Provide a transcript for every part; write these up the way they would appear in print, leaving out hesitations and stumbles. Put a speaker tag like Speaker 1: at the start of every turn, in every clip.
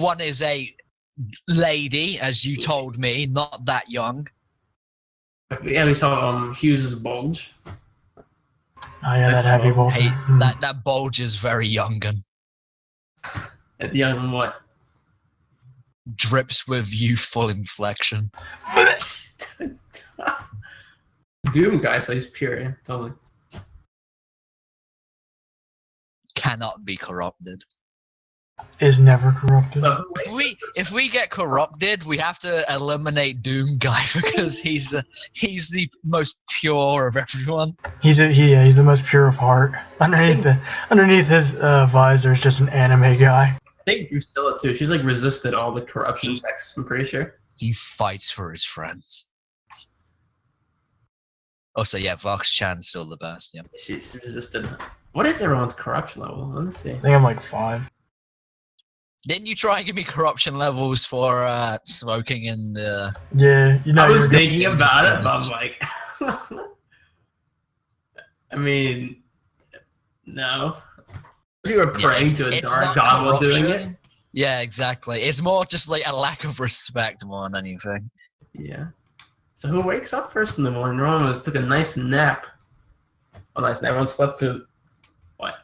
Speaker 1: One is a lady, as you told me, not that young.
Speaker 2: Yeah, we saw Hughes' bulge.
Speaker 3: Oh yeah, that heavy bulge.
Speaker 1: Hey, that bulge is very young and
Speaker 2: At the young what?
Speaker 1: drips with youthful inflection.
Speaker 2: Doom guy, so he's pure, yeah, totally.
Speaker 1: Cannot be corrupted.
Speaker 3: Is never corrupted.
Speaker 1: If we get corrupted, we have to eliminate Doom Guy because he's the most pure of everyone.
Speaker 3: He's the most pure of heart. Underneath his visor is just an anime guy.
Speaker 2: I think Drusilla too. She's like resisted all the corruption checks, I'm pretty sure.
Speaker 1: He fights for his friends. Oh, so yeah, Vox Chan's still the best. Yeah.
Speaker 2: She's resisted. What is everyone's corruption level? Let me see.
Speaker 3: I think I'm like 5.
Speaker 1: Didn't you try and give me corruption levels for smoking in the?
Speaker 3: Yeah, you know.
Speaker 2: I was thinking about it, but I'm like, I mean, no. You were praying to a dark god while doing it.
Speaker 1: Yeah, exactly. It's more just like a lack of respect more than anything.
Speaker 2: Yeah. So who wakes up first in the morning? Roman took a nice nap. Oh, nice nap. Everyone slept through what?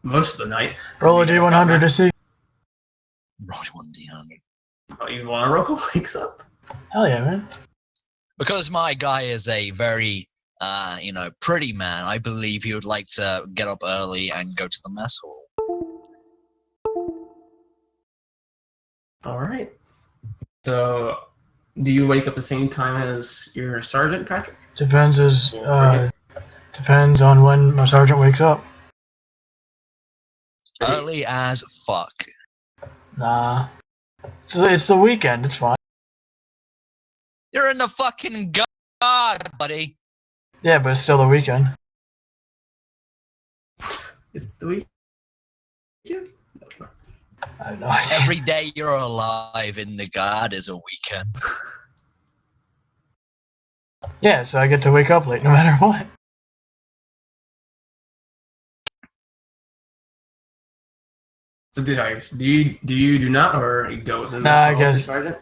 Speaker 2: Most of the night.
Speaker 3: Roll a D100 to see.
Speaker 1: Roll one D100.
Speaker 2: Oh, you want to roll? Wakes up?
Speaker 3: Hell yeah, man.
Speaker 1: Because my guy is a very, pretty man, I believe he would like to get up early and go to the mess hall.
Speaker 2: All right. So, do you wake up the same time as your sergeant, Patrick?
Speaker 3: Depends on when my sergeant wakes up.
Speaker 1: Early as fuck.
Speaker 3: Nah. So it's the weekend. It's fine.
Speaker 1: You're in the fucking god, buddy.
Speaker 3: Yeah, but it's still the weekend.
Speaker 2: It's the week. Yeah.
Speaker 3: I have no idea.
Speaker 1: Every day you're alive in the god is a weekend.
Speaker 3: Yeah, so I get to wake up late no matter what.
Speaker 2: So, do you do not, or you go with the
Speaker 3: Nah, I guess.
Speaker 2: sergeant?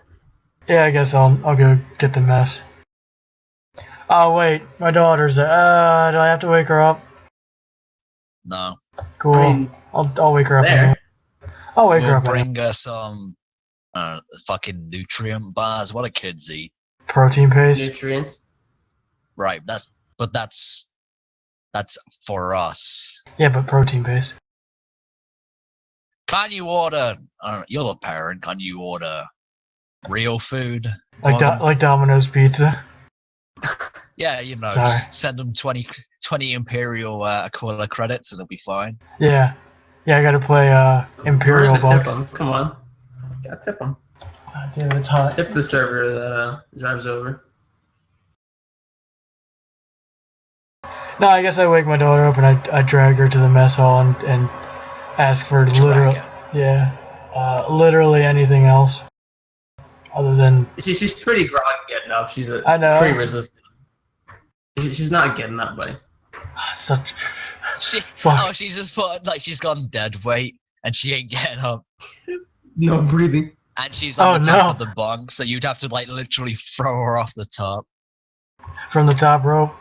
Speaker 3: Yeah, I guess I'll go get the mess. Oh wait, my daughter's there. Do I have to wake her up?
Speaker 1: No.
Speaker 3: Cool.
Speaker 2: I mean,
Speaker 3: I'll wake her up.
Speaker 2: there.
Speaker 3: Anyway. I'll wake her
Speaker 1: We'll
Speaker 3: up.
Speaker 1: bring her some fucking nutrient bars. What do kids eat?
Speaker 3: Protein paste.
Speaker 2: Nutrients.
Speaker 1: Right, that's for us.
Speaker 3: Yeah, but protein paste.
Speaker 1: Can you order? You're the parent. Can you order real food?
Speaker 3: Like Domino's pizza.
Speaker 1: Yeah,
Speaker 3: Sorry.
Speaker 1: just send them 20 Imperial Aquila credits and it'll be fine.
Speaker 3: Yeah, I gotta play Imperial Bucks.
Speaker 2: Come on, gotta tip them.
Speaker 3: God damn, it's hot.
Speaker 2: Tip the server that drives over.
Speaker 3: No, I guess I wake my daughter up and I drag her to the mess hall and ask for literally anything else other than.
Speaker 2: She's pretty groggy getting up. She's
Speaker 3: I know.
Speaker 2: pretty resistant. She's not getting up, buddy.
Speaker 3: Such.
Speaker 1: She's just she's gone dead weight and she ain't getting up.
Speaker 2: No breathing.
Speaker 1: And she's on the top of the bunk, so you'd have to literally throw her off the top.
Speaker 3: From the top rope.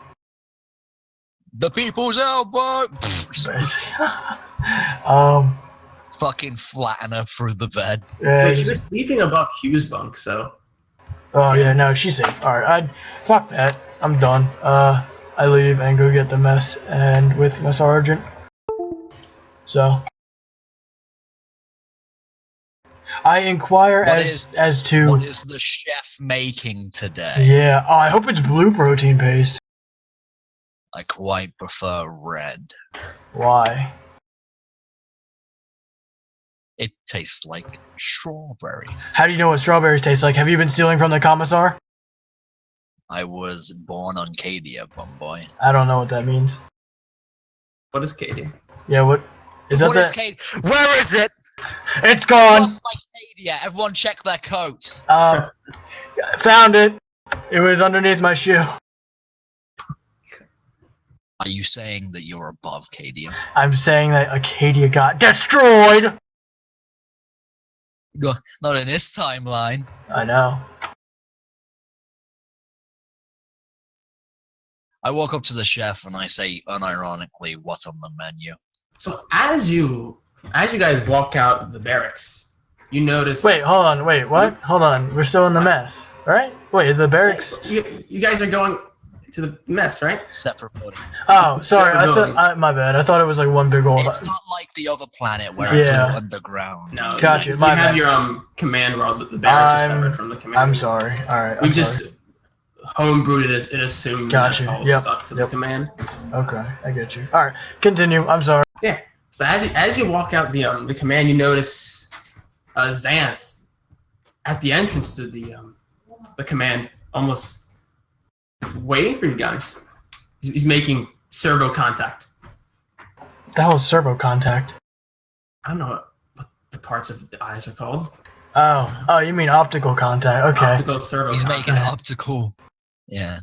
Speaker 1: The people's elbow. Fucking flatten her through the bed.
Speaker 3: Yeah,
Speaker 2: she was sleeping above Hughes' bunk, so.
Speaker 3: Oh yeah, no, she's safe. All right, fuck that. I'm done. I leave and go get the mess and with my sergeant. So I inquire as to
Speaker 1: what is the chef making today.
Speaker 3: Yeah, I hope it's blue protein paste.
Speaker 1: I quite prefer red.
Speaker 3: Why?
Speaker 1: It tastes like strawberries.
Speaker 3: How do you know what strawberries taste like? Have you been stealing from the commissar?
Speaker 1: I was born on Cadia, boy.
Speaker 3: I don't know what that means.
Speaker 2: What is Cadia?
Speaker 3: Yeah, what is that?
Speaker 1: What is Cadia? Where is it?
Speaker 3: It's gone.
Speaker 1: Lost my Cadia. Everyone check their coats.
Speaker 3: Found it. It was underneath my shoe.
Speaker 1: Are you saying that you're above Cadia?
Speaker 3: I'm saying that Acadia got destroyed.
Speaker 1: Not in this timeline.
Speaker 3: I know.
Speaker 1: I walk up to the chef and I say unironically, "What's on the menu?"
Speaker 2: So as you guys walk out the barracks, you notice.
Speaker 3: Wait, hold on. Wait, what? Hold on. We're still in the mess, right? Wait, is the barracks?
Speaker 2: You guys are going to the mess, right?
Speaker 1: Separate body.
Speaker 3: Oh, sorry. I
Speaker 2: Separate
Speaker 3: thought. My bad. I thought it was like one big old.
Speaker 1: It's not like the other planet where it's
Speaker 3: Yeah.
Speaker 1: all underground.
Speaker 2: No,
Speaker 3: Gotcha,
Speaker 2: You
Speaker 3: my
Speaker 2: have
Speaker 3: bad.
Speaker 2: your command role. The barracks is
Speaker 3: I'm-
Speaker 2: separate from the command.
Speaker 3: I'm sorry. All right.
Speaker 2: We
Speaker 3: I'm
Speaker 2: just homebrewed it. It assumed
Speaker 3: Gotcha,
Speaker 2: that's all
Speaker 3: yep,
Speaker 2: stuck to
Speaker 3: yep.
Speaker 2: the command.
Speaker 3: sorry. Okay, I get you. All right, continue. I'm sorry.
Speaker 2: Yeah. So as you walk out the command, you notice Xanth at the entrance to the command, almost waiting for you guys. He's making servo contact.
Speaker 3: The hell is servo contact?
Speaker 2: I don't know what the parts of the eyes are called.
Speaker 3: Oh, you mean optical contact? Okay.
Speaker 2: Optical servo
Speaker 1: He's
Speaker 2: contact.
Speaker 1: making optical. Yeah.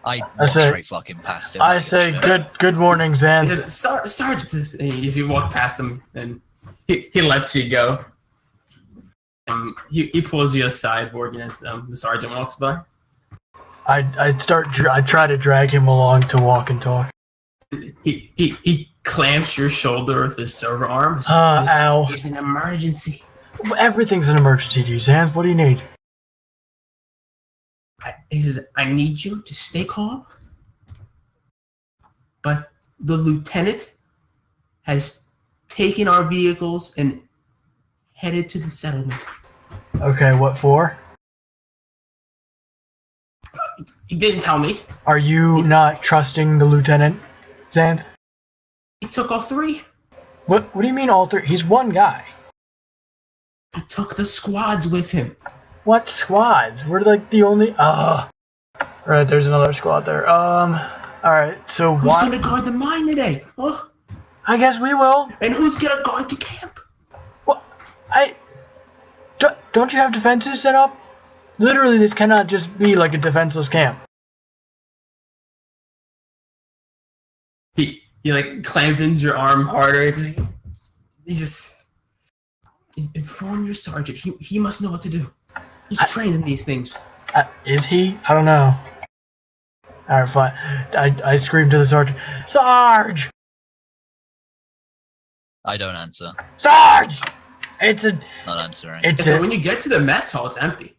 Speaker 1: I
Speaker 3: I
Speaker 1: walk
Speaker 3: say-
Speaker 1: straight fucking past him.
Speaker 3: I
Speaker 1: like a
Speaker 3: say
Speaker 1: shit.
Speaker 3: good morning,
Speaker 2: He
Speaker 3: Xanth.
Speaker 2: says, Sergeant, as you walk past him, and he lets you go. He pulls you aside, Morgan, as the sergeant walks by.
Speaker 3: I try to drag him along to walk and talk.
Speaker 2: He clamps your shoulder with his server arm. This
Speaker 3: Ow.
Speaker 2: is an emergency.
Speaker 3: Everything's an emergency to you, Xanth. What do you need?
Speaker 2: He says, I need you to stay calm. But the lieutenant has taken our vehicles and headed to the settlement.
Speaker 3: Okay, what for?
Speaker 2: He didn't tell me.
Speaker 3: Are you not trusting the lieutenant, Xanth?
Speaker 2: He took all three.
Speaker 3: What do you mean all three? He's one guy.
Speaker 2: He took the squads with him.
Speaker 3: What squads? We're like the only. Right. There's another squad there. All right. So
Speaker 2: Who's
Speaker 3: why?
Speaker 2: gonna guard the mine today? Huh?
Speaker 3: I guess we will.
Speaker 2: And who's gonna guard the camp?
Speaker 3: What? Don't you have defenses set up? Literally, this cannot just be like a defenseless camp.
Speaker 2: He like clampins your arm harder. He just inform your sergeant. He must know what to do. He's trained in these things.
Speaker 3: Is he? I don't know. Alright, fine. I scream to the sergeant, Sarge!
Speaker 1: I don't answer.
Speaker 3: Sarge! It's a.
Speaker 1: Not answering.
Speaker 3: It's
Speaker 2: So
Speaker 3: a.
Speaker 2: when you get to the mess hall, it's empty.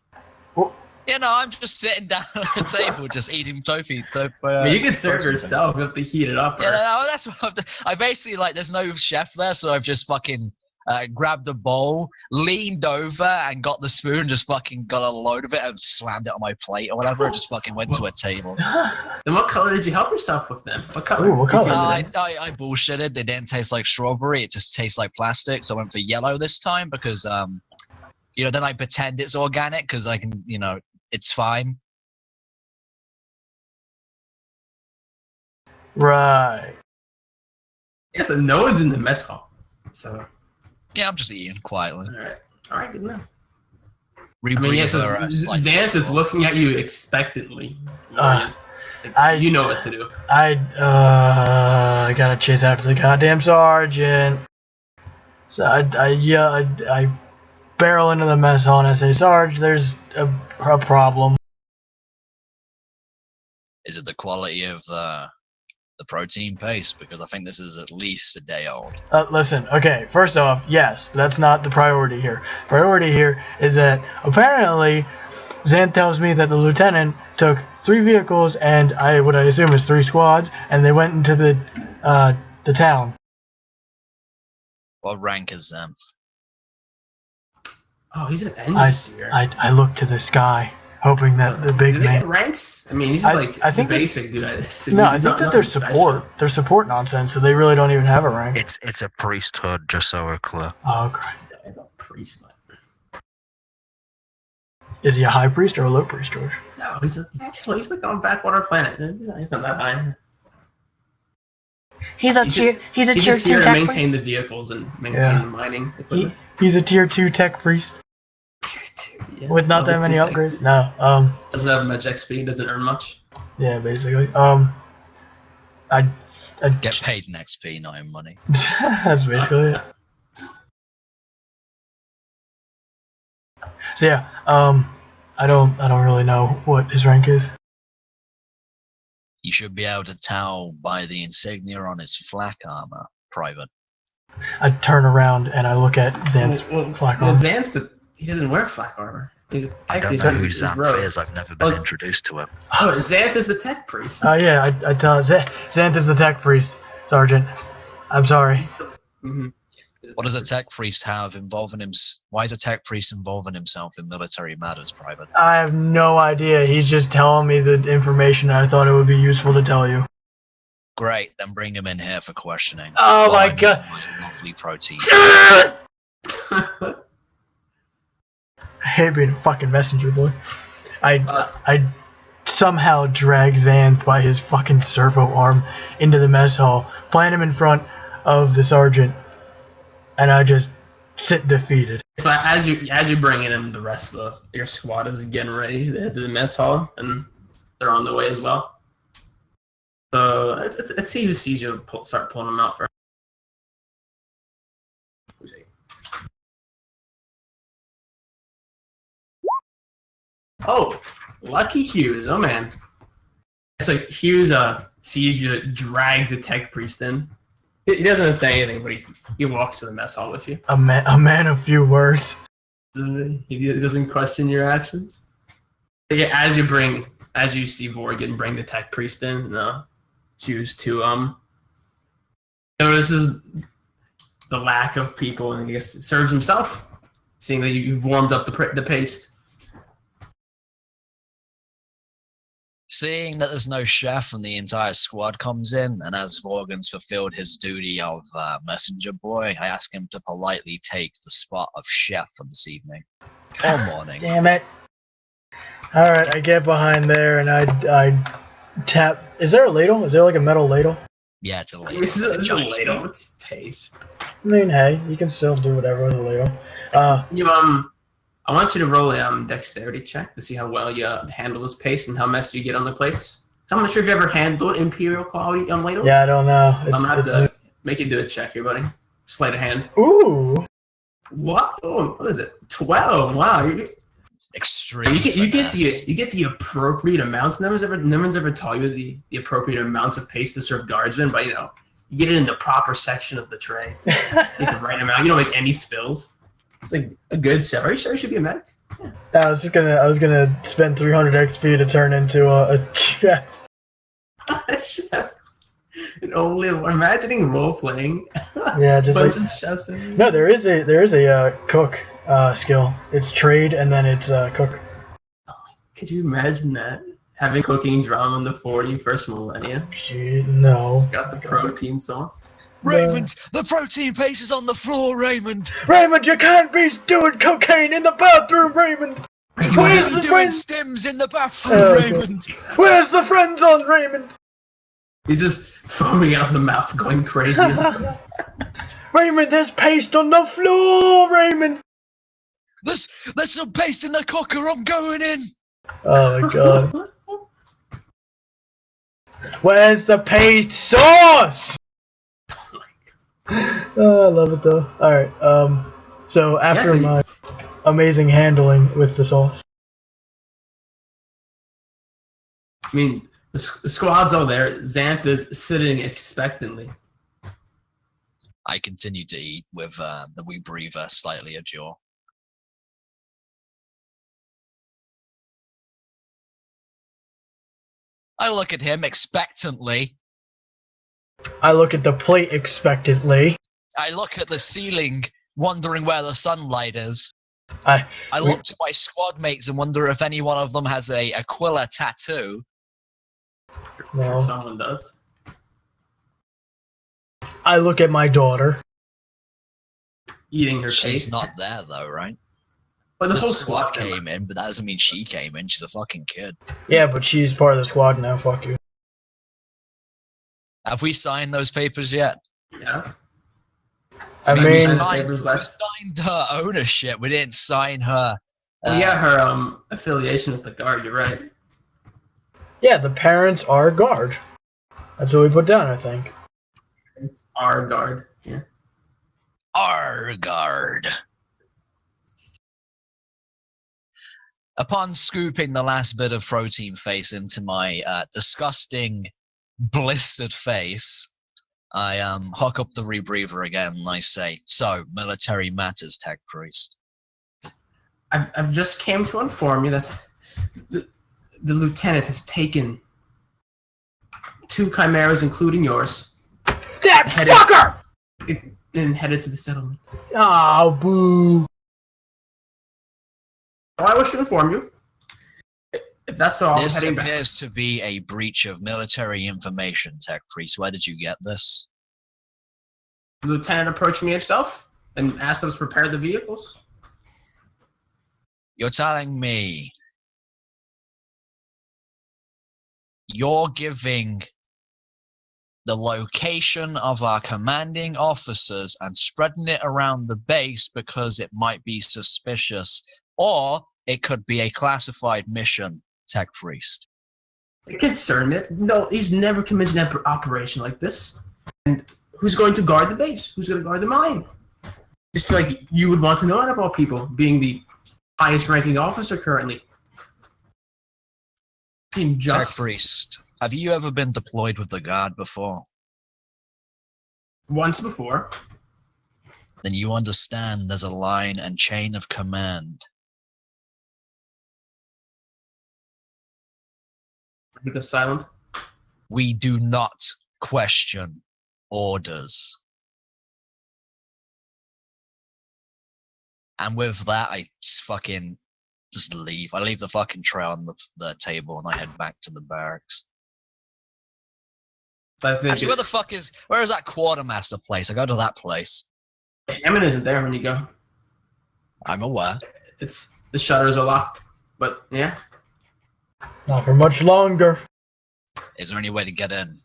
Speaker 1: You know, I'm just sitting down at the table, just eating tofu.
Speaker 2: I mean, you can serve yourself. You have to heat it up.
Speaker 1: Yeah,
Speaker 2: or-
Speaker 1: no, that's what I've done. I basically, like, there's no chef there, so I've just fucking grabbed a bowl, leaned over, and got the spoon, and just fucking got a load of it and slammed it on my plate or whatever. I just fucking went to a table.
Speaker 2: Then what color did you help yourself with then? What color?
Speaker 3: Ooh, what color?
Speaker 1: I bullshitted. They didn't taste like strawberry. It just tastes like plastic. So I went for yellow this time because, you know, then I pretend it's organic because I can, you know, it's fine.
Speaker 3: Right.
Speaker 2: Yeah, so no one's in the mess hall. So,
Speaker 1: Yeah, I'm just eating quietly.
Speaker 2: all right, good enough.
Speaker 1: Rebreathe
Speaker 2: I mean, yeah, so
Speaker 1: her, like,
Speaker 2: Xanth is looking at you expectantly.
Speaker 3: Uh,
Speaker 2: Like, you know what to do.
Speaker 3: I gotta chase after the goddamn sergeant. So I barrel into the mess hall and I say, Sarge, there's a problem.
Speaker 1: Is it the quality of the protein paste? Because I think this is at least a day old.
Speaker 3: Listen, okay, first off, yes, that's not the priority here. Priority here is that apparently Xanth tells me that the lieutenant took 3 vehicles and what I assume is 3 squads, and they went into the town.
Speaker 1: What rank is Xanth?
Speaker 2: Oh, he's an engineer.
Speaker 3: I look to the sky, hoping that the big
Speaker 2: Do they
Speaker 3: man.
Speaker 2: get ranks? I mean, he's
Speaker 3: I
Speaker 2: like
Speaker 3: think
Speaker 2: the
Speaker 3: that-
Speaker 2: basic dude. I assume.
Speaker 3: No, I
Speaker 2: He's
Speaker 3: think
Speaker 2: not
Speaker 3: that they're
Speaker 2: nothing
Speaker 3: support.
Speaker 2: special.
Speaker 3: They're support nonsense, so they really don't even have a rank.
Speaker 1: It's a priesthood, just so we're clear.
Speaker 3: Oh, Christ.
Speaker 2: I don't know, priest, but-
Speaker 3: Is he a high priest or a low priest, George?
Speaker 2: No, he's like on backwater planet. He's not that high.
Speaker 3: He's a
Speaker 2: He's
Speaker 3: tier. He's a
Speaker 2: He's
Speaker 3: tier
Speaker 2: just here
Speaker 3: 2
Speaker 2: to
Speaker 3: tech priest.
Speaker 2: maintain the vehicles and maintain
Speaker 3: Yeah.
Speaker 2: the mining equipment.
Speaker 3: He's a tier 2 tech priest
Speaker 2: Yeah,
Speaker 3: with not that
Speaker 2: level
Speaker 3: many
Speaker 2: 2 tech.
Speaker 3: upgrades. No.
Speaker 2: Doesn't have much XP. Doesn't earn much.
Speaker 3: Yeah, basically. I
Speaker 1: Get paid in XP, not in money.
Speaker 3: that's basically it. So yeah, I don't really know what his rank is.
Speaker 1: You should be able to tell by the insignia on his flak armor, Private.
Speaker 3: I turn around and I look at Xanth's flak armor.
Speaker 2: He doesn't wear flak armor. He's
Speaker 1: I don't
Speaker 2: he's
Speaker 1: know who
Speaker 2: he's
Speaker 1: Xanth
Speaker 2: rogue.
Speaker 1: is. I've never been
Speaker 2: Oh.
Speaker 1: introduced to him.
Speaker 2: Oh, Xanth is the tech priest.
Speaker 3: Yeah, I tell Xanth is the tech priest, Sergeant. I'm sorry.
Speaker 2: Mm-hmm.
Speaker 1: What does a tech priest have involving him? Why is a tech priest involving himself in military matters, Private?
Speaker 3: I have no idea. He's just telling me the information. And I thought it would be useful to tell you.
Speaker 1: Great, then bring him in here for questioning.
Speaker 3: Oh
Speaker 1: While
Speaker 3: my
Speaker 1: I meet
Speaker 3: god!
Speaker 1: My lovely protein.
Speaker 3: I hate being a fucking messenger boy. I somehow drag Xanth by his fucking servo arm into the mess hall, plant him in front of the sergeant, and I just sit defeated.
Speaker 2: So as you bring in the rest of your squad is getting ready to head to the mess hall, and they're on the way as well. So let's see who sees you start pulling them out first. Oh, Lucky Hughes. Oh man. So Hughes sees you drag the tech priest in. He doesn't say anything, but he walks to the mess hall with you.
Speaker 3: A man of few words.
Speaker 2: He doesn't question your actions. But yeah, as you see Vorgan bring the tech priest in, Hughes to notices the lack of people, and I guess serves himself, seeing that you've warmed up the paste.
Speaker 1: Seeing that there's no chef and the entire squad comes in, and as Vorgan's fulfilled his duty of messenger boy, I ask him to politely take the spot of chef for this evening or morning.
Speaker 3: Damn it. Alright, I get behind there and I tap. Is there a ladle? Is there like a metal ladle?
Speaker 1: Yeah, it's a ladle.
Speaker 2: This is a ladle. It's paste.
Speaker 3: I mean, hey, you can still do whatever with a ladle.
Speaker 2: I want you to roll a dexterity check to see how well you handle this paste and how messy you get on the plates. So I'm not sure if you ever handled imperial quality on ladles.
Speaker 3: Yeah, I don't know.
Speaker 2: So I'm gonna have to make you do a check here, buddy. Sleight of hand.
Speaker 3: Ooh.
Speaker 2: What? Oh, what is it? 12. Wow.
Speaker 1: Extreme.
Speaker 2: You get the appropriate amounts. No one's ever taught you the appropriate amounts of paste to serve guardsmen, but you get it in the proper section of the tray. You get the right amount. You don't make any spills. It's like a good chef. Are you sure you should be a medic?
Speaker 3: Yeah. I was gonna spend 300 XP to turn into a chef.
Speaker 2: Chef. And only imagining role playing.
Speaker 3: Yeah, just
Speaker 2: bunch
Speaker 3: like
Speaker 2: of chefs in
Speaker 3: no. There is a cook skill. It's trade and then it's cook.
Speaker 2: Could you imagine that? Having cooking drama in the 41st millennium.
Speaker 3: No.
Speaker 2: Got the protein sauce.
Speaker 1: Raymond, the protein paste is on the floor, Raymond.
Speaker 3: Raymond, you can't be doing cocaine in the bathroom, Raymond. Where's the
Speaker 1: doing
Speaker 3: friends?
Speaker 1: stims in the bathroom,
Speaker 3: Okay.
Speaker 1: Raymond?
Speaker 3: Where's the friends on Raymond?
Speaker 2: He's just foaming out of the mouth, going crazy.
Speaker 3: Raymond, there's paste on the floor, Raymond.
Speaker 1: There's some paste in the cooker. I'm going in.
Speaker 3: Oh my god. Where's the paste sauce? Oh, I love it though. Alright, so after my amazing handling with the sauce.
Speaker 2: I mean, the squad's all there. Xanth is sitting expectantly.
Speaker 1: I continue to eat with the wee breather slightly ajar. I look at him expectantly.
Speaker 3: I look at the plate expectantly.
Speaker 1: I look at the ceiling, wondering where the sunlight is.
Speaker 3: I
Speaker 1: look to my squad mates and wonder if any one of them has a Aquila tattoo.
Speaker 3: No.
Speaker 2: Sure someone does.
Speaker 3: I look at my daughter.
Speaker 2: Eating her
Speaker 1: She's
Speaker 2: paste.
Speaker 1: not there though, right?
Speaker 2: But the
Speaker 1: The
Speaker 2: whole
Speaker 1: squad
Speaker 2: squad
Speaker 1: came in, but that doesn't mean she came in. She's a fucking kid.
Speaker 3: Yeah, but she's part of the squad now. Fuck you.
Speaker 1: Have we signed those papers yet?
Speaker 2: Yeah.
Speaker 3: I
Speaker 1: We
Speaker 3: mean,
Speaker 1: signed,
Speaker 2: papers
Speaker 1: we
Speaker 2: last-
Speaker 1: signed her ownership. We didn't sign her.
Speaker 2: Yeah, her affiliation with the guard. You're right.
Speaker 3: yeah, the parents are guard. That's what we put down, I think.
Speaker 2: It's our guard. Yeah.
Speaker 1: Argard. Upon scooping the last bit of protein face into my disgusting, blistered face, I hook up the rebreather again and I say, "So, military matters, Tech Priest."
Speaker 2: I've just came to inform you that the lieutenant has taken 2 chimeras, including yours,
Speaker 3: That
Speaker 2: Headed-
Speaker 3: fucker!
Speaker 2: and headed to the settlement.
Speaker 3: Oh, boo.
Speaker 2: So I wish to inform you. If that's all, I'm
Speaker 1: This
Speaker 2: heading back.
Speaker 1: appears to be a breach of military information, Tech Priest. Where did you get this?
Speaker 2: The lieutenant approached me himself and asked us to prepare the vehicles.
Speaker 1: You're telling me you're giving the location of our commanding officers and spreading it around the base because it might be suspicious, or it could be a classified mission, Tech Priest.
Speaker 2: It concerned it. No, he's never committed an operation like this. And who's going to guard the base? Who's going to guard the mine? Just feel like you would want to know out of all people, being the highest ranking officer currently. Seem
Speaker 1: Tech
Speaker 2: just
Speaker 1: Priest, have you ever been deployed with the Guard before?
Speaker 2: once before.
Speaker 1: Then you understand there's a line and chain of command.
Speaker 2: Because silent.
Speaker 1: We do not question orders. And with that, I just leave. I leave the fucking tray on the table and I head back to the barracks.
Speaker 2: I think
Speaker 1: Actually, where is that quartermaster place? I go to that place.
Speaker 2: Hammond isn't there when you go.
Speaker 1: I'm aware.
Speaker 2: It's the shutters are locked. But yeah.
Speaker 3: Not for much longer.
Speaker 1: Is there any way to get in?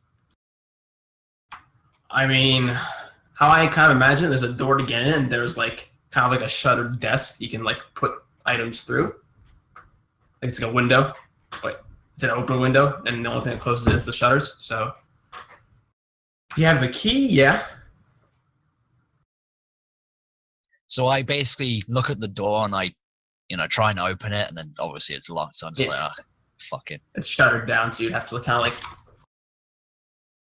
Speaker 2: I mean, how I kind of imagine there's a door to get in and there's like kind of like a shuttered desk you can like put items through. Like it's like a window, but it's an open window and the only thing that closes it is the shutters. So if you have the key, yeah.
Speaker 1: So I basically look at the door and I, try and open it, and then obviously it's locked. So I'm just
Speaker 2: Yeah.
Speaker 1: like, fuck it.
Speaker 2: It's shuttered down, so you'd have to kind of like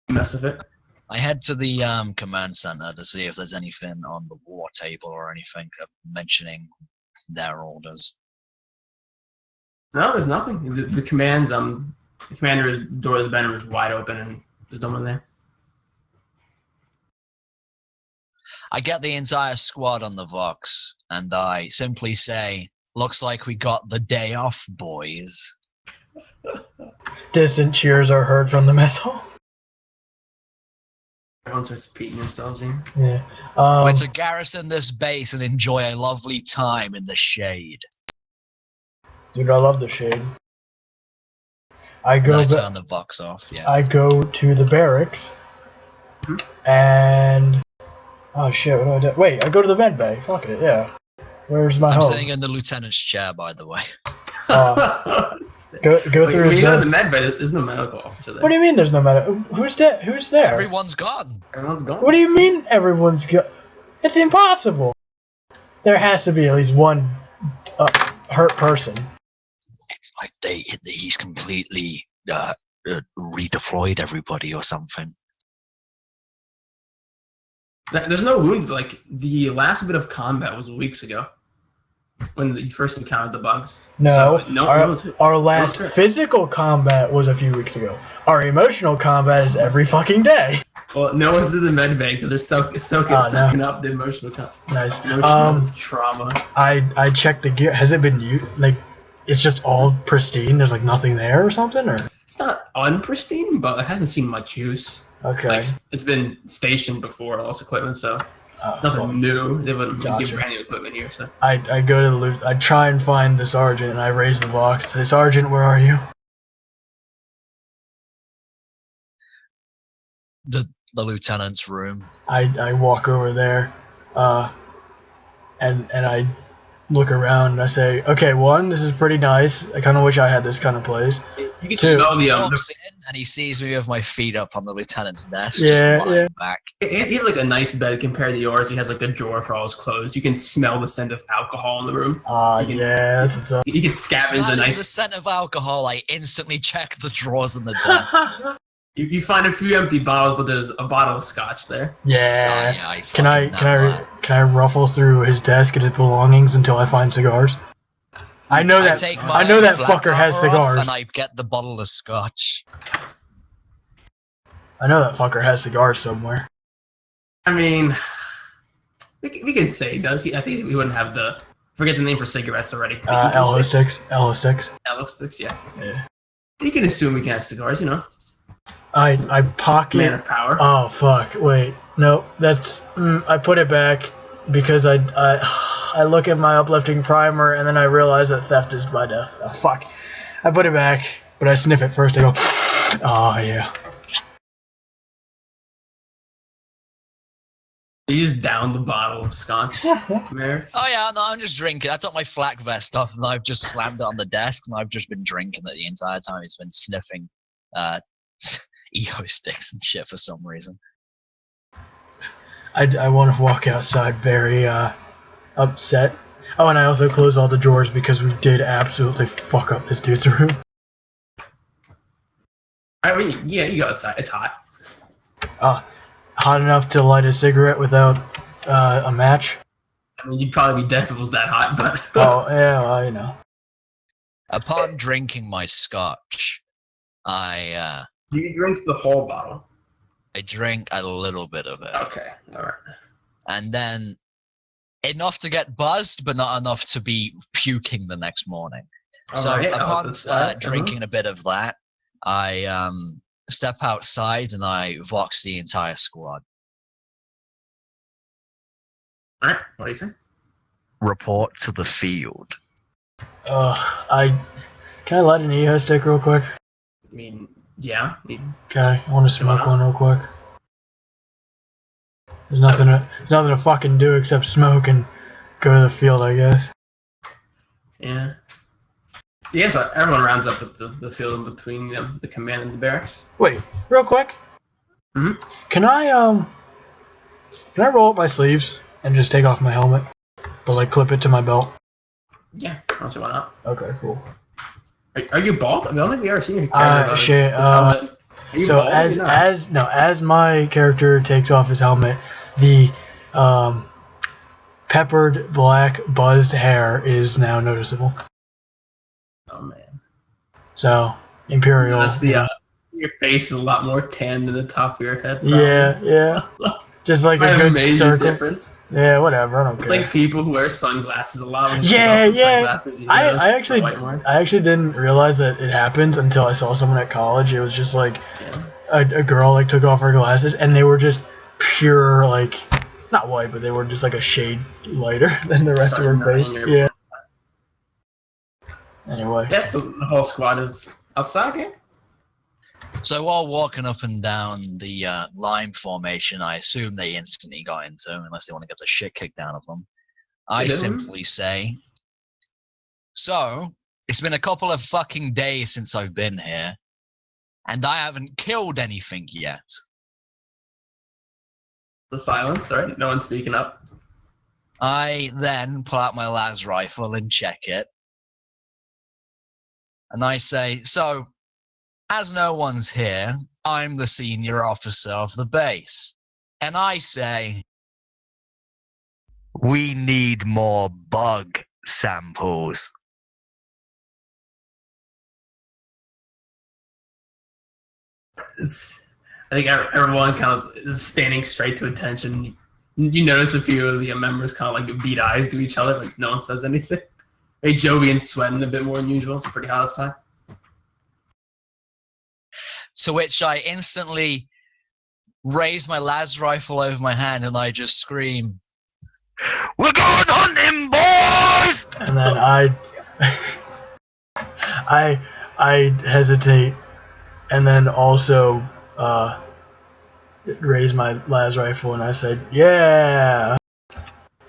Speaker 2: mess with it.
Speaker 1: I head to the command center to see if there's anything on the war table or anything mentioning their orders.
Speaker 2: No, there's nothing. The commander's door to the bedroom is wide open and there's no one there.
Speaker 1: I get the entire squad on the Vox, and I simply say, "Looks like we got the day off, boys."
Speaker 3: Distant cheers are heard from the mess hall.
Speaker 2: Everyone starts beating themselves in.
Speaker 3: Yeah.
Speaker 1: We're to garrison this base and enjoy a lovely time in the shade.
Speaker 3: Dude, I love the shade. I
Speaker 1: And
Speaker 3: go.
Speaker 1: I turn the Vox off. Yeah.
Speaker 3: I go to the barracks, and oh shit, what do I do? Wait, I go to the med bay. Fuck it, yeah. Where's my
Speaker 1: I'm
Speaker 3: home?
Speaker 1: sitting in the lieutenant's chair, by the way.
Speaker 3: Go
Speaker 2: Wait,
Speaker 3: through
Speaker 2: when
Speaker 3: his.
Speaker 2: you go to the med bay, there's no medical officer there.
Speaker 3: What do you mean? There's no matter. Who's there? Who's there?
Speaker 1: Everyone's gone.
Speaker 2: Everyone's gone.
Speaker 3: What do you mean everyone's It's impossible. There has to be at least one hurt person.
Speaker 1: It's like he's completely redeployed everybody or something.
Speaker 2: There's no wound. Like the last bit of combat was weeks ago, when you first encountered the bugs.
Speaker 3: No,
Speaker 2: So,
Speaker 3: our last physical combat was a few weeks ago. Our emotional combat is every fucking day.
Speaker 2: Well, no one's in the med bay because they're sucking up the emotional
Speaker 3: Nice.
Speaker 2: trauma.
Speaker 3: I checked the gear. Has it been used? Like, it's just all pristine. There's like nothing there or something, or
Speaker 2: It's not unpristine, but it hasn't seen much use.
Speaker 3: okay.
Speaker 2: Like it's been stationed before, all this equipment, so
Speaker 3: Well,
Speaker 2: nothing new. They wouldn't
Speaker 3: Gotcha.
Speaker 2: give brand new equipment here. So
Speaker 3: I go to the I try and find the sergeant, and I raise the box. Say, Sergeant, where are you?
Speaker 1: The lieutenant's room.
Speaker 3: I walk over there, and I look around and I say, okay, one, this is pretty nice. I kind of wish I had this kind of place.
Speaker 2: You can
Speaker 3: Two.
Speaker 2: smell
Speaker 1: He
Speaker 2: the
Speaker 1: walks in and he sees me with my feet up on the lieutenant's desk,
Speaker 3: Yeah,
Speaker 1: just lying
Speaker 3: yeah.
Speaker 1: back.
Speaker 2: He's like a nice bed compared to yours. He has like a drawer for all his clothes. You can smell the scent of alcohol in the room.
Speaker 3: Ah,
Speaker 2: You can-
Speaker 3: yeah, that's what's up.
Speaker 2: You can scavenge a
Speaker 1: Smelling the
Speaker 2: nice.
Speaker 1: scent of alcohol, I instantly check the drawers in the desk.
Speaker 2: You find a few empty bottles, but there's a bottle of scotch there.
Speaker 3: Yeah.
Speaker 1: Oh, yeah, I
Speaker 3: Can I
Speaker 1: fucking know that.
Speaker 3: can I ruffle through his desk and his belongings until I find cigars? I know that
Speaker 1: take
Speaker 3: I know that
Speaker 1: flak
Speaker 3: fucker has
Speaker 1: armor off
Speaker 3: cigars.
Speaker 1: and I get the bottle of scotch.
Speaker 3: I know that fucker has cigars somewhere.
Speaker 2: I mean, we can say he does. I think we wouldn't have the. Forget the name for cigarettes already.
Speaker 3: Elho sticks. Elho sticks.
Speaker 2: Elho sticks, yeah.
Speaker 3: Yeah.
Speaker 2: You can assume we can have cigars, you know.
Speaker 3: I
Speaker 2: Man
Speaker 3: pocket.
Speaker 2: of power.
Speaker 3: Oh fuck! Wait, no, that's. I put it back because I look at my uplifting primer and then I realize that theft is by death. Oh fuck! I put it back, but I sniff it first. I go, oh yeah.
Speaker 2: You just down the bottle of scotch, Merrick.
Speaker 1: Oh yeah, no, I'm just drinking. I took my flak vest off and I've just slammed it on the desk and I've just been drinking it the entire time. It's been sniffing EO sticks and shit for some reason.
Speaker 3: I want to walk outside very upset. Oh, and I also close all the drawers because we did absolutely fuck up this dude's room.
Speaker 2: I mean, yeah, you go outside. It's hot.
Speaker 3: Hot enough to light a cigarette without a match.
Speaker 2: I mean, you'd probably be dead if it was that hot, but.
Speaker 3: Oh yeah, well, you know.
Speaker 1: Upon drinking my scotch, I
Speaker 2: Do you drink the whole bottle?
Speaker 1: drink a little bit of it.
Speaker 2: Okay, all right.
Speaker 1: And then enough to get buzzed, but not enough to be puking the next morning. So
Speaker 2: Alright,
Speaker 1: upon
Speaker 2: uh-huh.
Speaker 1: drinking a bit of that, I step outside and I vox the entire squad.
Speaker 2: All right, what do you say?
Speaker 1: Report to the field.
Speaker 3: Can I light an EO stick real quick?
Speaker 2: I mean, yeah.
Speaker 3: Okay, I want to smoke
Speaker 2: Come on.
Speaker 3: one real quick. There's nothing to fucking do except smoke and go to the field, I guess.
Speaker 2: Yeah. Yeah, so everyone rounds up at the field in between the command and the barracks.
Speaker 3: Wait, real quick.
Speaker 2: Mhm.
Speaker 3: Can I roll up my sleeves and just take off my helmet, but like clip it to my belt?
Speaker 2: Yeah, I don't see why not.
Speaker 3: Okay, cool.
Speaker 2: Are you bald? I don't think we ever seen you carry
Speaker 3: Shit.
Speaker 2: his helmet. Are you
Speaker 3: So
Speaker 2: bald? You're not.
Speaker 3: as my character takes off his helmet, the peppered black buzzed hair is now noticeable.
Speaker 2: Oh man.
Speaker 3: So Imperial.
Speaker 2: That's the your face is a lot more tan than the top of your head. Probably.
Speaker 3: yeah. Just like a
Speaker 2: Quite
Speaker 3: good
Speaker 2: major
Speaker 3: circle.
Speaker 2: difference.
Speaker 3: Yeah, whatever. I don't
Speaker 2: It's
Speaker 3: care.
Speaker 2: like people who wear sunglasses a lot. When you
Speaker 3: Yeah,
Speaker 2: take off the
Speaker 3: yeah.
Speaker 2: Sunglasses, you notice the white marks.
Speaker 3: I actually didn't realize that it happens until I saw someone at college. It was just like
Speaker 2: Yeah.
Speaker 3: a girl like took off her glasses and they were just pure like not white, but they were just like a shade lighter than the rest
Speaker 2: Started
Speaker 3: of her face.
Speaker 2: nutting
Speaker 3: Yeah. Anyway.
Speaker 2: Yes, the whole squad is outside here.
Speaker 1: So while walking up and down the line formation, I assume they instantly got into, unless they want to get the shit kicked out of them. I
Speaker 2: They do.
Speaker 1: simply say, so, it's been a couple of fucking days since I've been here, and I haven't killed anything yet.
Speaker 2: The silence, right? No one speaking up.
Speaker 1: I then pull out my las rifle and check it. And I say, so, as no one's here, I'm the senior officer of the base. And I say, we need more bug samples.
Speaker 2: I think everyone kind of is standing straight to attention. You notice a few of the members kind of like beat eyes to each other, like no one says anything. Hey, Jovian's sweating a bit more than usual. It's pretty hot outside.
Speaker 1: To which I instantly raise my las rifle over my hand and I just scream, we're going hunting, boys!
Speaker 3: And then I hesitate and then also raise my las rifle and I said, yeah.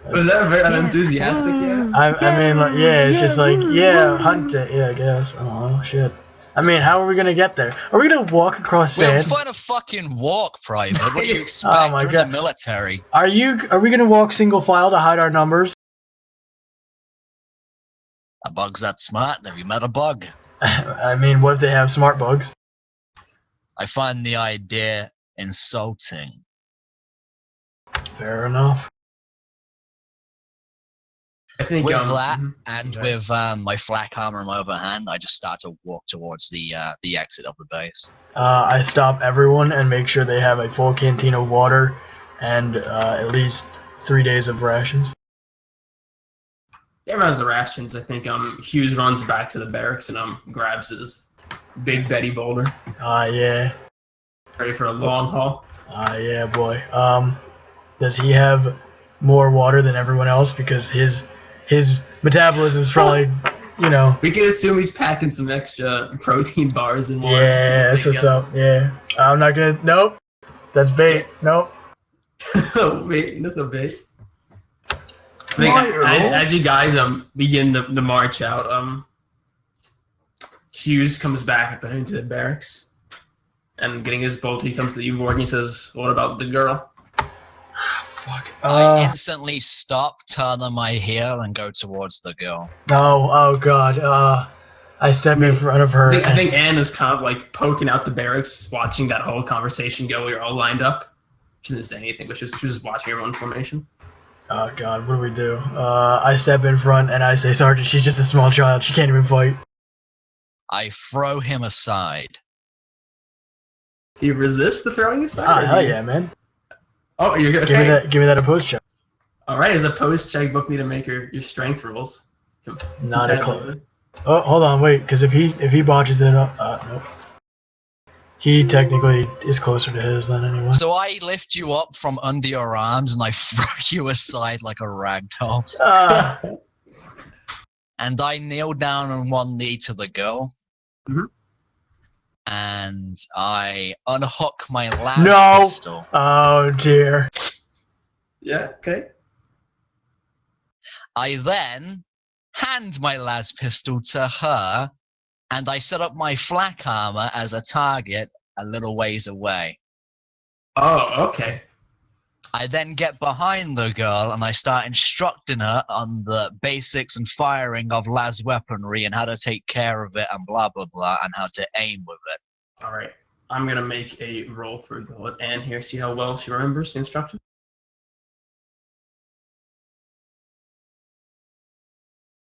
Speaker 2: Was that very unenthusiastic? Yeah.
Speaker 3: I mean, like, yeah, it's just like, yeah, hunt it. Yeah, I guess. I don't know. Shit. I mean, how are we gonna get there? Are we gonna walk across
Speaker 1: We'll
Speaker 3: sand?
Speaker 1: find a fucking walk, Private. What do you expect?
Speaker 3: Oh my
Speaker 1: You're
Speaker 3: God.
Speaker 1: in the military.
Speaker 3: Are we gonna walk single file to hide our numbers?
Speaker 1: A bug's that smart. Have you met a bug?
Speaker 3: I mean, what if they have smart bugs?
Speaker 1: I find the idea insulting.
Speaker 3: Fair enough.
Speaker 2: I think
Speaker 1: With that,
Speaker 2: mhm.
Speaker 1: and
Speaker 2: Okay.
Speaker 1: with my flak armor in my other hand, I just start to walk towards the exit of the base.
Speaker 3: I stop everyone and make sure they have a full canteen of water and at least 3 days of rations.
Speaker 2: Everyone has the rations. I think Hughes runs back to the barracks and grabs his big Betty boulder,
Speaker 3: Yeah.
Speaker 2: ready for a long haul.
Speaker 3: Yeah, boy. Does he have more water than everyone else? Because his metabolism's probably, you know.
Speaker 2: We can assume he's packing some extra protein bars and water.
Speaker 3: Yeah, that's what's up. Yeah. I'm not gonna. Nope. That's bait. Nope.
Speaker 2: Oh, wait, that's a bit. I think as you guys begin the march out, Hughes comes back after heading to the barracks and getting his bolt. He comes to the U-board and he says, "What about the girl?"
Speaker 3: Fuck.
Speaker 1: I instantly stop, turn on my heel, and go towards the girl.
Speaker 3: No. Oh God. I step in front of her.
Speaker 2: I think Anne is kind of like poking out the barracks, watching that whole conversation go. We were all lined up. She didn't say anything, but she was just watching everyone in formation.
Speaker 3: Oh God, what do we do? I step in front and I say, Sergeant, she's just a small child. She can't even fight.
Speaker 1: I throw him aside.
Speaker 2: Do you resist the throwing aside?
Speaker 3: Ah, hell yeah, man.
Speaker 2: Oh, you're good.
Speaker 3: Give me that opposed check.
Speaker 2: All right, as a post check, both need to make your strength rolls.
Speaker 3: Not a clue. Oh, hold on, wait, because if he botches it up, nope. He technically is closer to his than anyone.
Speaker 1: So I lift you up from under your arms and I throw you aside like a rag doll. And I kneel down on one knee to the girl.
Speaker 2: Mhm.
Speaker 1: And I unhook my las pistol.
Speaker 3: Oh dear.
Speaker 2: Yeah. Okay.
Speaker 1: I then hand my las pistol to her, and I set up my flak armor as a target a little ways away.
Speaker 2: Oh, okay.
Speaker 1: I then get behind the girl and I start instructing her on the basics and firing of las weaponry and how to take care of it and blah blah blah and how to aim with it.
Speaker 2: All right. I'm gonna make a roll for Anne here. See how well she remembers the instruction.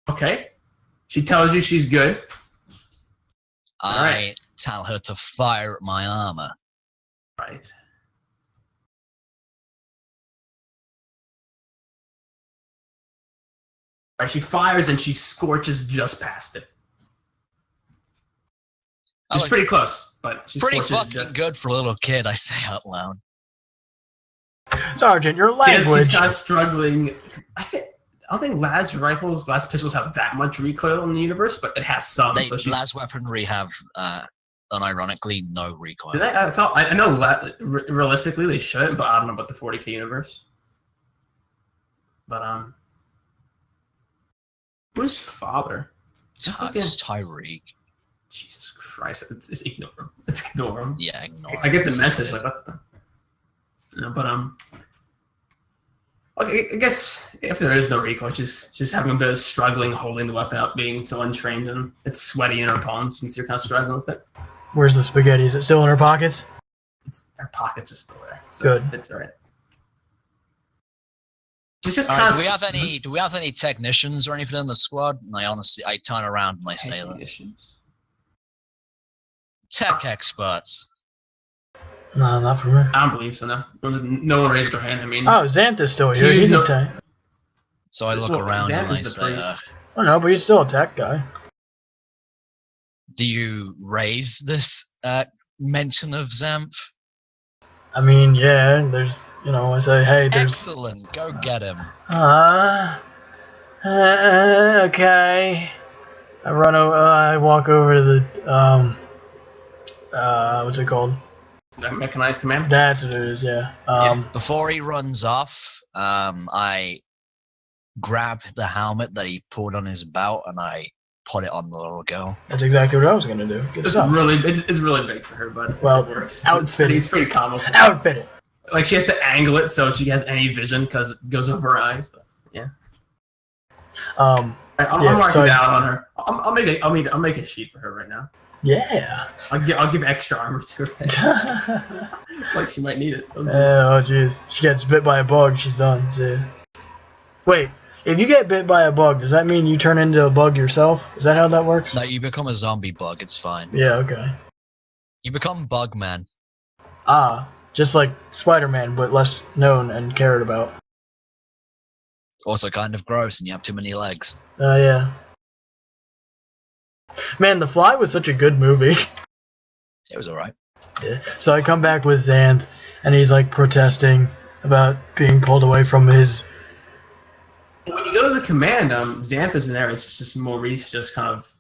Speaker 2: Okay. She tells you she's good.
Speaker 1: I tell her to fire at my armor.
Speaker 2: Right. Right. She fires and she scorches just past it. It's
Speaker 1: Like,
Speaker 2: pretty close, but she
Speaker 1: pretty
Speaker 2: scorches
Speaker 1: fucking
Speaker 2: just.
Speaker 1: good for a little kid, I say out loud.
Speaker 3: Sergeant, your
Speaker 2: She's
Speaker 3: language.
Speaker 2: kind of struggling. I don't think las pistols have that much recoil in the universe, but it has some. So she's.
Speaker 1: Las weaponry have, unironically, no recoil.
Speaker 2: Do they? I know realistically they shouldn't, but I don't know about the 40k universe. But who's father?
Speaker 1: Tux Tyreek.
Speaker 2: Jesus Christ! It's ignore him. It's ignore him.
Speaker 1: Yeah, ignore
Speaker 2: I get the
Speaker 1: him.
Speaker 2: message. Like what the? No, but okay, I guess if there is no recoil, just having a bit of struggling holding the weapon up, being so untrained, and it's sweaty in her palms. You can see her kind of struggling with it.
Speaker 3: Where's the spaghetti? Is it still in her pockets?
Speaker 2: Her pockets are still there. So
Speaker 3: Good.
Speaker 2: It's alright. She's just
Speaker 1: All
Speaker 2: kind
Speaker 1: right,
Speaker 2: of.
Speaker 1: do we have any technicians or anything in the squad? And I turn around and I say this. Tech experts.
Speaker 3: No, not for me.
Speaker 2: I don't believe so. No, no one raised their hand. I mean,
Speaker 3: Oh, Xanth is still here. He's a tech.
Speaker 1: So I look
Speaker 2: well,
Speaker 1: around
Speaker 2: Xanth
Speaker 1: and I
Speaker 2: is the
Speaker 1: say,
Speaker 2: priest.
Speaker 3: Oh no, but he's still a tech guy.
Speaker 1: do you raise this mention of Xanth?
Speaker 3: I mean, yeah, there's, I say, hey, there's.
Speaker 1: Excellent, go get him.
Speaker 3: Okay. I walk over to the, what's it called?
Speaker 2: That mechanized command.
Speaker 3: That's what it is, yeah.
Speaker 1: Before he runs off, I grab the helmet that he pulled on his belt and I put it on the little girl.
Speaker 3: That's exactly what I was gonna do. Good
Speaker 2: It's
Speaker 3: stuff.
Speaker 2: it's really big for her, but
Speaker 3: Well,
Speaker 2: it works.
Speaker 3: outfit it.
Speaker 2: It's pretty comical.
Speaker 3: Outfit it.
Speaker 2: Like she has to angle it so she has any vision because it goes over her eyes. But yeah,
Speaker 3: Um,
Speaker 2: I'm
Speaker 3: Yeah,
Speaker 2: marking
Speaker 3: so
Speaker 2: down on her. I'll make a sheet for her right now.
Speaker 3: yeah.
Speaker 2: I'll give extra armor to her. Like she might need it.
Speaker 3: Oh jeez, she gets bit by a bug. She's done. See. Wait, if you get bit by a bug, does that mean you turn into a bug yourself? Is that how that works?
Speaker 1: No, you become a zombie bug, it's fine.
Speaker 3: Yeah. Okay.
Speaker 1: You become Bugman.
Speaker 3: Ah, just like Spider-Man, but less known and cared about.
Speaker 1: Also kind of gross and you have too many legs.
Speaker 3: Yeah. Man, The Fly was such a good movie.
Speaker 1: It was alright.
Speaker 3: Yeah. So I come back with Xanth, and he's like protesting about being pulled away from his.
Speaker 2: When you go to the command, Xanth is in there. It's just Maurice, just kind of.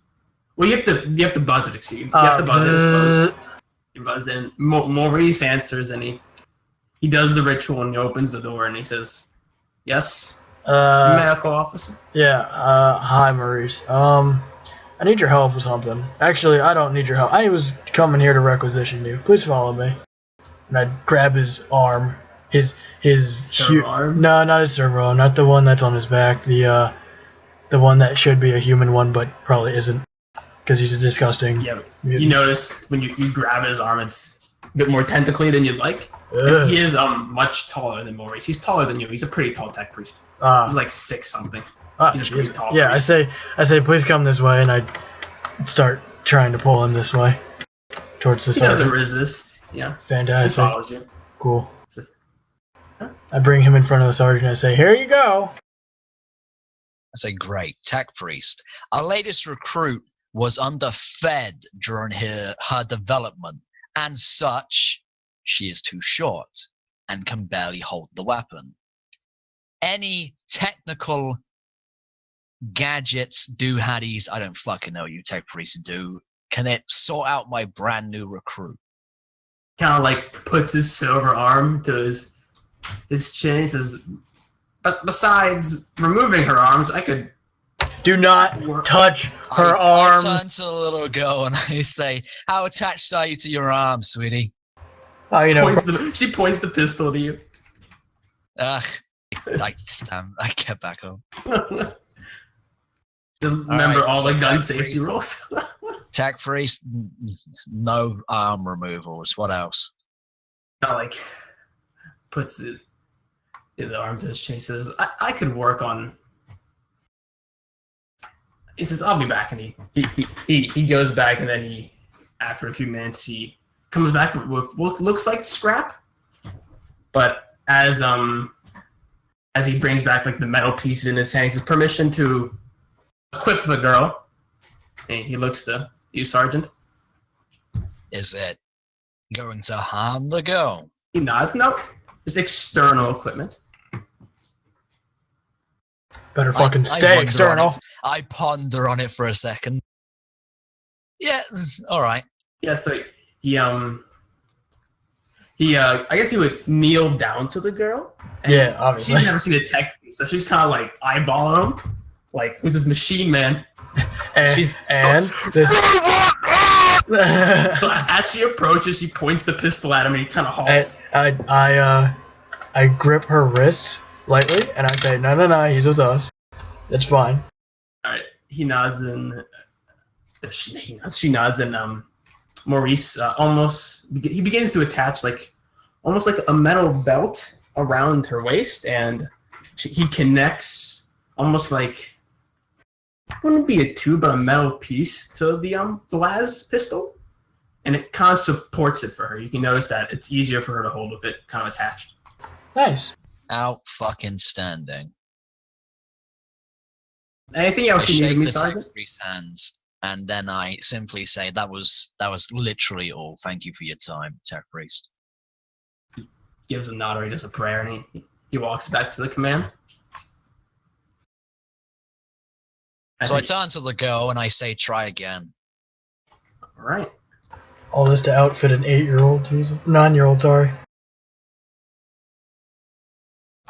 Speaker 2: Well, you have to buzz it. Excuse me. You have to buzz it. It's buzzed. You buzz in. Maurice answers, and he does the ritual, and he opens the door, and he says, "Yes, medical officer."
Speaker 3: Yeah. Hi, Maurice. I need your help with something. Actually, I don't need your help. I was coming here to requisition you. Please follow me. And I'd grab his arm. His
Speaker 2: Servo arm?
Speaker 3: No, not his servo arm. Not the one that's on his back. The one that should be a human one, but probably isn't. Because he's a disgusting.
Speaker 2: Yeah.
Speaker 3: mutant.
Speaker 2: You notice when you grab his arm, it's a bit more tentacly than you'd like.
Speaker 3: Ugh.
Speaker 2: He is much taller than Maurice. He's taller than you. He's a pretty tall tech priest. He's like 6 something. He's a pretty
Speaker 3: jeez.
Speaker 2: tall
Speaker 3: Yeah,
Speaker 2: priest.
Speaker 3: I say, please come this way, and I start trying to pull him this way, towards the
Speaker 2: He doesn't
Speaker 3: sergeant.
Speaker 2: resist. Yeah. He
Speaker 3: Fantastic.
Speaker 2: follows you.
Speaker 3: Cool.
Speaker 2: Says,
Speaker 3: I bring him in front of the sergeant and I say, here you go.
Speaker 1: I say, great, tech priest. Our latest recruit was underfed during her development, and such, she is too short and can barely hold the weapon. Any technical gadgets, do-haddies, I don't fucking know you tech priests do, can it sort out my brand new recruit?
Speaker 2: Kind of like puts his silver arm to his chin. He says, "But besides removing her arms, I could."
Speaker 3: Do not touch her arm.
Speaker 1: I turn to the little girl and I say, how attached are you to your arm, sweetie?
Speaker 3: Oh, you know,
Speaker 2: She points the pistol to you.
Speaker 1: Ugh. I get back home.
Speaker 2: Just remember
Speaker 1: right,
Speaker 2: all the
Speaker 1: so
Speaker 2: gun
Speaker 1: tech
Speaker 2: safety
Speaker 1: priest.
Speaker 2: rules.
Speaker 1: Tech priest, no arm removals. What else?
Speaker 2: Like puts the arm to his chin. He says, I could work on. He says, I'll be back, and he goes back, and then he, after a few minutes, he comes back with what looks like scrap, but as he brings back like the metal pieces in his hand, he says, permission to equip the girl. And he looks to you, Sergeant.
Speaker 1: Is it going to harm the girl?
Speaker 2: He nods. No, just external equipment.
Speaker 3: better
Speaker 1: I
Speaker 3: fucking
Speaker 1: wonder
Speaker 3: stay
Speaker 1: on
Speaker 3: external.
Speaker 1: it. I ponder on it for a second. Yeah, all right.
Speaker 2: Yeah, so he I guess he would kneel down to the girl. And
Speaker 3: Yeah, obviously.
Speaker 2: she's never seen a tech, so she's kind of like eyeballing him, like who's this machine man?
Speaker 3: And, and this.
Speaker 2: So as she approaches, she points the pistol at him, and he kind of halts.
Speaker 3: I grip her wrists lightly, and I say, no, he's with us. It's fine.
Speaker 2: All right, he nods, and she nods, and Maurice he begins to attach almost like a metal belt around her waist, and he connects almost like, wouldn't be a tube, but a metal piece to the las pistol, and it kind of supports it for her. You can notice that it's easier for her to hold with it kind of attached.
Speaker 3: Nice.
Speaker 1: Out fucking standing.
Speaker 2: Anything
Speaker 1: I
Speaker 2: else you need
Speaker 1: shake
Speaker 2: me,
Speaker 1: the tech
Speaker 2: Sergeant?
Speaker 1: priest's hands, and then I simply say, "That was literally all. Thank you for your time, tech priest."
Speaker 2: Gives a nod, or he does a prayer, and he walks back to the command.
Speaker 1: So I turn to the girl and I say, "Try again."
Speaker 2: All right.
Speaker 3: All this to outfit an 8-year-old, 9-year-old, sorry.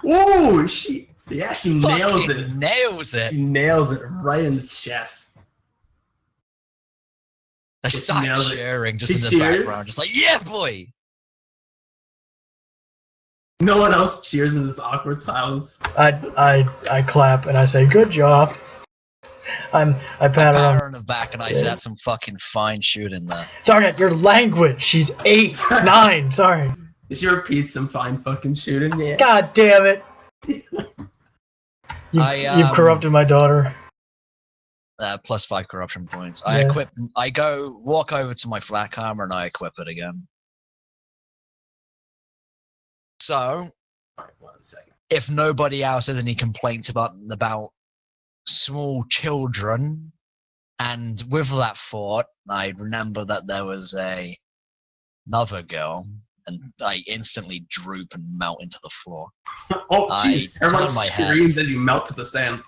Speaker 2: Ooh, she Yeah, she nails it.
Speaker 1: Fucking nails it.
Speaker 2: She nails it right in the chest.
Speaker 1: I
Speaker 2: she
Speaker 1: start
Speaker 2: nails it.
Speaker 1: cheering just
Speaker 2: She
Speaker 1: in the
Speaker 2: cheers?
Speaker 1: background, just like, yeah, boy.
Speaker 2: No one else cheers in this awkward silence.
Speaker 3: I clap and I say, "Good job." I
Speaker 1: I
Speaker 3: pat her on.
Speaker 1: her on the back and I say, that's some fucking fine shooting there.
Speaker 3: Sergeant, your language. She's 8, 9. Sorry.
Speaker 2: She repeats some fine fucking shooting. Yeah.
Speaker 3: God damn it. You've corrupted my daughter.
Speaker 1: +5 corruption points.
Speaker 3: Yeah.
Speaker 1: I walk over to my flat camera and I equip it again. So,
Speaker 2: Alright, 1 second.
Speaker 1: if nobody else has any complaints about small children, and with that thought, I remember that there was another girl, and I instantly droop and melt into the floor.
Speaker 2: Oh, jeez.
Speaker 1: I
Speaker 2: Everyone
Speaker 1: turn my head.
Speaker 2: screams as you melt to the sand.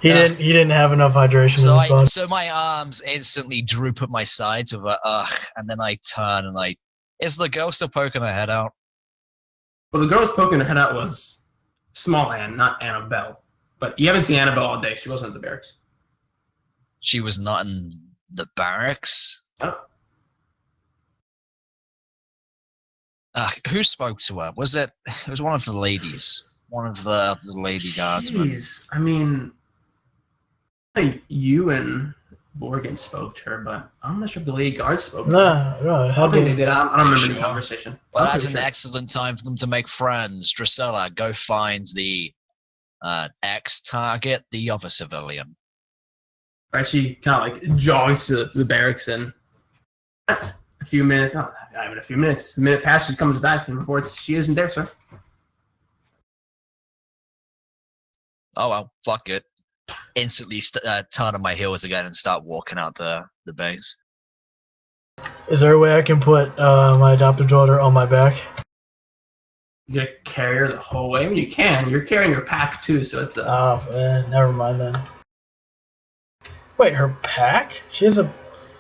Speaker 3: He didn't have enough hydration in his body.
Speaker 1: So my arms instantly droop at my sides with a ugh, and then I turn and is the girl still poking her head out?
Speaker 2: Well, the girl was poking her head out was Small Anne, not Annabelle. But you haven't seen Annabelle all day. She wasn't at the barracks.
Speaker 1: She was not in the barracks.
Speaker 2: Oh.
Speaker 1: Who spoke to her? Was it? It was one of the ladies, one of the lady guardsmen.
Speaker 2: Jeez, I mean, I think you and Vorgan spoke to her, but I'm not sure if the lady guard spoke to her.
Speaker 3: No,
Speaker 2: I don't think they did. I don't remember
Speaker 1: Sure.
Speaker 2: the conversation.
Speaker 1: Well,
Speaker 2: I'm
Speaker 1: that's
Speaker 2: pretty
Speaker 1: an
Speaker 2: sure.
Speaker 1: excellent time for them to make friends. Drusilla, go find the X target, the other civilian.
Speaker 2: Right, she kind of like jogs to the barracks and a few minutes, not even a few minutes, a minute passes, comes back and reports she isn't there, sir.
Speaker 1: Oh well, fuck it. Instantly turn on my heels again and start walking out the base.
Speaker 3: Is there a way I can put my adopted daughter on my back?
Speaker 2: You gotta carry her the whole way. I mean, you can. You're carrying your pack too, so it's a.
Speaker 3: Oh, never mind then. Wait, her pack? She has a.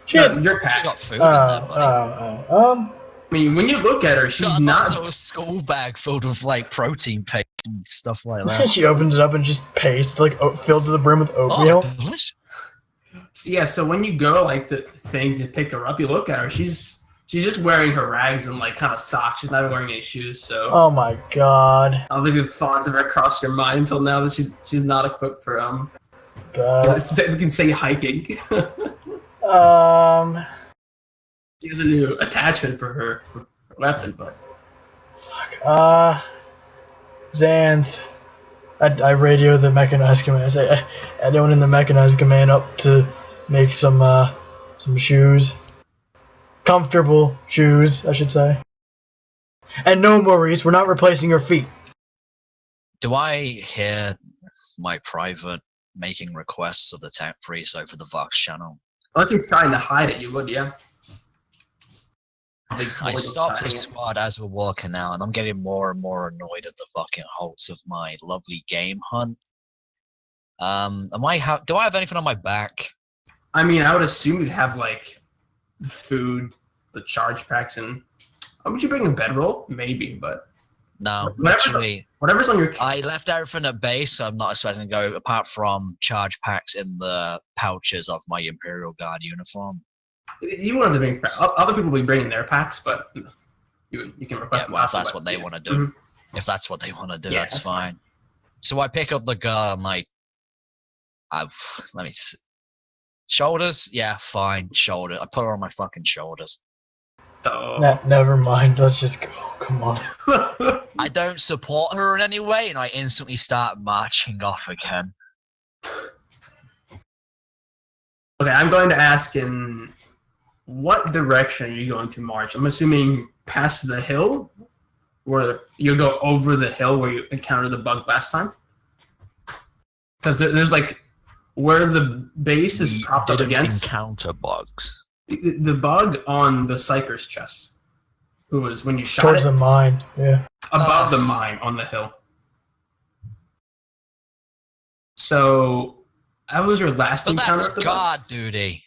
Speaker 2: Your
Speaker 1: She
Speaker 2: pack.
Speaker 1: got food in there, buddy.
Speaker 2: I mean, when you look at her,
Speaker 1: She
Speaker 2: she's
Speaker 1: got
Speaker 2: not.
Speaker 1: a little school bag filled with like protein paste and stuff like that.
Speaker 3: She opens it up and just paste, like filled to the brim with oatmeal.
Speaker 1: Oh, delicious.
Speaker 2: Yeah, so when you go like the thing to pick her up, you look at her. She's just wearing her rags and like kind of socks. She's not even wearing any shoes. So
Speaker 3: Oh my god.
Speaker 2: I don't think the thoughts have ever crossed your mind until now that she's not equipped for we can say hiking. She has a new attachment for her weapon, but
Speaker 3: Xanth. I radio the mechanized command. I say, anyone in the mechanized command up to make some shoes. Comfortable shoes, I should say. And no, Maurice, we're not replacing your feet.
Speaker 1: Do I hear my private making requests of the tech priest over the Vox channel?
Speaker 2: unless he's trying to hide it, you would, yeah.
Speaker 1: I stopped the squad as we're walking out, and I'm getting more and more annoyed at the fucking halts of my lovely game hunt. Do I have anything on my back?
Speaker 2: I mean, I would assume you'd have like the food, the charge packs, and would you bring a bedroll? Maybe, but
Speaker 1: No,
Speaker 2: Whatever's
Speaker 1: actually,
Speaker 2: whatever's on your.
Speaker 1: I left everything at base, so I'm not expecting to go apart from charge packs in the pouches of my Imperial Guard uniform.
Speaker 2: You won't have to bring. Other people will be bringing their packs, but you can request
Speaker 1: Yeah,
Speaker 2: them
Speaker 1: well, if
Speaker 2: after,
Speaker 1: that's
Speaker 2: but
Speaker 1: what they
Speaker 2: yeah.
Speaker 1: want to do.
Speaker 2: Mhm.
Speaker 1: If that's what they want to do,
Speaker 2: Yeah,
Speaker 1: that's
Speaker 2: that's
Speaker 1: fine. So I pick up the girl and let me see. Shoulders? Yeah, fine. Shoulder. I put her on my fucking shoulders.
Speaker 2: So.
Speaker 3: Never mind. Let's just go. Come on.
Speaker 1: I don't support her in any way, and I instantly start marching off again.
Speaker 2: Okay, I'm going to ask in what direction are you going to march? I'm assuming past the hill, where you go over the hill where you encountered the bug last time. Because there's like where the base is propped up against
Speaker 1: encounter bugs.
Speaker 2: the bug on the Psyker's chest, who was when you shot
Speaker 3: Towards
Speaker 2: it
Speaker 3: the mine. Yeah.
Speaker 2: above the mine on the hill. So that was your last
Speaker 1: But
Speaker 2: encounter
Speaker 1: that's
Speaker 2: of the
Speaker 1: guard
Speaker 2: bugs.
Speaker 1: duty.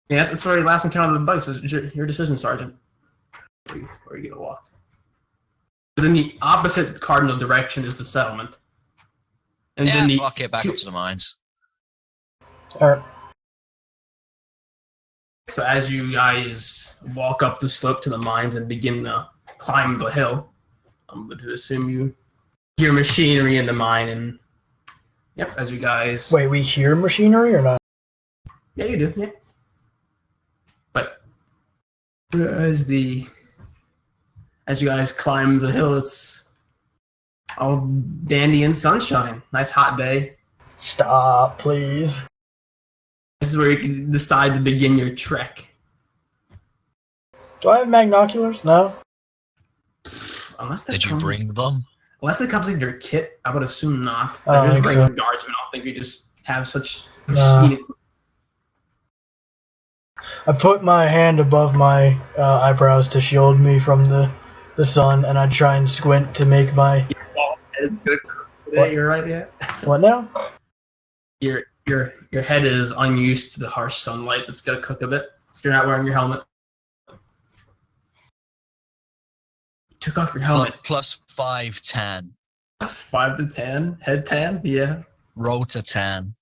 Speaker 2: Yeah, that's where your last encounter of the bugs. So it's your decision, Sergeant. Where are you gonna walk? in the opposite cardinal direction is the settlement. And
Speaker 1: Yeah,
Speaker 2: then the
Speaker 1: fuck it, back up to the mines.
Speaker 3: Alright.
Speaker 2: So as you guys walk up the slope to the mines and begin to climb the hill, I'm going to assume you hear machinery in the mine, and yep, as you guys...
Speaker 3: Wait, we hear machinery or not?
Speaker 2: Yeah, you do, yeah. But as you guys climb the hill, it's all dandy and sunshine. Nice hot day.
Speaker 3: Stop, please.
Speaker 2: This is where you can decide to begin your trek.
Speaker 3: Do I have magnoculars? No.
Speaker 2: Unless
Speaker 1: Did you bring them?
Speaker 2: Unless it comes in your kit, I would assume not.
Speaker 3: I don't
Speaker 2: Like,
Speaker 3: think
Speaker 2: bring
Speaker 3: so.
Speaker 2: a guardsman. I don't think you just have such
Speaker 3: Nah.
Speaker 2: pristine.
Speaker 3: I put my hand above my eyebrows to shield me from the sun, and I try and squint to make my...
Speaker 2: Good today,
Speaker 3: What?
Speaker 2: you're right, yeah.
Speaker 3: What now?
Speaker 2: Your head is unused to the harsh sunlight. It's gonna cook a bit. You're not wearing your helmet. You took off your helmet.
Speaker 1: Plus 5, 10.
Speaker 2: Plus 5 to 10. Head tan? Yeah.
Speaker 1: Roll to 10.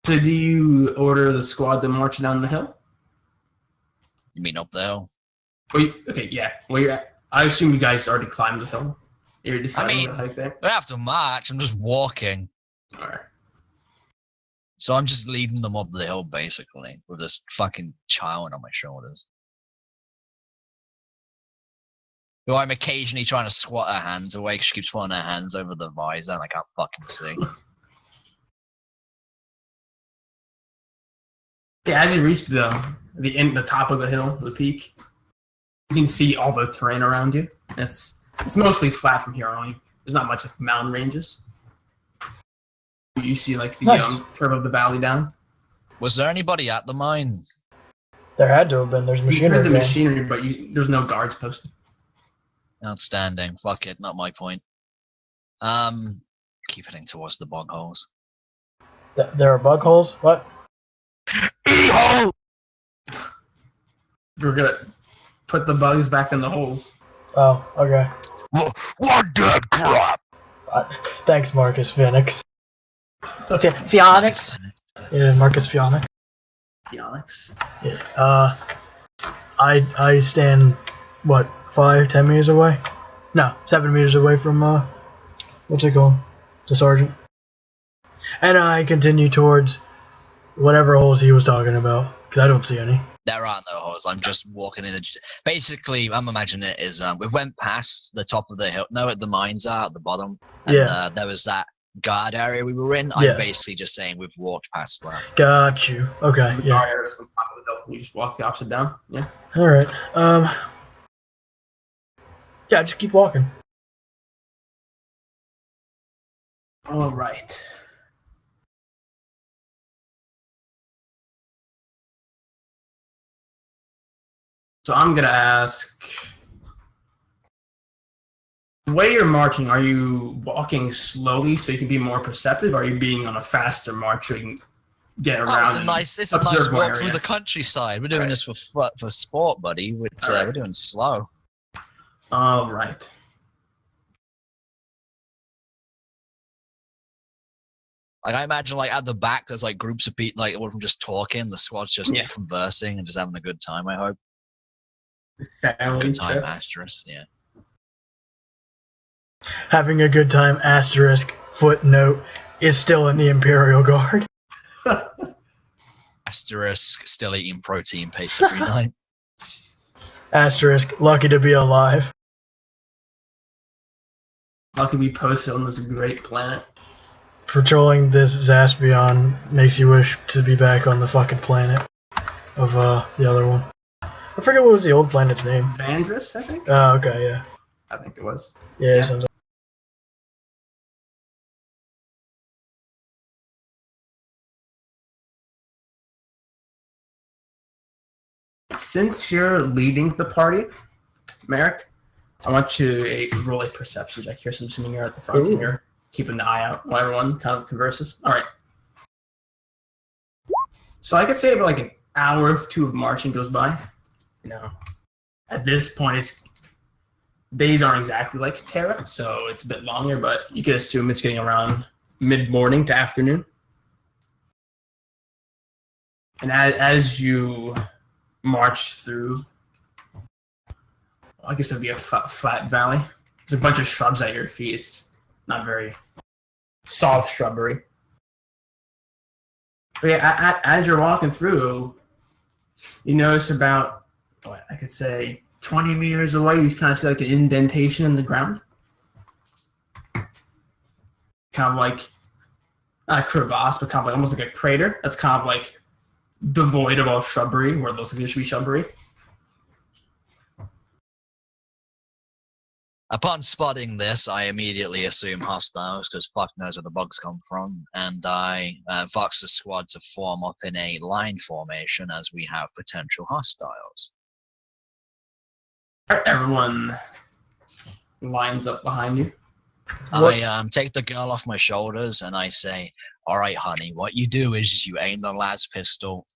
Speaker 2: So do you order the squad to march down the hill?
Speaker 1: You mean up the hill?
Speaker 2: Okay, yeah. I assume you guys already climbed the hill. You're deciding to hike there?
Speaker 1: I don't have to march, I'm just walking.
Speaker 2: Alright.
Speaker 1: So I'm just leading them up the hill, basically, with this fucking child on my shoulders. Who I'm occasionally trying to squat her hands away because she keeps putting her hands over the visor and I can't fucking see.
Speaker 2: Okay, as you reach the top of the hill, the peak, you can see all the terrain around you. It's mostly flat from here on. There's not much like mountain ranges. You see like the
Speaker 3: Nice.
Speaker 2: curve of the valley down.
Speaker 1: Was there anybody at the mine?
Speaker 3: There had to have been. There's
Speaker 2: You
Speaker 3: machinery.
Speaker 2: heard the
Speaker 3: going.
Speaker 2: machinery, but there's no guards posted.
Speaker 1: Outstanding. Fuck it, not my point. Keep heading towards the bog holes.
Speaker 3: There are bug holes? What?
Speaker 1: E-hole!
Speaker 2: We're gonna put the bugs back in the holes.
Speaker 3: Oh, okay.
Speaker 1: What dead crap?
Speaker 3: Thanks, Marcus Phoenix. Okay, Phoenix. Yeah, Marcus Phoenix.
Speaker 2: Onyx.
Speaker 3: Yeah. I stand, what, 5-10 meters away? No, 7 meters away from, what's it called? The sergeant. And I continue towards whatever holes he was talking about, because I don't see any.
Speaker 1: There are no holes. I'm just walking in the. Basically, I'm imagining it is. We went past the top of the hill. No, the mines are at the bottom. And,
Speaker 3: Yeah.
Speaker 1: There was that guard area we were in.
Speaker 3: Yeah.
Speaker 1: I'm basically just saying we've walked past that.
Speaker 3: Got you. Okay,
Speaker 2: The
Speaker 3: yeah.
Speaker 2: guard area is on top of the hill. You just walk the opposite down. Yeah.
Speaker 3: Alright, yeah, just keep walking.
Speaker 2: All right. So I'm gonna ask, the way you're marching, are you walking slowly so you can be more perceptive, or are you being on a faster march so you can get
Speaker 1: Oh,
Speaker 2: around?
Speaker 1: it's a
Speaker 2: and
Speaker 1: nice. It's a nice
Speaker 2: observe more
Speaker 1: walk through
Speaker 2: area?
Speaker 1: the countryside. We're doing
Speaker 2: Right.
Speaker 1: this for sport, buddy.
Speaker 2: Alright.
Speaker 1: We're doing slow.
Speaker 2: All right.
Speaker 1: Like I imagine, like at the back, there's like groups of people, like all of them just talking. The squad's just
Speaker 2: Yeah.
Speaker 1: conversing and just having a good time. I hope.
Speaker 2: This family
Speaker 1: Good time,
Speaker 2: trip.
Speaker 1: asterisk. Yeah.
Speaker 3: Having a good time, asterisk, footnote, is still in the Imperial Guard.
Speaker 1: Asterisk. Still eating protein paste every night.
Speaker 3: Asterisk, lucky to be alive.
Speaker 2: How can we post on this great planet?
Speaker 3: Patrolling this Zaspion makes you wish to be back on the fucking planet of the other one. I forget what was the old planet's name.
Speaker 2: Vandris, I think?
Speaker 3: Oh, okay, yeah.
Speaker 2: I think it was.
Speaker 3: Yeah,
Speaker 2: Yeah.
Speaker 3: sounds like
Speaker 2: Since you're leading the party, Merrick, I want you to roll a perception check here. So I'm assuming you're at the front
Speaker 3: Ooh.
Speaker 2: and you're keeping an eye out while everyone kind of converses. All right. So I could say about like an hour or two of marching goes by. You know, At this point, it's days aren't exactly like Terra, so it's a bit longer, but you can assume it's getting around mid-morning to afternoon. And as you march through, I guess it'd be a flat valley. There's a bunch of shrubs at your feet. It's not very soft shrubbery. But yeah, as you're walking through, you notice about, I could say, 20 meters away, you kind of see like an indentation in the ground. Kind of like, not a crevasse, but kind of like almost like a crater. That's kind of like devoid of all shrubbery, where those used to be shrubbery.
Speaker 1: Upon spotting this, I immediately assume hostiles because fuck knows where the bugs come from, and I vox the squad to form up in a line formation as we have potential hostiles.
Speaker 2: Everyone lines up behind you.
Speaker 1: I take the girl off my shoulders and I say, "All right, honey, what you do is you aim the las pistol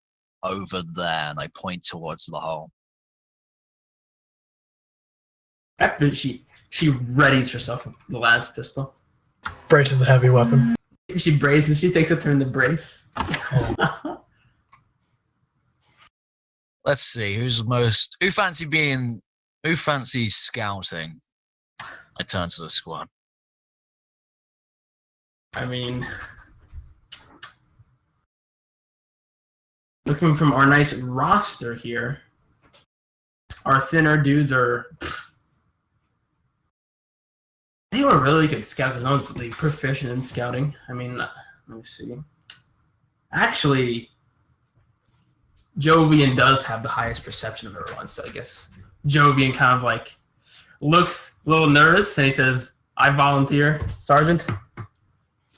Speaker 1: over there," and I point towards the hole.
Speaker 2: After she readies herself with the las pistol.
Speaker 3: Brace is a heavy weapon.
Speaker 2: She braces. She takes a turn to brace.
Speaker 1: Let's see who fancies scouting. I turn to the squad.
Speaker 2: I mean, looking from our nice roster here, our thinner dudes are. Anyone really good scout because no one's really proficient in scouting. I mean, let me see. Actually, Jovian does have the highest perception of everyone, so I guess Jovian kind of like looks a little nervous and he says, "I volunteer, Sergeant."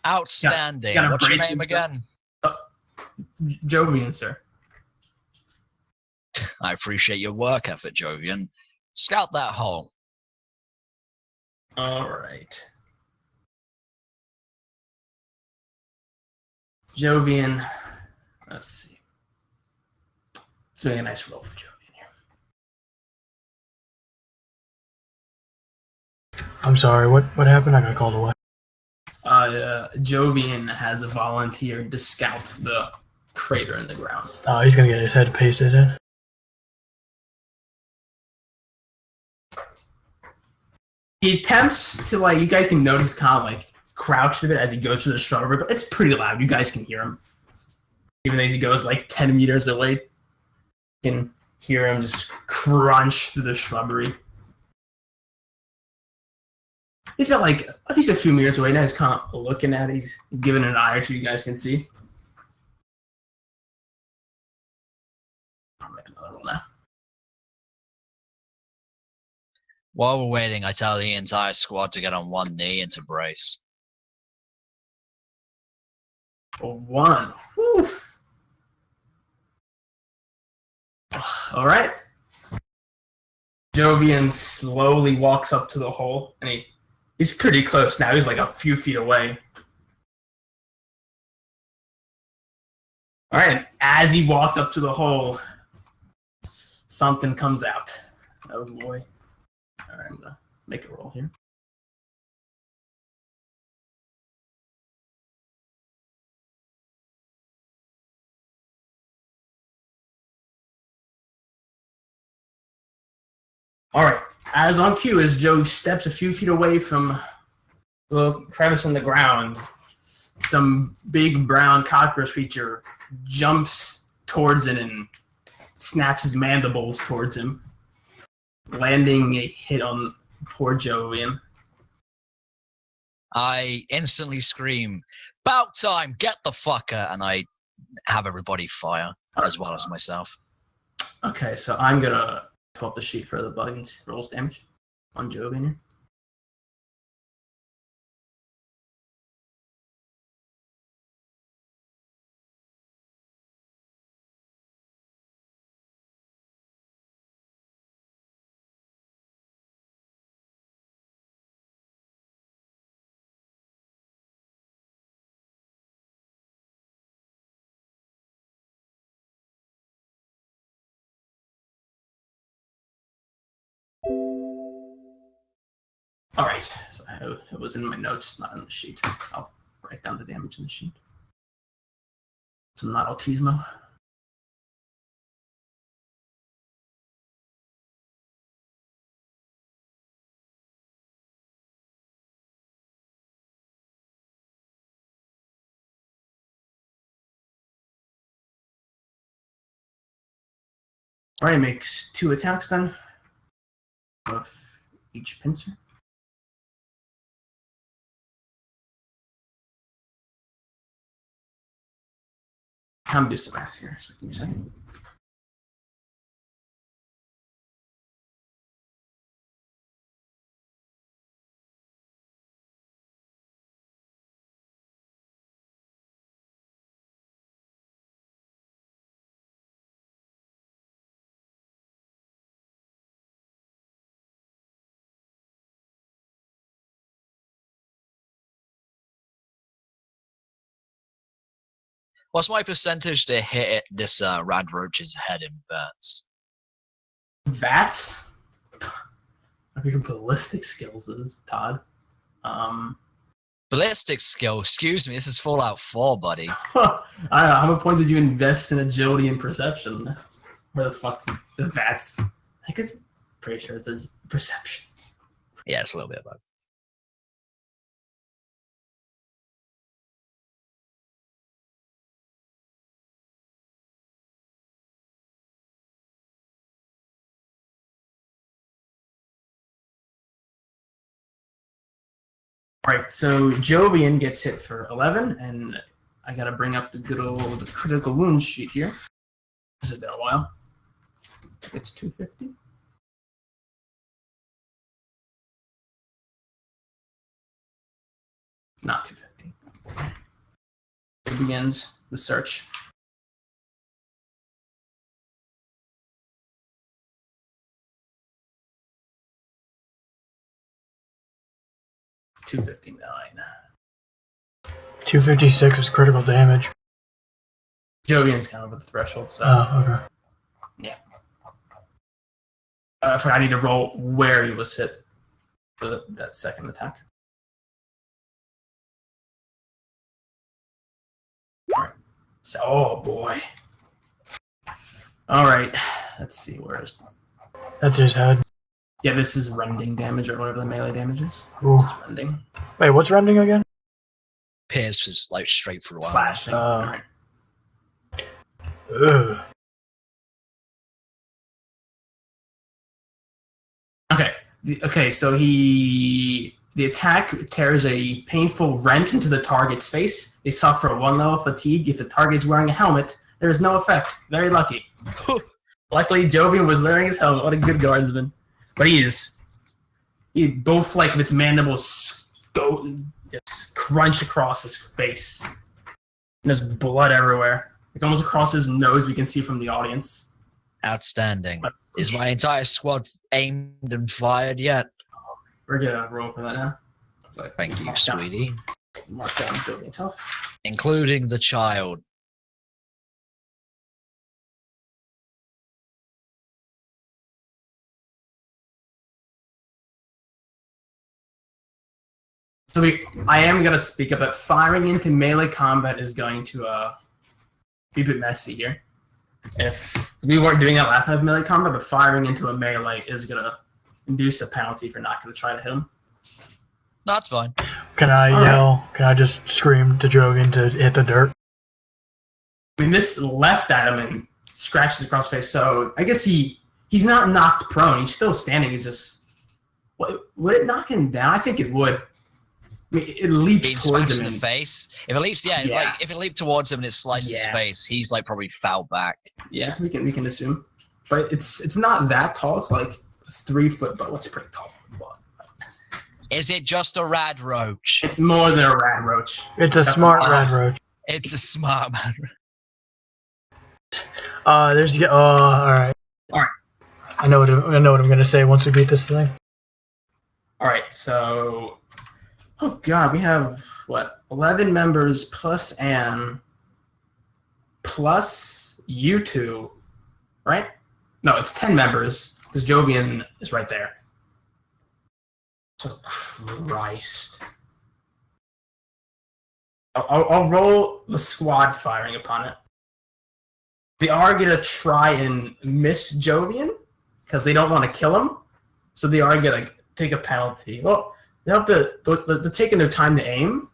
Speaker 1: Outstanding.
Speaker 2: Gotta
Speaker 1: What's your
Speaker 2: brace
Speaker 1: name
Speaker 2: yourself.
Speaker 1: again?
Speaker 2: Jovian, sir.
Speaker 1: I appreciate your work effort, Jovian. Scout that hole.
Speaker 2: All right. Jovian, let's see. Let's make a nice roll for Jovian here.
Speaker 3: I'm sorry, what happened? I got called away.
Speaker 2: Jovian has volunteered to scout the crater in the ground.
Speaker 3: Oh, he's gonna get his head pasted in.
Speaker 2: He attempts to, like, you guys can notice kind of like crouched a bit as he goes through the shrubbery, but it's pretty loud. You guys can hear him. Even as he goes like 10 meters away, you can hear him just crunch through the shrubbery. He's about like at least a few meters away now. He's kind of looking at it. He's giving an eye or two you guys can see. I'll make another roll now.
Speaker 1: While we're waiting, I tell the entire squad to get on one knee and to brace.
Speaker 2: A 1. Whew. All right. Jovian slowly walks up to the hole, and he's pretty close now. He's like a few feet away. All right, and as he walks up to the hole, something comes out. Oh boy. All right, I'm going to make a roll here. All right, as on cue, as Joe steps a few feet away from the crevice in the ground, some big brown cockroach creature jumps towards it and snaps his mandibles towards him, landing a hit on poor Jovian.
Speaker 1: I instantly scream, "About time! Get the fucker!" And I have everybody fire, as well as myself.
Speaker 2: Okay, so I'm going to pull up the sheet for the buttons rolls damage on Jovian here. All right. So it was in my notes, not in the sheet. I'll write down the damage in the sheet. So I'm not autismo. All right, makes 2 attacks then. Of each pincer. I'm gonna do some math here. So give me a second.
Speaker 1: What's my percentage to hit this rad roach's head in bats?
Speaker 2: That's what your ballistic skills is, Todd.
Speaker 1: Ballistic skill. Excuse me. This is Fallout 4, buddy.
Speaker 2: I don't know. How many points did you invest in agility and perception? Where the fuck's the VATS? I guess pretty sure it's a perception.
Speaker 1: Yeah, it's a little bit about.
Speaker 2: All right, so Jovian gets hit for 11, and I gotta bring up the good old critical wound sheet here. This has been a while. It's 250. Not 250. It begins the search. $259.
Speaker 3: 256 is critical damage.
Speaker 2: Jovian's kind of at the threshold, so
Speaker 3: Oh, okay.
Speaker 2: I need to roll where he was hit for that second attack. All right. So, oh boy. All right. Let's see. Where is?
Speaker 3: That's his head.
Speaker 2: Yeah, this is rending damage or whatever the melee damage is.
Speaker 3: Ooh.
Speaker 2: This is rending.
Speaker 3: Wait, what's rending again?
Speaker 1: Pierce is like straight through the arm.
Speaker 2: Slashing. All right.
Speaker 3: Ugh.
Speaker 2: Okay, so the attack tears a painful rent into the target's face. They suffer 1 level of fatigue. If the target's wearing a helmet, there is no effect. Very lucky. Luckily, Jovian was wearing his helmet. What a good guardsman. But both like of its mandibles go just crunch across his face. And there's blood everywhere. Like almost across his nose, we can see from the audience.
Speaker 1: Outstanding. Is my entire squad aimed and fired yet?
Speaker 2: We're gonna roll for that now. So
Speaker 1: Thank you, sweetie.
Speaker 2: Mark down Jovian's health.
Speaker 1: Including the child.
Speaker 2: So I am going to speak up that firing into melee combat is going to be a bit messy here. If we weren't doing that last time with melee combat, but firing into a melee is going to induce a penalty for not going to try to hit him.
Speaker 1: That's fine.
Speaker 3: Can I
Speaker 2: All
Speaker 3: yell? Can I just scream to Jogan to hit the dirt?
Speaker 2: I mean, this leapt at him and scratches across his face, so I guess he's not knocked prone. He's still standing. He's just... Would it knock him down? I think it would. I mean, it leaps
Speaker 1: Being
Speaker 2: towards
Speaker 1: smashed
Speaker 2: him.
Speaker 1: in the face. If it leaps,
Speaker 2: Yeah.
Speaker 1: like if it leaped towards him and it sliced his
Speaker 2: Yeah.
Speaker 1: face, he's like probably fell back.
Speaker 2: Yeah, we can assume. But it's not that tall. It's like 3 foot, but what's pretty tall for a bug?
Speaker 1: Is it just a rad roach?
Speaker 2: It's more than a rat roach.
Speaker 3: It's a
Speaker 2: That's
Speaker 3: smart
Speaker 2: a-
Speaker 3: red roach.
Speaker 1: It's a smart man.
Speaker 3: There's all right.
Speaker 2: All right.
Speaker 3: I know what I'm gonna say once we beat this thing.
Speaker 2: All right, so oh god, we have what 11 members plus Anne plus you two, right? No, it's 10 members because Jovian is right there. Oh, Christ. I'll roll the squad firing upon it. They are going to try and miss Jovian because they don't want to kill him. So they are going to take a penalty. Well, they have to, they're taking their time to aim.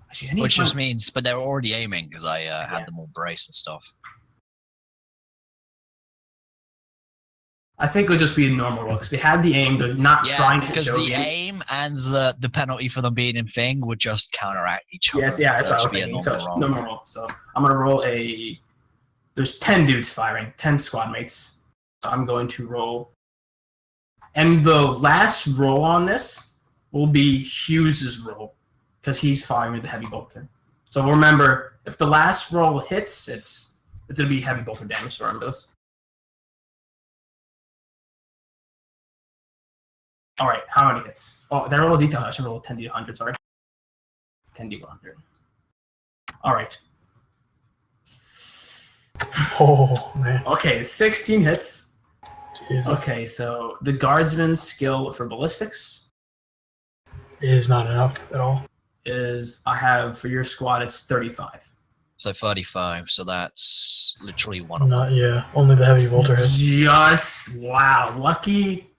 Speaker 2: Actually,
Speaker 1: Which just means, but they're already aiming because I had them all brace and stuff.
Speaker 2: I think it'll just be a normal roll because they had the aim. They're not trying to hit
Speaker 1: because
Speaker 2: Jovian.
Speaker 1: the aim and the penalty for them being in thing would just counteract each other.
Speaker 2: Yes, yeah, that's
Speaker 1: so
Speaker 2: what I was
Speaker 1: it should be
Speaker 2: thinking.
Speaker 1: a
Speaker 2: So,
Speaker 1: normal roll.
Speaker 2: normal roll. So I'm going to roll a... There's 10 dudes firing, 10 squad mates. So I'm going to roll. And the last roll on this will be Hughes' roll because he's firing with the heavy bolter. So remember, if the last roll hits, it's going to be heavy bolter damage. So remember this. All right, how many hits? Oh, that roll detail. I should roll 10d100. Sorry, 10d100. All right.
Speaker 3: Oh man.
Speaker 2: Okay, 16 hits.
Speaker 3: Jesus.
Speaker 2: Okay, so the guardsman's skill for ballistics
Speaker 3: It is not enough at all.
Speaker 2: is I have for your squad it's 35.
Speaker 1: So 35. So that's literally one of them.
Speaker 3: Not yeah. Only the heavy bolter hits.
Speaker 2: Just wow, lucky.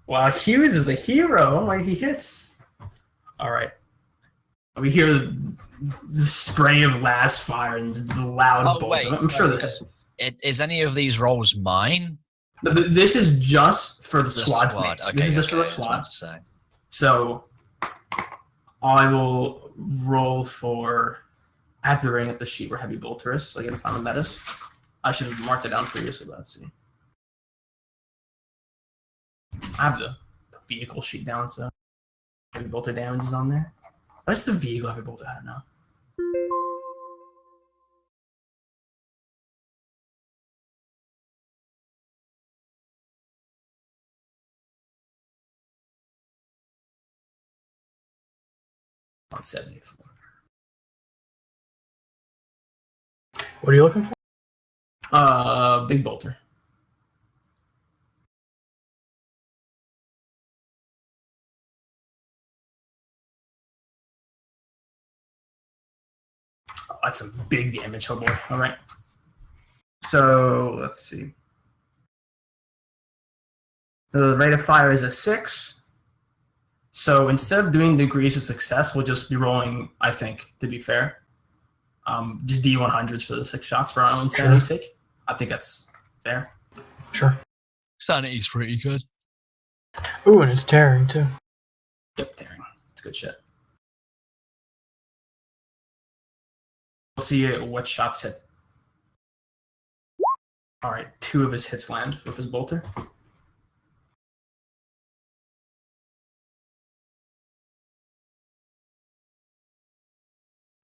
Speaker 2: Wow, Hughes is the hero. Oh my, he hits. All right. We hear the spray of last fire and the loud
Speaker 1: Oh
Speaker 2: bolt.
Speaker 1: wait,
Speaker 2: I'm sure that
Speaker 1: is any of these rolls mine?
Speaker 2: this is just for the
Speaker 1: The
Speaker 2: squad mates.
Speaker 1: Okay,
Speaker 2: This is just for the
Speaker 1: I was about
Speaker 2: squad.
Speaker 1: to say.
Speaker 2: So I will roll for. I have to ring up the sheet where heavy bolter is, so I gotta find what that is. I should have marked it down previously, but let's see. I have the vehicle sheet down, so heavy bolter damage is on there. What's the vehicle heavy bolter at now? On 74.
Speaker 3: What are you looking for?
Speaker 2: Big bolter. Oh, that's some big damage, oh boy. All right. So let's see. The rate of fire is a 6. So instead of doing degrees of success, we'll just be rolling, I think, to be fair. Just D100s for the 6 shots for our own sanity's sake. I think that's fair.
Speaker 3: Sure.
Speaker 1: Sanity's pretty good.
Speaker 3: Ooh, and it's tearing too.
Speaker 2: Yep, tearing. It's good shit. We'll see what shots hit. All right, 2 of his hits land with his bolter.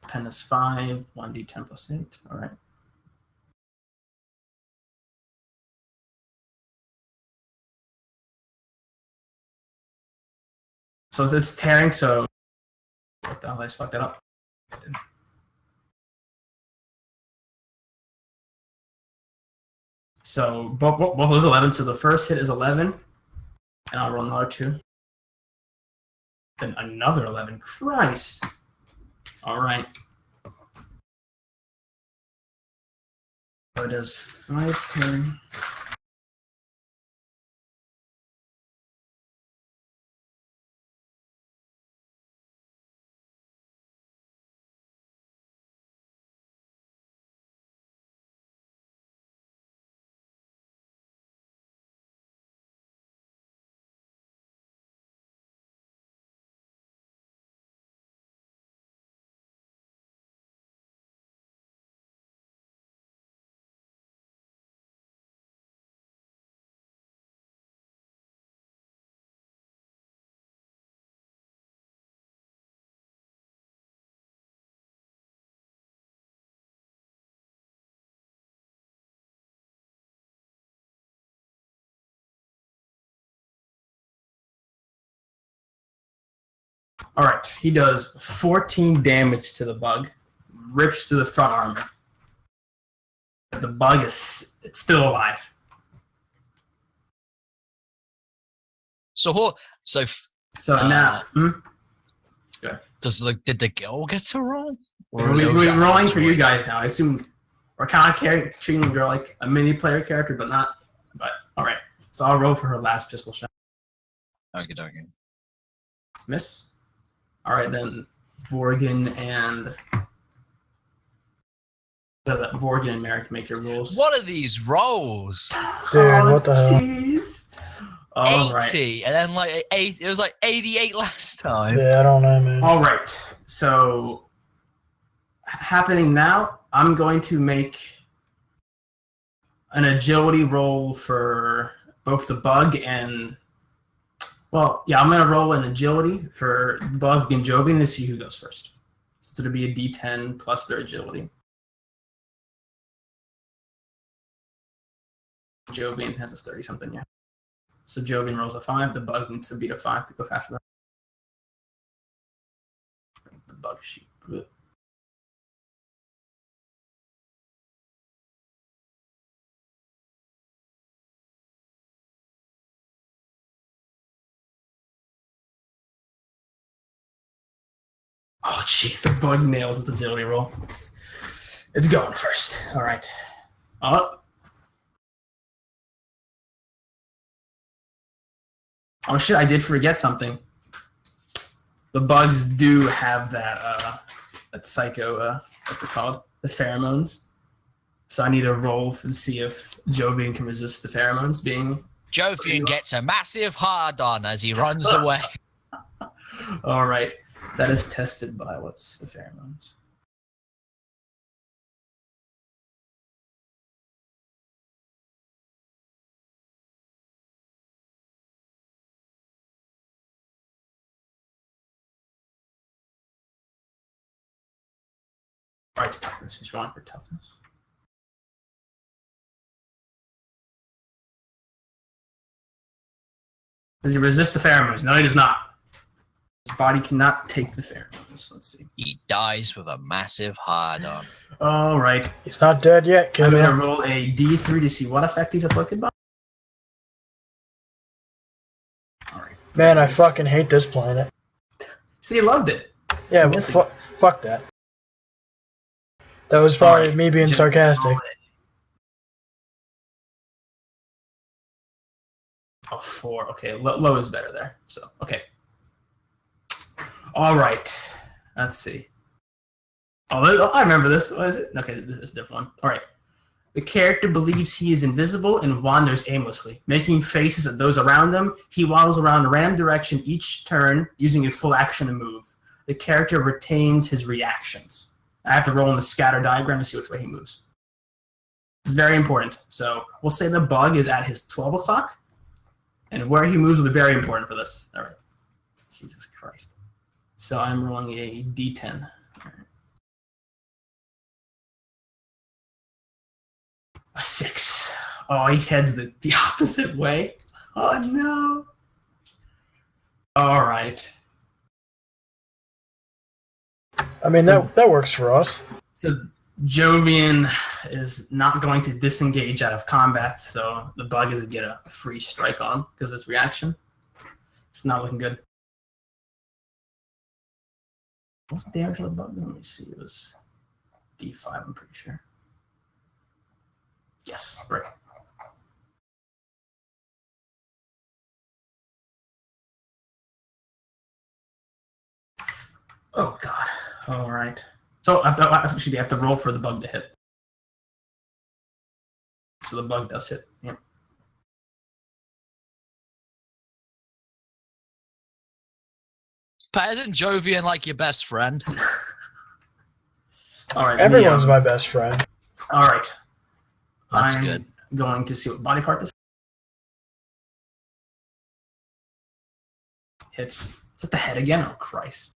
Speaker 2: Ten is 5, 1d10 plus 8. All right. So it's tearing, so what the hell, I just fucked that up. So both those 11. So the first hit is 11, and I'll roll another 2. Then another 11. Christ. All right. So it does 5 tearing. All right, he does 14 damage to the bug, rips through the front armor. But the bug it's still alive.
Speaker 1: So
Speaker 2: So now,
Speaker 1: Did the girl get to roll? Or
Speaker 2: we're
Speaker 1: was that
Speaker 2: rolling for you
Speaker 1: Joy?
Speaker 2: guys now. I assume we're kind of treating the girl like a mini player character, but not. But all right. So I'll roll for her last pistol shot.
Speaker 1: Okay.
Speaker 2: Miss. All right then. Vorgan and Merrick make your rolls.
Speaker 1: What are these rolls?
Speaker 3: Dude, what the hell?
Speaker 2: Jeez. All right.
Speaker 1: 80, and then like 8. It was like 88 last time.
Speaker 3: Yeah, I don't know, man.
Speaker 2: All right. So happening now, I'm going to make an agility roll for both the bug and. Well, yeah, I'm going to roll an agility for Bug and Jovian to see who goes first. So it'll be a D10 plus their agility. Jovian has a 30-something, yeah. So Jovian rolls a 5. The Bug needs to beat a 5 to go faster. The Bug sheet. Oh, jeez, the Bug nails its agility roll. It's going first. All right. Oh shit! I did forget something. The bugs do have that psycho. What's it called? The pheromones. So I need a roll to see if Jovian can resist the pheromones being.
Speaker 1: Jovian gets a massive hard on as he runs away.
Speaker 2: All right, that is tested by what's the pheromones? All right, it's toughness. He's rolling for toughness. Does he resist the pheromones? No, he does not. His body cannot take the pheromones. Let's see.
Speaker 1: He dies with a massive hard on.
Speaker 2: All right.
Speaker 3: He's not dead yet,
Speaker 2: I'm
Speaker 3: kiddo.
Speaker 2: going to roll a D3 to see what effect he's afflicted by. All right.
Speaker 3: Man, I fucking hate this planet.
Speaker 2: See, he loved it.
Speaker 3: Yeah, but fuck that. That was probably
Speaker 2: Alright,
Speaker 3: me being
Speaker 2: just
Speaker 3: sarcastic.
Speaker 2: roll it. Oh, 4. Okay, low is better there. So, okay. All right. Let's see. Oh, I remember this. What is it? Okay, this is a different one. All right. The character believes he is invisible and wanders aimlessly, making faces at those around him. He waddles around a random direction each turn, using a full action to move. The character retains his reactions. I have to roll in the scatter diagram to see which way he moves. It's very important. So we'll say the bug is at his 12 o'clock, and where he moves will be very important for this. All right. Jesus Christ. So I'm rolling a D10. All right. A 6. Oh, he heads the opposite way. Oh, no. All right.
Speaker 3: I mean, that works for us.
Speaker 2: So Jovian is not going to disengage out of combat, so the bug is to get a free strike on because of his reaction. It's not looking good. What's the damage of the bug? Let me see. It was D5, I'm pretty sure. Yes, right. Oh, God. All right. So I have to roll for the bug to hit. So the bug does hit. Yep.
Speaker 1: But isn't Jovian like your best friend?
Speaker 2: All right.
Speaker 3: Everyone's my best friend.
Speaker 2: All right.
Speaker 1: That's
Speaker 2: I'm
Speaker 1: good.
Speaker 2: going to see what body part this hits. Is it the head again? Oh, Christ.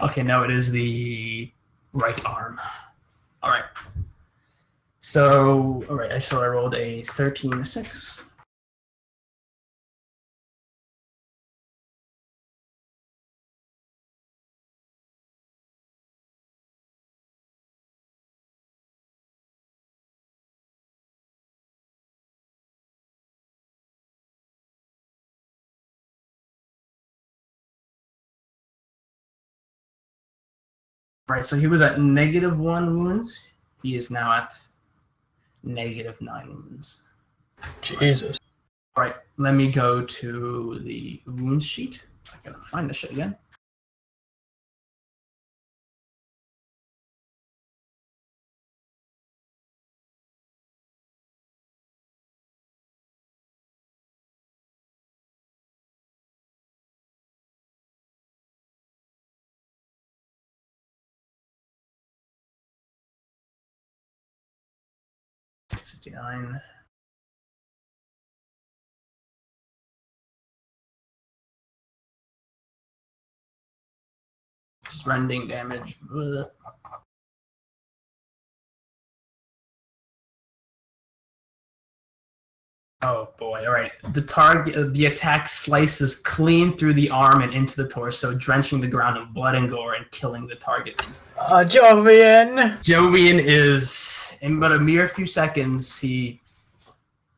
Speaker 2: Okay, no, it is the right arm. All right. So, all right, I rolled a 13-6. Right, so he was at -1 wounds. He is now at -9 wounds.
Speaker 3: Jesus.
Speaker 2: All right, let me go to the wounds sheet. I gotta find this shit again. $59. Just rending damage. Ugh. Oh boy! All right. The attack slices clean through the arm and into the torso, drenching the ground in blood and gore and killing the target instantly.
Speaker 3: Jovian.
Speaker 2: Jovian is, in but a mere few seconds, he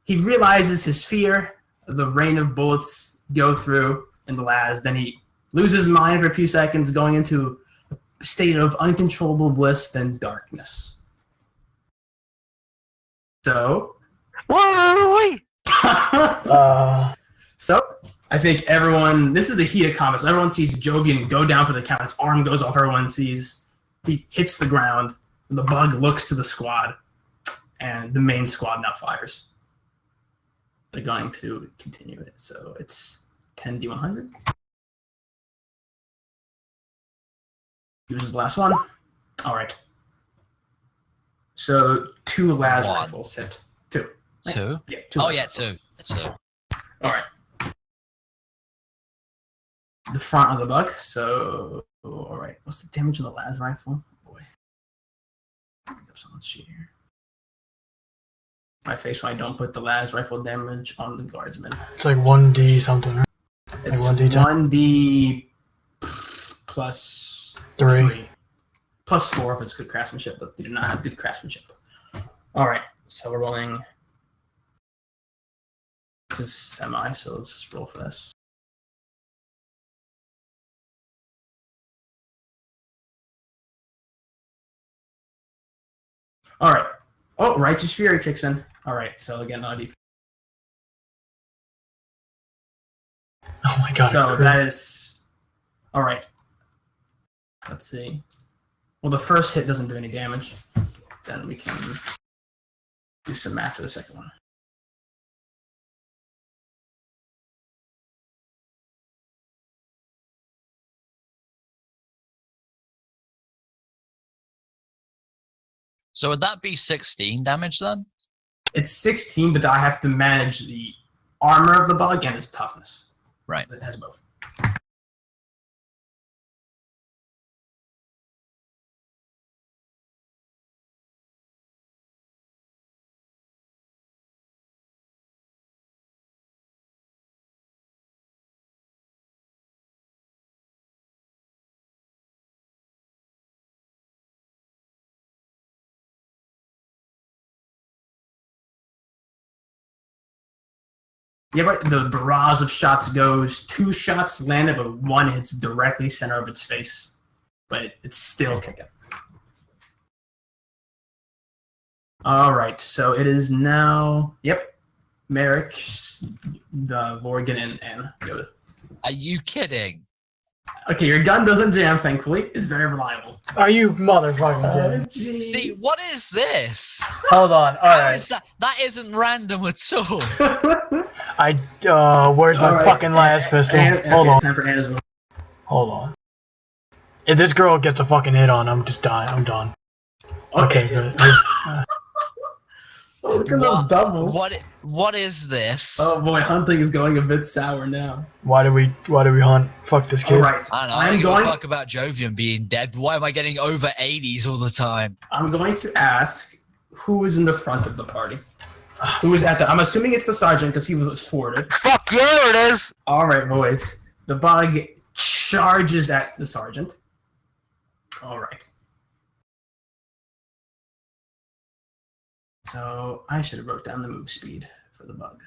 Speaker 2: realizes his fear. The rain of bullets go through in the Laz. Then he loses his mind for a few seconds, going into a state of uncontrollable bliss, then darkness. So,
Speaker 1: Wait.
Speaker 2: so I think everyone. This is the heat of combat. So everyone sees Jovian go down for the count. His arm goes off. Everyone sees he hits the ground. The bug looks to the squad, and the main squad now fires. They're going to continue it. So it's 10d100. This is the last one. All right. So 2 Laz
Speaker 1: One.
Speaker 2: rifles hit. 2.
Speaker 1: 2?
Speaker 2: Yeah. 2
Speaker 1: Oh
Speaker 2: Laz
Speaker 1: yeah,
Speaker 2: rifles.
Speaker 1: 2. It's 2.
Speaker 2: All right. The front of the bug. So, all right. What's the damage on the Laz rifle? Oh, boy. Pick up someone's sheet here. My face when I don't put the Laz rifle damage on the guardsman.
Speaker 3: It's like 1d something, right?
Speaker 2: It's
Speaker 3: 1d10?
Speaker 2: 1d plus
Speaker 3: 3.
Speaker 2: Plus 4 if it's good craftsmanship, but they do not have good craftsmanship. All right. So we're rolling. This is semi, so let's roll for this. All right. Oh, Righteous Fury kicks in. All right. So again, not defense.
Speaker 3: Oh my god.
Speaker 2: So that is. All right. Let's see. Well, the first hit doesn't do any damage. Then we can do some math for the second one.
Speaker 1: So would that be 16 damage then?
Speaker 2: It's 16, but I have to manage the armor of the bug and its toughness.
Speaker 1: Right.
Speaker 2: It has both. Yeah, but the barrage of shots goes. 2 shots landed, but 1 hits directly center of its face. But it's still kicking. All right, so it is now. Yep, Merrick, the Vorgan, and Yoda.
Speaker 1: Are you kidding?
Speaker 2: Okay, your gun doesn't jam. Thankfully, it's very reliable.
Speaker 3: Are you motherfucking kidding?
Speaker 2: Jeez.
Speaker 1: See, what is this?
Speaker 3: Hold on.
Speaker 1: How
Speaker 3: Alright.
Speaker 1: is that? That isn't random at all.
Speaker 3: Where's my
Speaker 2: All right,
Speaker 3: fucking last pistol?
Speaker 2: okay,
Speaker 3: Hold on.
Speaker 2: Time for Anna's roll.
Speaker 3: Hold on. If this girl gets a fucking hit on, I'm just dying. I'm done. Okay, good.
Speaker 2: Oh, look at those doubles.
Speaker 1: What is this?
Speaker 2: Oh boy, hunting is going a bit sour now.
Speaker 3: Why do we hunt? Fuck this kid.
Speaker 2: All right,
Speaker 1: I don't know. I don't give a fuck about Jovian being dead. Why am I getting over 80s all the time?
Speaker 2: I'm going to ask who is in the front of the party. Who is at the? I'm assuming it's the sergeant because he was forwarded.
Speaker 1: Fuck yeah, it is.
Speaker 2: All right, boys. The bug charges at the sergeant. All right. So I should have wrote down the move speed for the bug.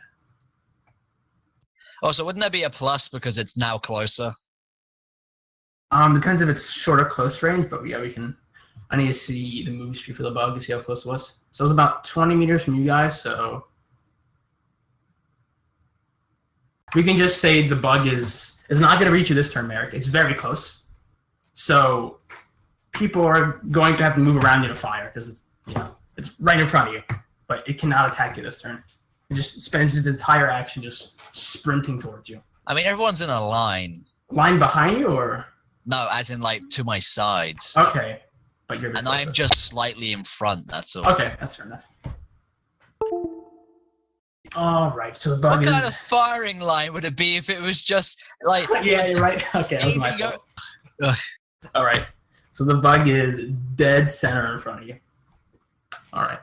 Speaker 1: Oh, so wouldn't there be a plus because it's now closer?
Speaker 2: Depends if it's short or close range, but yeah, we can. I need to see the move speed for the bug to see how close it was. So it was about 20 meters from you guys. So we can just say the bug is not going to reach you this turn, Merrick. It's very close. So people are going to have to move around you to fire because it's right in front of you, but it cannot attack you this turn. It just spends its entire action just sprinting towards you.
Speaker 1: I mean, everyone's in a line.
Speaker 2: Line behind you, or
Speaker 1: No, as in like to my sides.
Speaker 2: okay, but you're.
Speaker 1: And I'm just slightly in front. That's all.
Speaker 2: Okay, that's fair enough. All right, so the bug
Speaker 1: What
Speaker 2: is.
Speaker 1: kind of firing line would it be if it was just like?
Speaker 2: Yeah, you're right. Okay, that was my
Speaker 1: Aiming
Speaker 2: fault.
Speaker 1: Ugh.
Speaker 2: All right, so the bug is dead center in front of you. All right.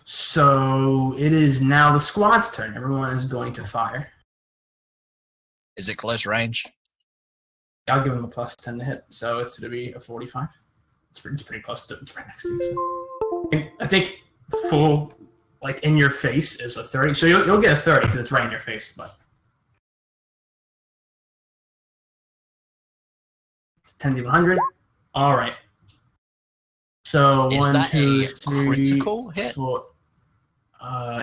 Speaker 2: So it is now the squad's turn. Everyone is going to fire.
Speaker 1: Is it close range?
Speaker 2: I'll give him a plus 10 to hit, so it's going to be a 45. It's pretty close to it's right next to you. So. I think full, like in your face, is a 30. So you'll get a 30 because it's right in your face. But it's 10 to 100. All right. So
Speaker 1: Is
Speaker 2: 1,
Speaker 1: that
Speaker 2: 2,
Speaker 1: a
Speaker 2: 3,
Speaker 1: critical hit?
Speaker 2: 4.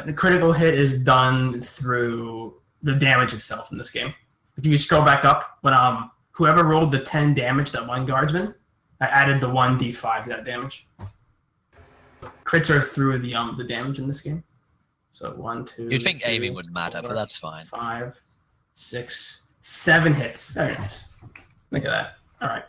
Speaker 2: The critical hit is done through the damage itself in this game. If you scroll back up, when whoever rolled the 10 damage, that one guardsman, I added the 1d5 to that damage. Crits are through the damage in this game. So 1, 2.
Speaker 1: You'd think
Speaker 2: 3,
Speaker 1: aiming would matter,
Speaker 2: 4,
Speaker 1: but that's fine.
Speaker 2: 5, 6, 7 hits. Very nice. Look at that. All right.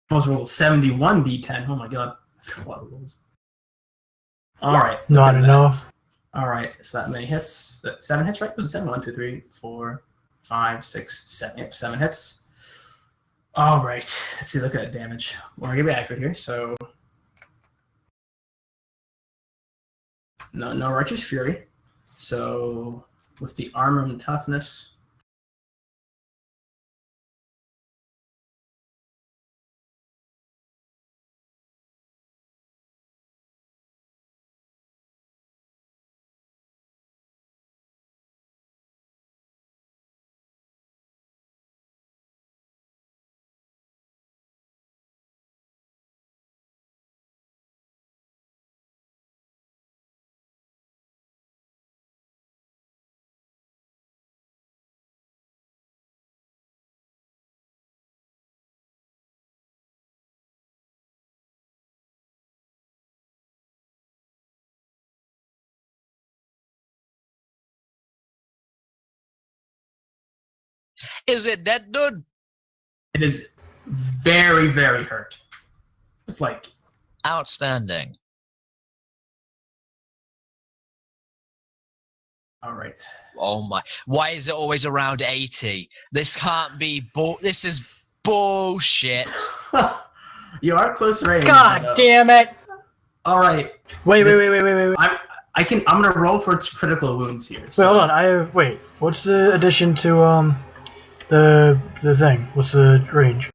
Speaker 2: Almost rolled 71 d10. Oh my god. That's a lot of rolls. Alright.
Speaker 3: Not enough.
Speaker 2: Alright, so that many hits. 7 hits, right? Was it 7? 1, 2, 3, 4, 5, 6, 7. Yep, 7 hits. Alright. Let's see, look at that damage. We're gonna be accurate here, so. No Righteous Fury. So with the armor and toughness.
Speaker 1: Is it dead, dude?
Speaker 2: It is very, very hurt. It's like
Speaker 1: Outstanding.
Speaker 2: all right.
Speaker 1: Oh my! Why is it always around 80? This can't be. This is bullshit.
Speaker 2: You are close range.
Speaker 3: God damn it!
Speaker 2: All right.
Speaker 3: Wait.
Speaker 2: I'm gonna roll for its critical wounds here.
Speaker 3: Wait, hold on. Wait. What's the addition to the thing? What's the range?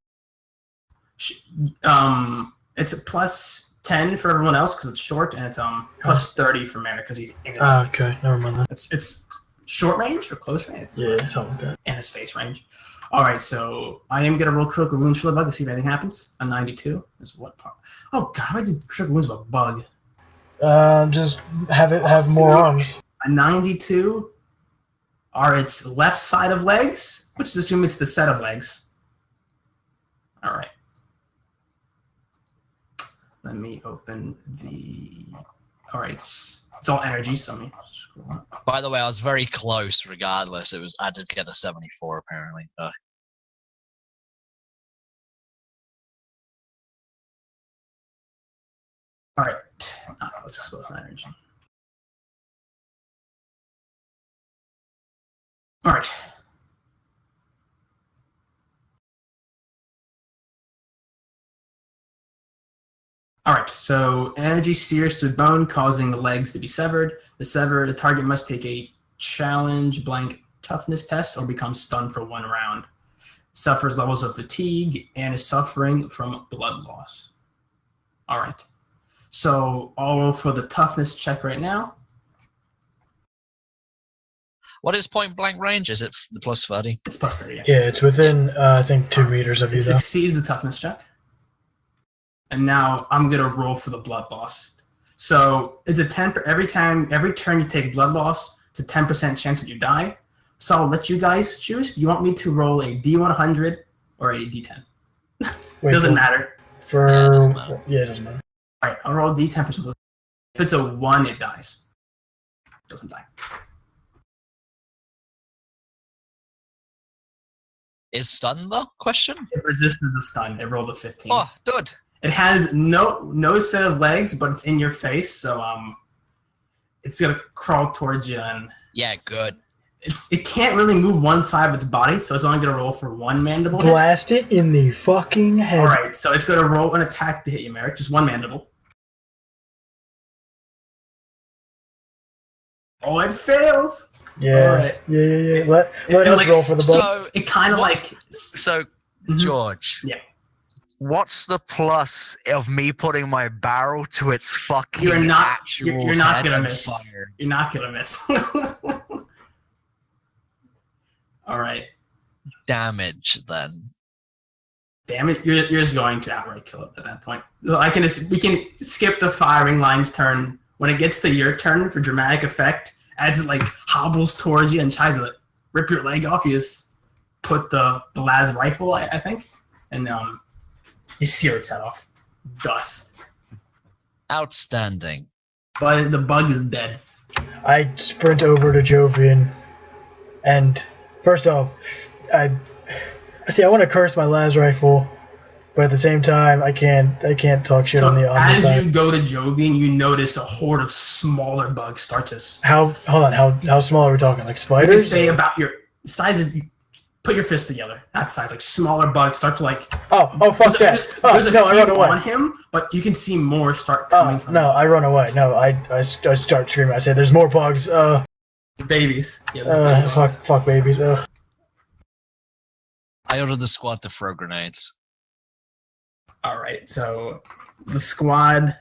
Speaker 2: It's a plus 10 for everyone else because it's short, and it's plus 30 for Merrick because he's in his face.
Speaker 3: Okay, never mind that.
Speaker 2: It's short range or close range?
Speaker 3: Yeah, something like that.
Speaker 2: And his face range. All right, so I am gonna roll critical wounds for the bug to see if anything happens. A 92 is what part? Oh god, I did critical wounds with a bug.
Speaker 3: Just have more arms.
Speaker 2: A 92 are its left side of legs, which is assume it's the set of legs. All right. Let me open the. All right, it's all energy. So let me scroll up.
Speaker 1: By the way, I was very close. Regardless, I did get a 74 apparently.
Speaker 2: All right, let's expose that energy. All right. All right, so energy sears to the bone, causing the legs to be severed. The target must take a challenge blank toughness test or become stunned for 1 round. Suffers levels of fatigue and is suffering from blood loss. All right. So I'll roll for the toughness check right now.
Speaker 1: What is point blank range? Is it the plus 30?
Speaker 2: It's plus 30. Yeah.
Speaker 3: Yeah, it's within I think 2 meters of
Speaker 2: It
Speaker 3: you though.
Speaker 2: succeeds the toughness check. And now I'm gonna roll for the blood loss. So it's a 10 every turn you take blood loss, it's a 10% chance that you die. So I'll let you guys choose. Do you want me to roll a D100 or a D10?
Speaker 3: Wait,
Speaker 2: Doesn't matter.
Speaker 3: For
Speaker 1: Yeah, it doesn't matter.
Speaker 3: yeah, it doesn't matter.
Speaker 2: All right, I'll roll D10 for simple. If it's a 1, it dies. Doesn't die.
Speaker 1: Is stun the question?
Speaker 2: It resisted the stun. It rolled a 15.
Speaker 1: Oh, good.
Speaker 2: It has no set of legs, but it's in your face, so it's gonna crawl towards you, and
Speaker 1: Yeah, good.
Speaker 2: it can't really move one side of its body, so it's only gonna roll for one mandible hit.
Speaker 3: Blast it in the fucking head.
Speaker 2: All right, so it's gonna roll an attack to hit you, Merrick. Just one mandible. Oh, it fails.
Speaker 3: Yeah.
Speaker 2: All right.
Speaker 3: Yeah. Let
Speaker 2: it
Speaker 3: us
Speaker 2: like-
Speaker 3: roll for the ball.
Speaker 1: So,
Speaker 2: It kind of
Speaker 1: What-
Speaker 2: like
Speaker 1: so
Speaker 2: Mhm.
Speaker 1: George.
Speaker 2: Yeah.
Speaker 1: What's the plus of me putting my barrel to its fucking
Speaker 2: You're not-
Speaker 1: actual
Speaker 2: you're not
Speaker 1: head
Speaker 2: gonna
Speaker 1: and
Speaker 2: miss.
Speaker 1: fire?
Speaker 2: You're not gonna miss. All right.
Speaker 1: Damage then.
Speaker 2: Damn it! You're just going to outright kill it at that point. So we can skip the firing line's turn. When it gets to your turn for dramatic effect, as it like hobbles towards you and tries to rip your leg off, you just put the lad's rifle, I think, and you sear its head off. Dust.
Speaker 1: Outstanding.
Speaker 2: But the bug is dead.
Speaker 3: I sprint over to Jovian, and first off, I want to curse my las rifle, but at the same time, I can't talk shit
Speaker 2: So
Speaker 3: on the
Speaker 2: as
Speaker 3: side.
Speaker 2: you go to Jovian, you notice a horde of smaller bugs start to.
Speaker 3: How small are we talking? Like
Speaker 2: You can
Speaker 3: spiders?
Speaker 2: say about your size of. You put your fist together. That's the size. Like smaller bugs start to like.
Speaker 3: Oh, fuck that!
Speaker 2: There's a
Speaker 3: No, I
Speaker 2: few
Speaker 3: run away.
Speaker 2: on him, but you can see more start coming
Speaker 3: Oh,
Speaker 2: from
Speaker 3: no, I run away. No, I start screaming. I say, "There's more bugs."
Speaker 2: babies. Yeah, there's baby bugs.
Speaker 3: Fuck babies. Ugh.
Speaker 1: I ordered the squad to throw grenades.
Speaker 2: All right, so the squad.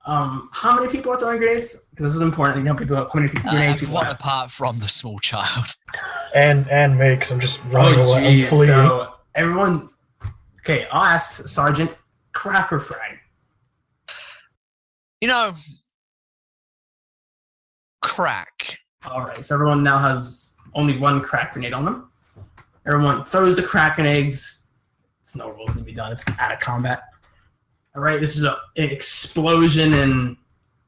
Speaker 2: How many people are throwing grenades? Because this is important. You know, how many grenades people
Speaker 1: Everyone
Speaker 2: have.
Speaker 1: apart from the small child.
Speaker 3: And me, because I'm just running
Speaker 2: Oh,
Speaker 3: away. I'm
Speaker 2: geez.
Speaker 3: fleeing.
Speaker 2: So everyone. Okay, I'll ask Sergeant Crack or Frag.
Speaker 1: You know, crack.
Speaker 2: All right, so everyone now has only one crack grenade on them. Everyone throws the crack grenades. It's no rules to be done. It's out of combat. All right, this is an explosion and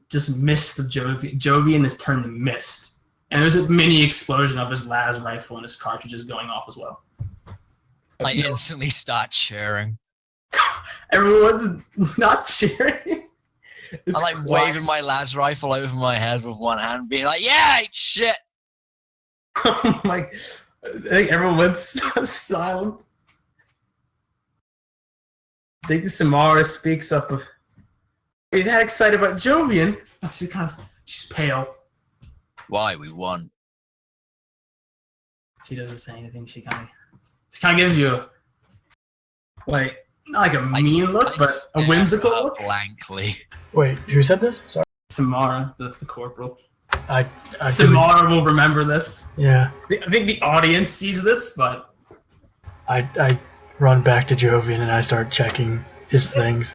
Speaker 2: just mist of Jovian has turned to mist. And there's a mini explosion of his las rifle and his cartridges going off as well.
Speaker 1: I instantly start cheering.
Speaker 2: Everyone's not cheering. It's
Speaker 1: I like
Speaker 2: quiet.
Speaker 1: waving my las rifle over my head with one hand, being like, "Yeah, eat shit."
Speaker 2: Like, I think everyone went silent. I think Samara speaks up. Are you that excited about Jovian? Oh, she's pale.
Speaker 1: Why we won?
Speaker 2: She doesn't say anything. She kind of gives you a, like, not like a mean look, but a
Speaker 1: stare
Speaker 2: whimsical
Speaker 1: at her
Speaker 2: look.
Speaker 1: blankly.
Speaker 3: Wait, who said this? Sorry.
Speaker 2: Samara, the corporal.
Speaker 3: I
Speaker 2: Samara will remember this.
Speaker 3: Yeah.
Speaker 2: I think the audience sees this, but
Speaker 3: I run back to Jovian and I start checking his things.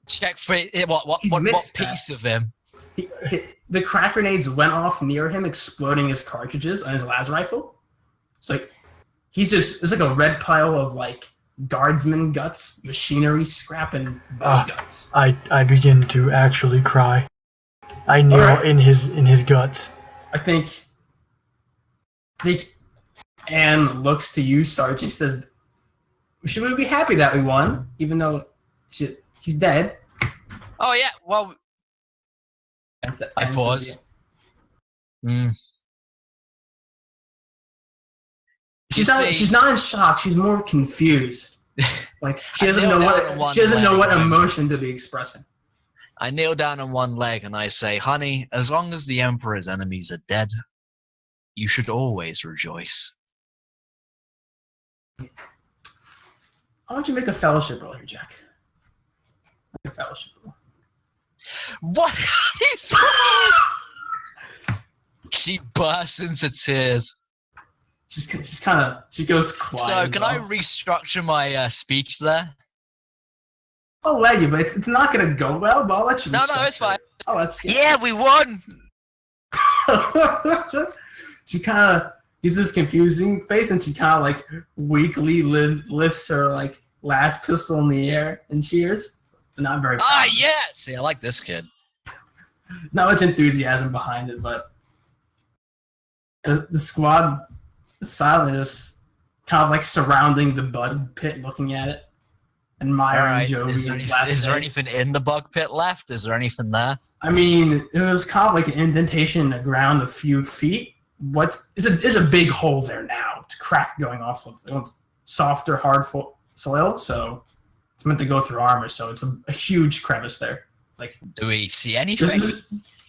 Speaker 1: Check for what
Speaker 2: He's missed that.
Speaker 1: piece of him?
Speaker 2: the crack grenades went off near him, exploding his cartridges on his las rifle. It's like it's like a red pile of like guardsman guts, machinery scrap, and bug guts.
Speaker 3: I begin to actually cry. I kneel
Speaker 2: Alright.
Speaker 3: in his guts.
Speaker 2: I think Anne looks to you, Sarge. She says, "Should we be happy that we won, even though he's dead?"
Speaker 1: Oh yeah, well,
Speaker 2: Anne says,
Speaker 1: I pause. Mm.
Speaker 2: She's
Speaker 1: You
Speaker 2: not.
Speaker 1: see-
Speaker 2: She's not in shock. She's more confused. Like she
Speaker 1: I
Speaker 2: doesn't
Speaker 1: kneel
Speaker 2: know
Speaker 1: down on
Speaker 2: what
Speaker 1: one
Speaker 2: she doesn't know
Speaker 1: leg
Speaker 2: what
Speaker 1: and-
Speaker 2: emotion to be expressing.
Speaker 1: I kneel down on one leg and I say, "Honey, as long as the Emperor's enemies are dead, you should always rejoice."
Speaker 2: Why don't you make a fellowship roll here, Jack? Make a fellowship roll.
Speaker 1: What? She bursts into tears.
Speaker 2: She goes quiet.
Speaker 1: So, can I restructure my speech there?
Speaker 2: I'll let you, but it's not gonna go well. But I'll let you.
Speaker 1: No, it's
Speaker 2: restructure
Speaker 1: fine.
Speaker 2: it. I'll let you.
Speaker 1: Yeah, we won!
Speaker 2: She kind of gives this confusing face, and she kind of like weakly lifts her like last pistol in the air and cheers. But not very.
Speaker 1: Ah,
Speaker 2: proud.
Speaker 1: yeah! See, I like this kid.
Speaker 2: Not much enthusiasm behind it, but the squad is silent, just kind of like surrounding the bug pit, looking at it, admiring
Speaker 1: Alright,
Speaker 2: Jovian's last
Speaker 1: is there
Speaker 2: day.
Speaker 1: anything in the bug pit left? Is there anything there?
Speaker 2: I mean, it was kind of like an indentation in the ground a few feet. There's a big hole there now. It's a crack going off of it's softer, hard soil, so it's meant to go through armor. So it's a huge crevice there. Like,
Speaker 1: Do we see anything?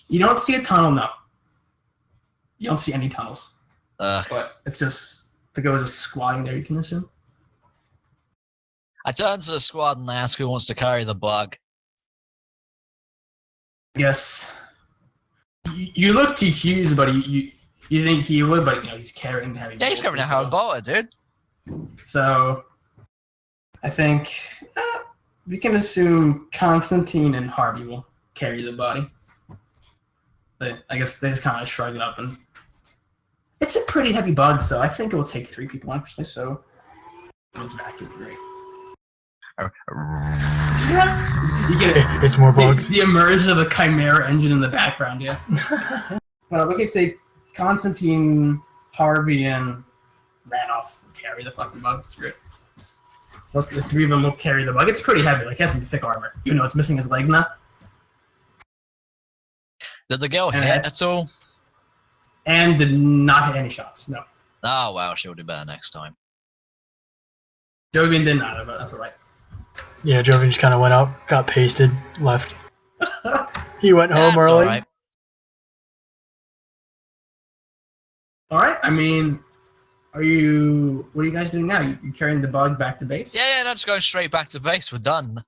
Speaker 2: you don't see a tunnel, no. You don't see any tunnels,
Speaker 1: Ugh.
Speaker 2: but it's just the guy was just squatting there. You can assume.
Speaker 1: I turn to the squad and ask who wants to carry the bug.
Speaker 2: Yes. You look to Hughes, but you think he would, but he's carrying the heavy.
Speaker 1: Yeah, he's carrying a hard bolter, dude.
Speaker 2: So, I think we can assume Constantine and Harvey will carry the body. But I guess they just kind of shrug it up, and it's a pretty heavy bug, so I think it will take 3 people actually. So, it's vacuum great. You get it.
Speaker 3: It's more bugs.
Speaker 2: The immersion of the Chimera engine in the background, yeah. Well, we can say Constantine, Harvey, and Randolph will carry the fucking bug. It's great. Look, the 3 of them will carry the bug. It's pretty heavy. Like, it has some thick armor, even though it's missing his legs now.
Speaker 1: Did the girl hit at all?
Speaker 2: And did not hit any shots. No.
Speaker 1: Oh, wow, she'll do better next time.
Speaker 2: Jovian did not, but that's alright.
Speaker 3: Yeah, Jovian just kind of went out, got pasted, left. He went home
Speaker 1: That's
Speaker 3: early.
Speaker 1: alright.
Speaker 2: Alright, I mean, what are you guys doing now? You carrying the bug back to base?
Speaker 1: Yeah, no, just going straight back to base. We're done.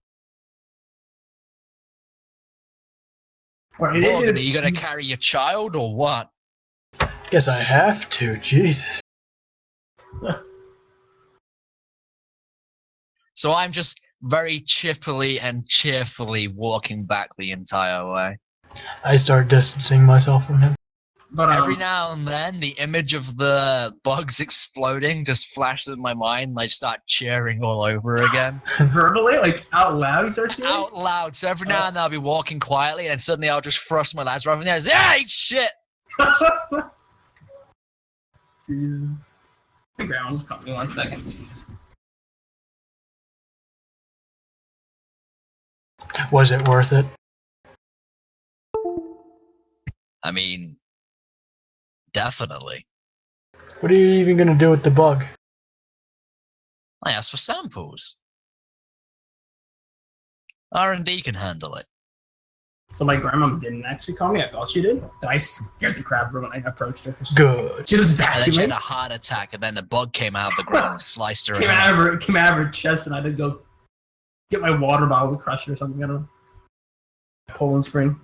Speaker 2: Or
Speaker 1: Morgan, are you going to carry your child or what?
Speaker 3: Guess I have to. Jesus.
Speaker 1: So I'm just very chippily and cheerfully walking back the entire way.
Speaker 3: I start distancing myself from him.
Speaker 2: But
Speaker 1: Every now and then, the image of the bugs exploding just flashes in my mind, and I start cheering all over again.
Speaker 2: verbally, like out loud, you start cheering?
Speaker 1: Out loud. So every now and then I'll be walking quietly, and suddenly I'll just thrust my lads right in there and say, yeah, eat shit!
Speaker 2: Jesus. The ground's coming 1 second. Jesus.
Speaker 3: Was it worth it?
Speaker 1: I mean, definitely.
Speaker 3: What are you even gonna do with the bug?
Speaker 1: I asked for samples. R&D can handle it.
Speaker 2: So my grandma didn't actually call me. I thought she did. And I scared the crap when I approached her.
Speaker 3: Good.
Speaker 2: She was
Speaker 1: And then she had
Speaker 2: vacuuming.
Speaker 1: a heart attack, and then the bug came out of the ground and sliced her in
Speaker 2: Came
Speaker 1: half.
Speaker 2: out of her chest, and I had to go get my water bottle to crush it or something. I don't know. Poland Spring.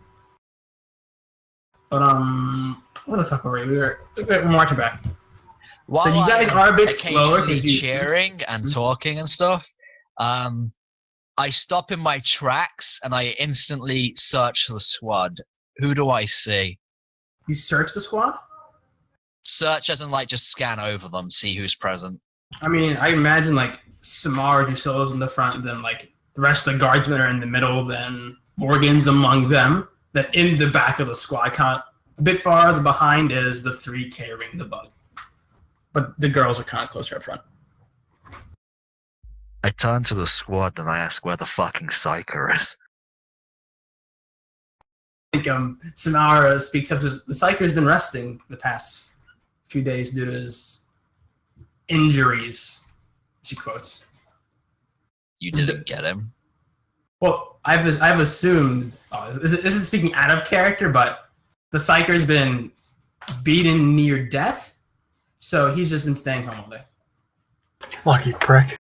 Speaker 2: But where the fuck were we? We're marching back.
Speaker 1: While
Speaker 2: So you guys
Speaker 1: I'm
Speaker 2: are a bit slower
Speaker 1: occasionally
Speaker 2: 'cause you-
Speaker 1: cheering and talking and stuff. I stop in my tracks and I instantly search the squad. Who do I see?
Speaker 2: You search the squad?
Speaker 1: Search as in like just scan over them, see who's present.
Speaker 2: I mean, I imagine like Samara Drusilla's in the front, then like the rest of the guardsmen are in the middle, then Morgan's among them. Then in the back of the squad, kind of a bit farther behind is the 3 carrying the bug. But the girls are kind of closer up front.
Speaker 1: I turn to the squad and I ask where the fucking psyker is.
Speaker 2: I think Samara speaks up. The Psyker's been resting the past few days due to his injuries, she quotes.
Speaker 1: You didn't get him.
Speaker 2: Well, I've assumed. This is speaking out of character, but the Psyker's been beaten near death, so he's just been staying home all day.
Speaker 3: Lucky prick.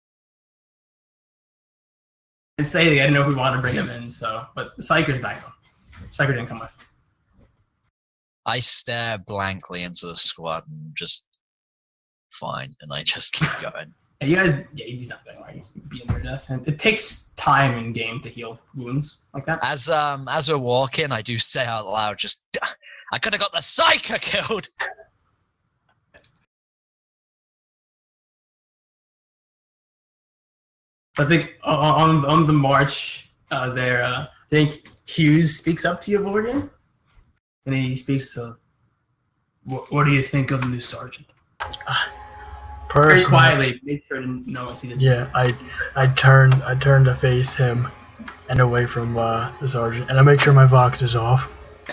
Speaker 2: And say I didn't know if we wanted to bring him in, so but the Psyker's back home. Psyker didn't come with.
Speaker 1: I stare blankly into the squad and just fine, and I just keep going.
Speaker 2: And you guys, yeah, he's not going right. He'd be in their death, and it takes time in game to heal wounds like that.
Speaker 1: As we're walking, I do say out loud, just I could have got the Psyker killed.
Speaker 2: I think on the march there, I think Hughes speaks up to you, Vorgan, and he speaks to, what do you think of the new sergeant? Very
Speaker 3: Personally,
Speaker 2: quietly, make sure to know what he did.
Speaker 3: yeah, I turn to face him and away from the sergeant, and I make sure my Vox is off.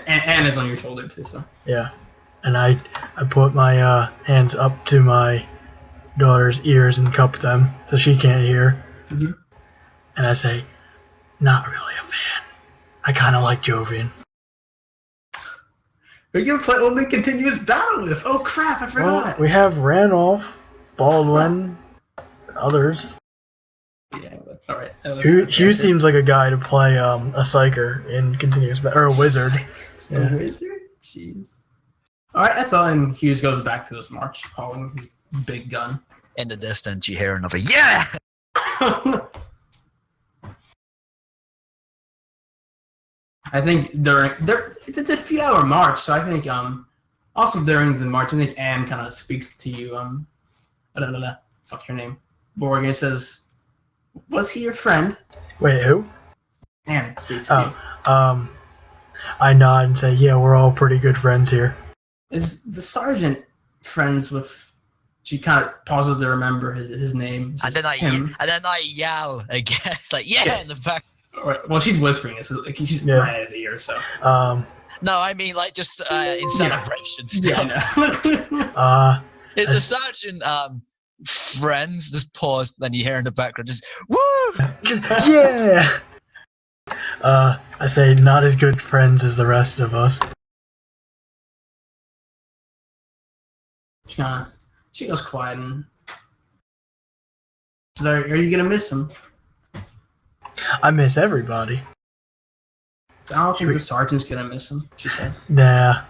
Speaker 2: And it's on your shoulder too, so.
Speaker 3: Yeah, and I put my hands up to my daughter's ears and cup them so she can't hear.
Speaker 2: Mhm.
Speaker 3: And I say, not really a fan. I kind of like Jovian.
Speaker 2: We're gonna play only continuous battle with. Oh crap! I
Speaker 3: Well,
Speaker 2: forgot.
Speaker 3: we have Randolph, Baldwin, and others.
Speaker 2: Yeah, but, all right.
Speaker 3: Hugh seems like a guy to play a psyker in continuous battle, or a wizard. Yeah.
Speaker 2: A wizard? Jeez. All right, that's all. And Hughes goes back to his march, calling his big gun.
Speaker 1: In the distance, you hear another yeah.
Speaker 2: I think it's a few hour march, so I think also during the march, I think Anne kind of speaks to you. Fuck your name. Borgen says, "Was he your friend?"
Speaker 3: Wait, who?
Speaker 2: Anne speaks to
Speaker 3: Oh, I nod and say, yeah, we're all pretty good friends here.
Speaker 2: you. Is the sergeant friends with? She kind of pauses to remember his name.
Speaker 1: And then I yell again. It's like yeah, in the back.
Speaker 2: Well, she's whispering it, so like, she's
Speaker 3: Yeah.
Speaker 2: right at his ear. So
Speaker 1: No, I mean like just in celebrations.
Speaker 2: yeah, no.
Speaker 3: uh,
Speaker 1: Is the sergeant friends? Just pause. Then you hear in the background just woo.
Speaker 3: yeah. I say, not as good friends as the rest of us.
Speaker 2: She goes quiet and says, "Are you gonna miss him?"
Speaker 3: I miss everybody.
Speaker 2: I don't think the sergeant's gonna miss him. She says.
Speaker 3: Nah,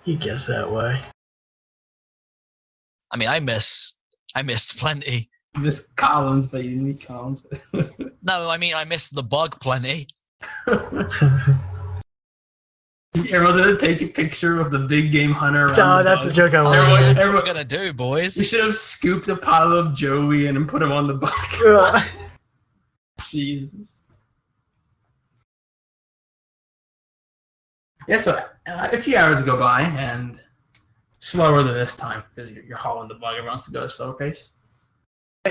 Speaker 3: he gets that way.
Speaker 1: I mean, I missed plenty.
Speaker 2: You miss Collins, but you didn't meet Collins.
Speaker 1: No, I mean I missed the bug plenty.
Speaker 2: Everyone's gonna take a picture of the big game hunter. Around
Speaker 3: No,
Speaker 2: the
Speaker 3: that's
Speaker 2: bug.
Speaker 3: the joke I
Speaker 2: Everyone-
Speaker 3: wanted.
Speaker 1: That's what
Speaker 2: everyone-
Speaker 1: we're gonna do, boys.
Speaker 2: We should have scooped a pile of Joey in and put him on the bug. Jesus. Yeah, so a few hours go by, and slower than this time, because you're hauling the bug. Everyone wants to go at a slower pace.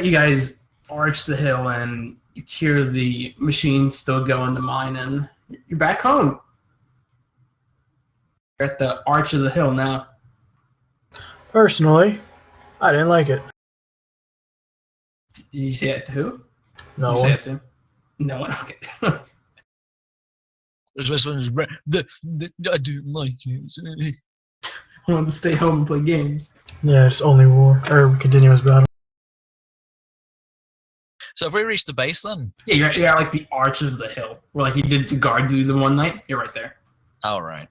Speaker 2: You guys arch the hill, and you hear the machine still go in the mine, and you're back home. You're at the arch of the hill now.
Speaker 3: Personally, I didn't like it.
Speaker 2: Did you say it to who?
Speaker 3: No
Speaker 2: Did you say
Speaker 3: one.
Speaker 2: it to? No one. Okay.
Speaker 1: This one is I do like it.
Speaker 2: I wanted to stay home and play games.
Speaker 3: Yeah, it's only war or continuous battle.
Speaker 1: So have we reached the base then?
Speaker 2: Yeah, you're at like the arch of the hill, where like you did the guard duty the one night. You're right there.
Speaker 1: All right.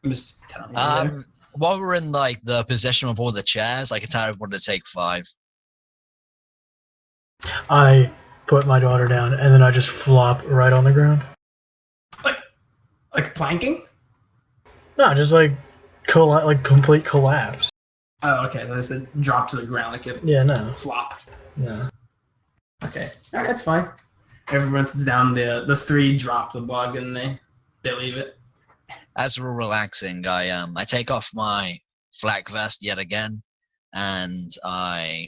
Speaker 2: I'm just telling you. You're there.
Speaker 1: While we're in like the possession of all the chairs, I can tell everyone to take 5.
Speaker 3: I put my daughter down and then I just flop right on the ground.
Speaker 2: Like planking?
Speaker 3: No, just like complete collapse.
Speaker 2: Oh, okay. Then I said drop to the ground like it
Speaker 3: Yeah, no,
Speaker 2: flop.
Speaker 3: no.
Speaker 2: Okay, all right, that's fine. Everyone sits down. The 3 drop the bug and they leave it.
Speaker 1: As we're relaxing, I take off my flak vest yet again, and I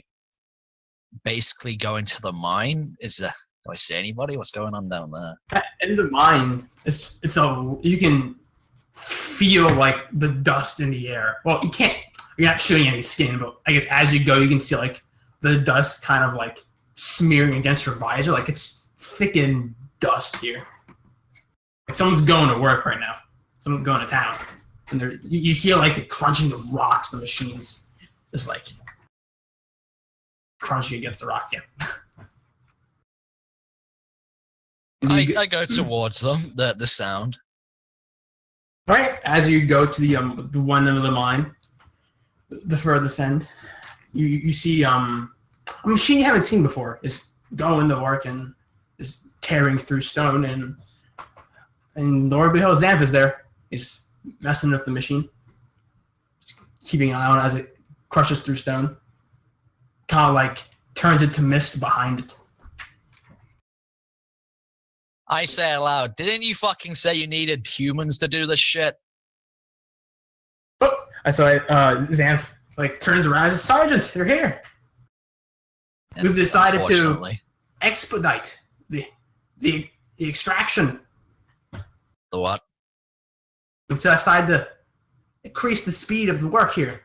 Speaker 1: basically go into the mine. Do I see anybody? What's going on down there?
Speaker 2: In the mine, you can feel like the dust in the air. Well, you're not shooting any skin, but I guess as you go, you can see like the dust kind of like smearing against your visor. Like it's thick and dust here. Like someone's going to work right now. Someone's going to town. And you hear like the crunching of rocks, the machines just like crunching against the rock. Yeah.
Speaker 1: I go towards them, the sound.
Speaker 2: Right as you go to the one end of the mine, the furthest end, you see a machine you haven't seen before is going to work and is tearing through stone, and Lord behold, Xanth is there. He's messing with the machine, just keeping an eye on it as it crushes through stone, kind of like turns into mist behind it.
Speaker 1: I say aloud, didn't you fucking say you needed humans to do this shit?
Speaker 2: Oh, I saw it. Xanth like turns around and says, Sergeant, you're here. We've decided to
Speaker 1: Unfortunately.
Speaker 2: expedite the extraction.
Speaker 1: The what?
Speaker 2: We've decided to increase the speed of the work here.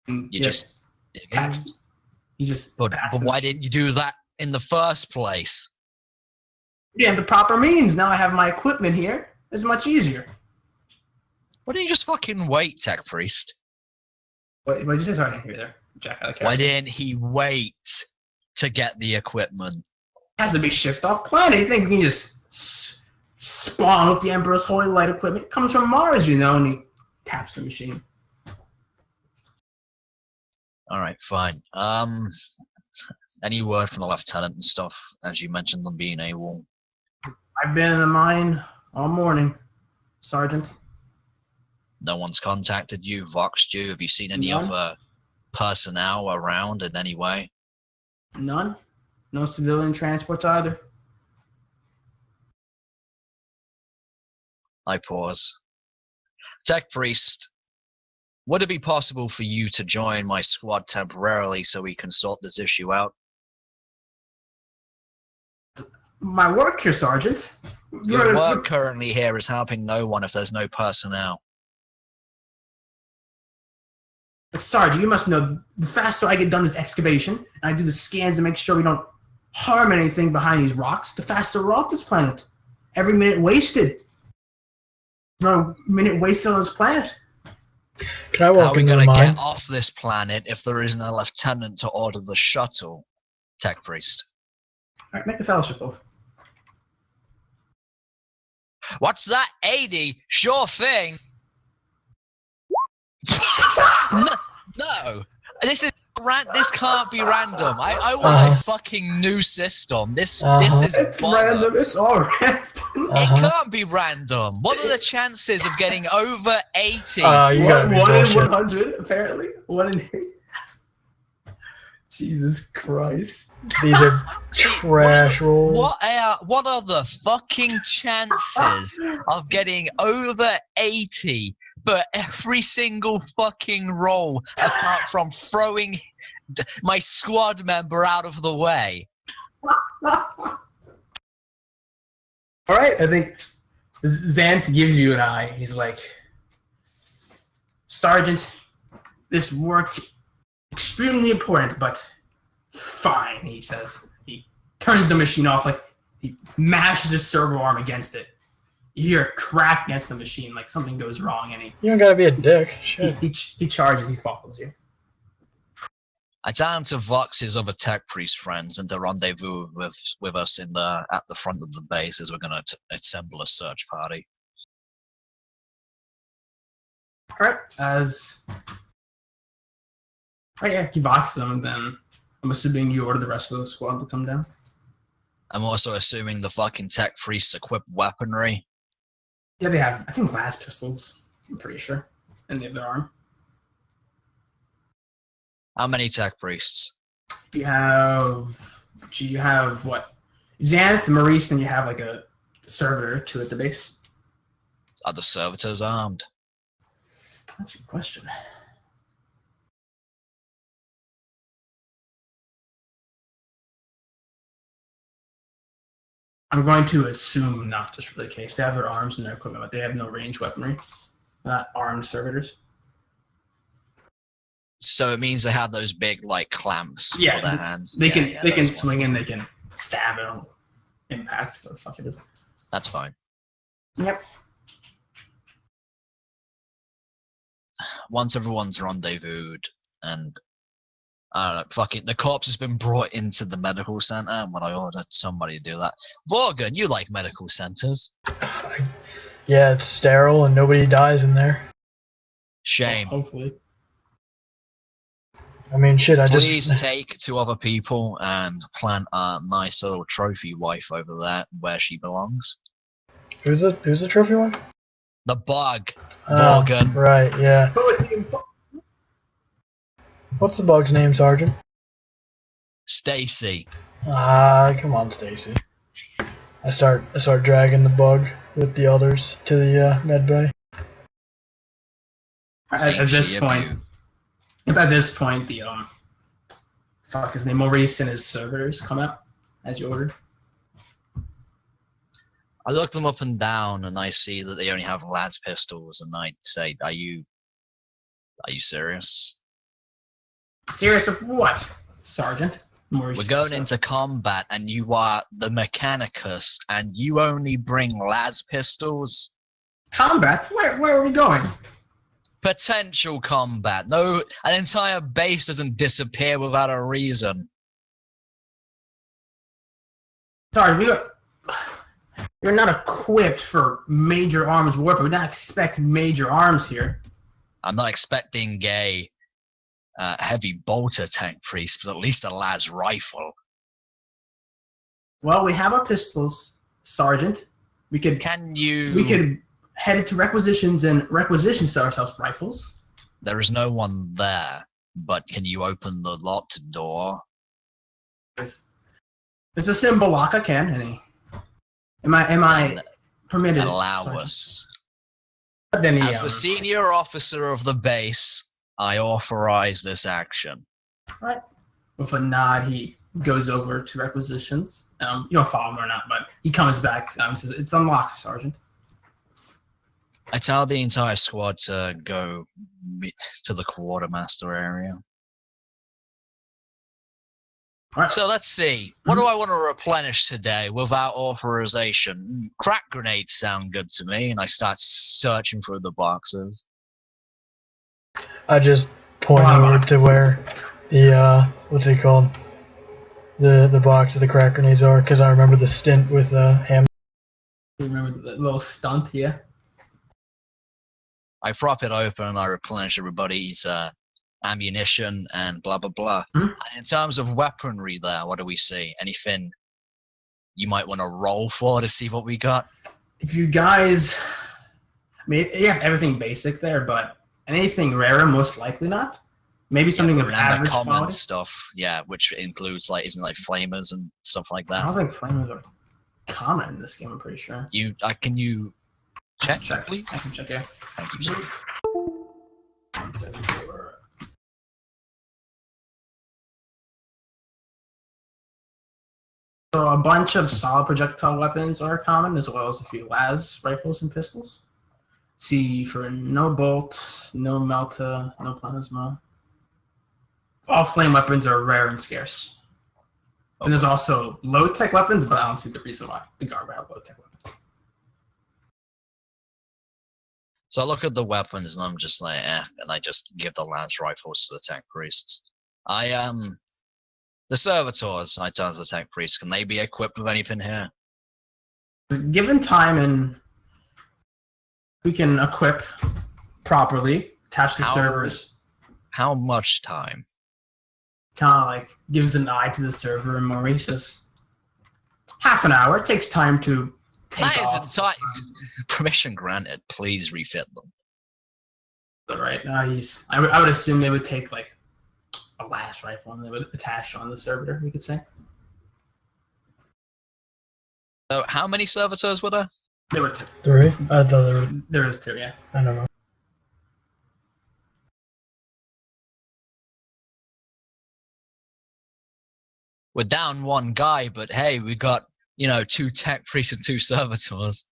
Speaker 2: And
Speaker 1: You
Speaker 2: yeah,
Speaker 1: just
Speaker 2: taps. You just
Speaker 1: but
Speaker 2: passed
Speaker 1: why
Speaker 2: it.
Speaker 1: didn't you do that in the first place?
Speaker 2: Yeah, the proper means. Now I have my equipment here. It's much easier.
Speaker 1: Why didn't you just fucking wait, Tech Priest?
Speaker 2: What did you say? Sorry, I didn't hear you there. Jack out of
Speaker 1: Why
Speaker 2: character.
Speaker 1: didn't he wait to get the equipment?
Speaker 2: Has to be shift off planet. You think we can just spawn with the Emperor's Holy Light equipment? It comes from Mars, you know, and he taps the machine.
Speaker 1: Alright, fine. Any word from the lieutenant and stuff, as you mentioned them being AWOL?
Speaker 2: I've been in the mine all morning, Sergeant.
Speaker 1: No one's contacted you, voxed you? Have you seen any
Speaker 2: None.
Speaker 1: other personnel around in any way?
Speaker 2: None. No civilian transports either.
Speaker 1: I pause. Tech Priest, would it be possible for you to join my squad temporarily so we can sort this issue out?
Speaker 2: My work here, Sergeant.
Speaker 1: Your work currently here is helping no one if there's no personnel.
Speaker 2: Sergeant, you must know the faster I get done this excavation, and I do the scans to make sure we don't harm anything behind these rocks, the faster we're off this planet. Every minute wasted. No minute wasted on this planet.
Speaker 3: Can I
Speaker 1: How are
Speaker 3: walk
Speaker 1: we
Speaker 3: into
Speaker 1: going
Speaker 3: the
Speaker 1: to
Speaker 3: mine?
Speaker 1: get off this planet if there isn't a lieutenant to order the shuttle, Tech Priest?
Speaker 2: Alright, make the fellowship roll.
Speaker 1: What's that? 80? Sure thing. no. This is this can't be random. I want a fucking new system. This is
Speaker 2: It's
Speaker 1: bollocks.
Speaker 2: random, it's all random.
Speaker 1: It can't be random. What are the chances of getting over 80?
Speaker 3: You gotta be
Speaker 2: One in
Speaker 3: bullshit.
Speaker 2: 100, apparently. 1 in 8. Jesus Christ.
Speaker 3: These are
Speaker 1: See,
Speaker 3: trash rolls.
Speaker 1: what are the fucking chances of getting over 80 for every single fucking roll apart from throwing my squad member out of the way?
Speaker 2: Alright, I think Xanth gives you an eye. He's like, Sergeant, this work is extremely important, but fine, he says. He turns the machine off, like he mashes his servo arm against it. You hear a crack against the machine, like something goes wrong, and
Speaker 3: You don't gotta be a dick. Shit.
Speaker 2: he charges, he follows you.
Speaker 1: I tell him to vox his other Tech Priest friends and to rendezvous with us at the front of the base as we're going to assemble a search party.
Speaker 2: Alright, he voxes them, and then I'm assuming you order the rest of the squad to come down.
Speaker 1: I'm also assuming the fucking Tech Priests equip weaponry.
Speaker 2: Yeah, they have, I think, glass pistols, I'm pretty sure, in their arm.
Speaker 1: How many Tech Priests?
Speaker 2: You have what? Xanth, Maurice, and you have like a servitor to at the base.
Speaker 1: Are the servitors armed?
Speaker 2: That's a good question. I'm going to assume not, just for the case. They have their arms and their equipment, but they have no range weaponry. They're not armed servitors.
Speaker 1: So it means they have those big like clamps for their hands.
Speaker 2: They can
Speaker 1: Yeah,
Speaker 2: they can
Speaker 1: those
Speaker 2: swing
Speaker 1: ones.
Speaker 2: and they can stab it on impact. What the fuck it is?
Speaker 1: That's fine.
Speaker 2: Yep.
Speaker 1: Once everyone's rendezvoused and fucking the corpse has been brought into the medical center, when I ordered somebody to do that. Vorgan, you like medical centers?
Speaker 3: Yeah, it's sterile and nobody dies in there.
Speaker 1: Shame.
Speaker 2: Hopefully.
Speaker 3: I mean, shit, I
Speaker 1: Please
Speaker 3: just...
Speaker 1: take 2 other people and plant a nice little trophy wife over there where she belongs.
Speaker 3: Who's the trophy one?
Speaker 1: The bug.
Speaker 3: Oh,
Speaker 1: Morgan.
Speaker 3: right, yeah.
Speaker 2: Who is he?
Speaker 3: What's the bug's name, Sergeant?
Speaker 1: Stacy.
Speaker 3: Ah, come on, Stacy. I start dragging the bug with the others to the med bay.
Speaker 2: At this
Speaker 1: She
Speaker 2: point,
Speaker 1: abused.
Speaker 2: at this point, the fuck his name, Maurice and his servitors come out as you ordered.
Speaker 1: I look them up and down, and I see that they only have lads pistols, and I say, "Are you serious?
Speaker 2: Serious of what, Sergeant? Maurice
Speaker 1: We're going
Speaker 2: says.
Speaker 1: into combat, and you are the Mechanicus, and you only bring lads pistols?
Speaker 2: Combat? Where are we going?
Speaker 1: Potential combat. No, an entire base doesn't disappear without a reason.
Speaker 2: Sorry, you're not equipped for major arms warfare. We don't expect major arms here.
Speaker 1: I'm not expecting a heavy bolter tank priest, but at least a lad's rifle.
Speaker 2: Well, we have our pistols, Sergeant. We could head to requisitions and requisition ourselves rifles.
Speaker 1: There is no one there, but can you open the locked door?
Speaker 2: It's a Simbalaka can, any. Am I permitted?
Speaker 1: Allow
Speaker 2: Sergeant?
Speaker 1: us.
Speaker 2: Then he,
Speaker 1: As the senior officer of the base, I authorize this action.
Speaker 2: right. With a nod, he goes over to requisitions. You don't follow him or not, but he comes back. He says, "It's unlocked, Sergeant."
Speaker 1: I tell the entire squad to go to the quartermaster area.
Speaker 2: All right.
Speaker 1: So let's see. What do I want to replenish today without authorization? Crack grenades sound good to me, and I start searching through the boxes.
Speaker 3: I just point over to where the what's it called? The box of the crack grenades are, because I remember the stint with Ham.
Speaker 2: You remember the little stunt, yeah?
Speaker 1: I prop it open and I replenish everybody's ammunition and blah blah blah.
Speaker 2: Hmm?
Speaker 1: And in terms of weaponry there, what do we see? Anything you might want to roll for to see what we got?
Speaker 2: If you guys, I mean, you have everything basic there, but anything rarer, most likely not. Maybe something of
Speaker 1: Remember
Speaker 2: average
Speaker 1: common
Speaker 2: quality.
Speaker 1: stuff, yeah, which includes like flamers and stuff like
Speaker 2: I
Speaker 1: that.
Speaker 2: don't think flamers are common in this game. I'm pretty sure.
Speaker 1: Can you check, please?
Speaker 2: I can check. Yeah.
Speaker 1: Thank you, sir.
Speaker 2: 174. So a bunch of solid projectile weapons are common, as well as a few las rifles and pistols. See, for no bolt, no melta, no plasma. All flame weapons are rare and scarce. And there's also low-tech weapons, but I don't see the reason why the guard would have low-tech weapons.
Speaker 1: So I look at the weapons and I'm just like, and I just give the lance rifles to the tech priests. The servitors, I tell the tech priests, can they be equipped with anything here?
Speaker 2: Given time and we can equip properly, attach the servers.
Speaker 1: How much time?
Speaker 2: Kind of like gives an eye to the server, and Maurice says, half an hour. It takes time to take
Speaker 1: That
Speaker 2: off.
Speaker 1: is permission granted. Please refit them.
Speaker 2: But right now, I would assume they would take like a last rifle and they would attach on the servitor, we could say.
Speaker 1: So how many servitors were there?
Speaker 2: There were two.
Speaker 3: 3? I thought
Speaker 2: There were two, yeah.
Speaker 3: I don't know.
Speaker 1: We're down one guy, but hey, we got, 2 tech priests and 2 servitors.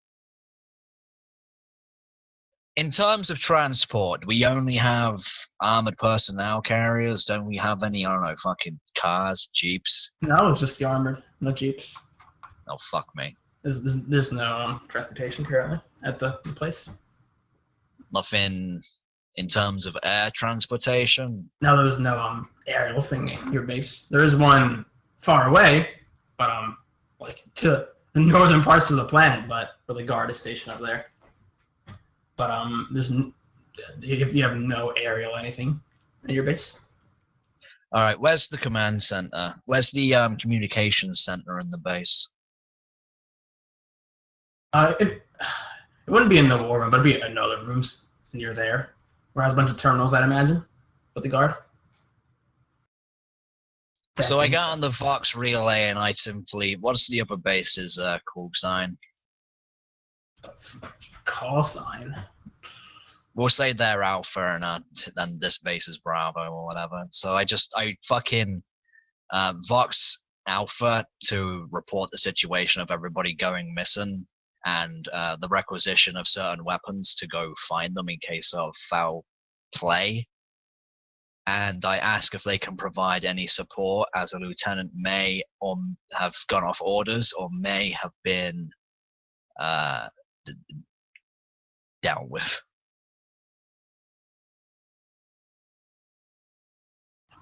Speaker 1: In terms of transport, we only have armored personnel carriers. Don't we have any, I don't know, fucking cars, jeeps?
Speaker 2: No, it's just the armored, no jeeps.
Speaker 1: Oh, fuck me.
Speaker 2: There's no transportation currently at the place.
Speaker 1: Nothing in terms of air transportation.
Speaker 2: No, there's no aerial thing at your base. There is one far away, but like to the northern parts of the planet, but where the guard is stationed up there. but you have no aerial anything at your base.
Speaker 1: All right, where's the command center? Where's the communications center in the base?
Speaker 2: It wouldn't be in the war room, but it'd be in another rooms near there, where it has a bunch of terminals, I'd imagine, with the guard.
Speaker 1: So I got on the Vox relay and I simply, what's the other base's call sign?
Speaker 2: Call sign.
Speaker 1: We'll say they're Alpha and then this base is Bravo or whatever. So I fucking Vox Alpha to report the situation of everybody going missing and the requisition of certain weapons to go find them in case of foul play. And I ask if they can provide any support, as a lieutenant may or have gone off orders or may have been dealt with.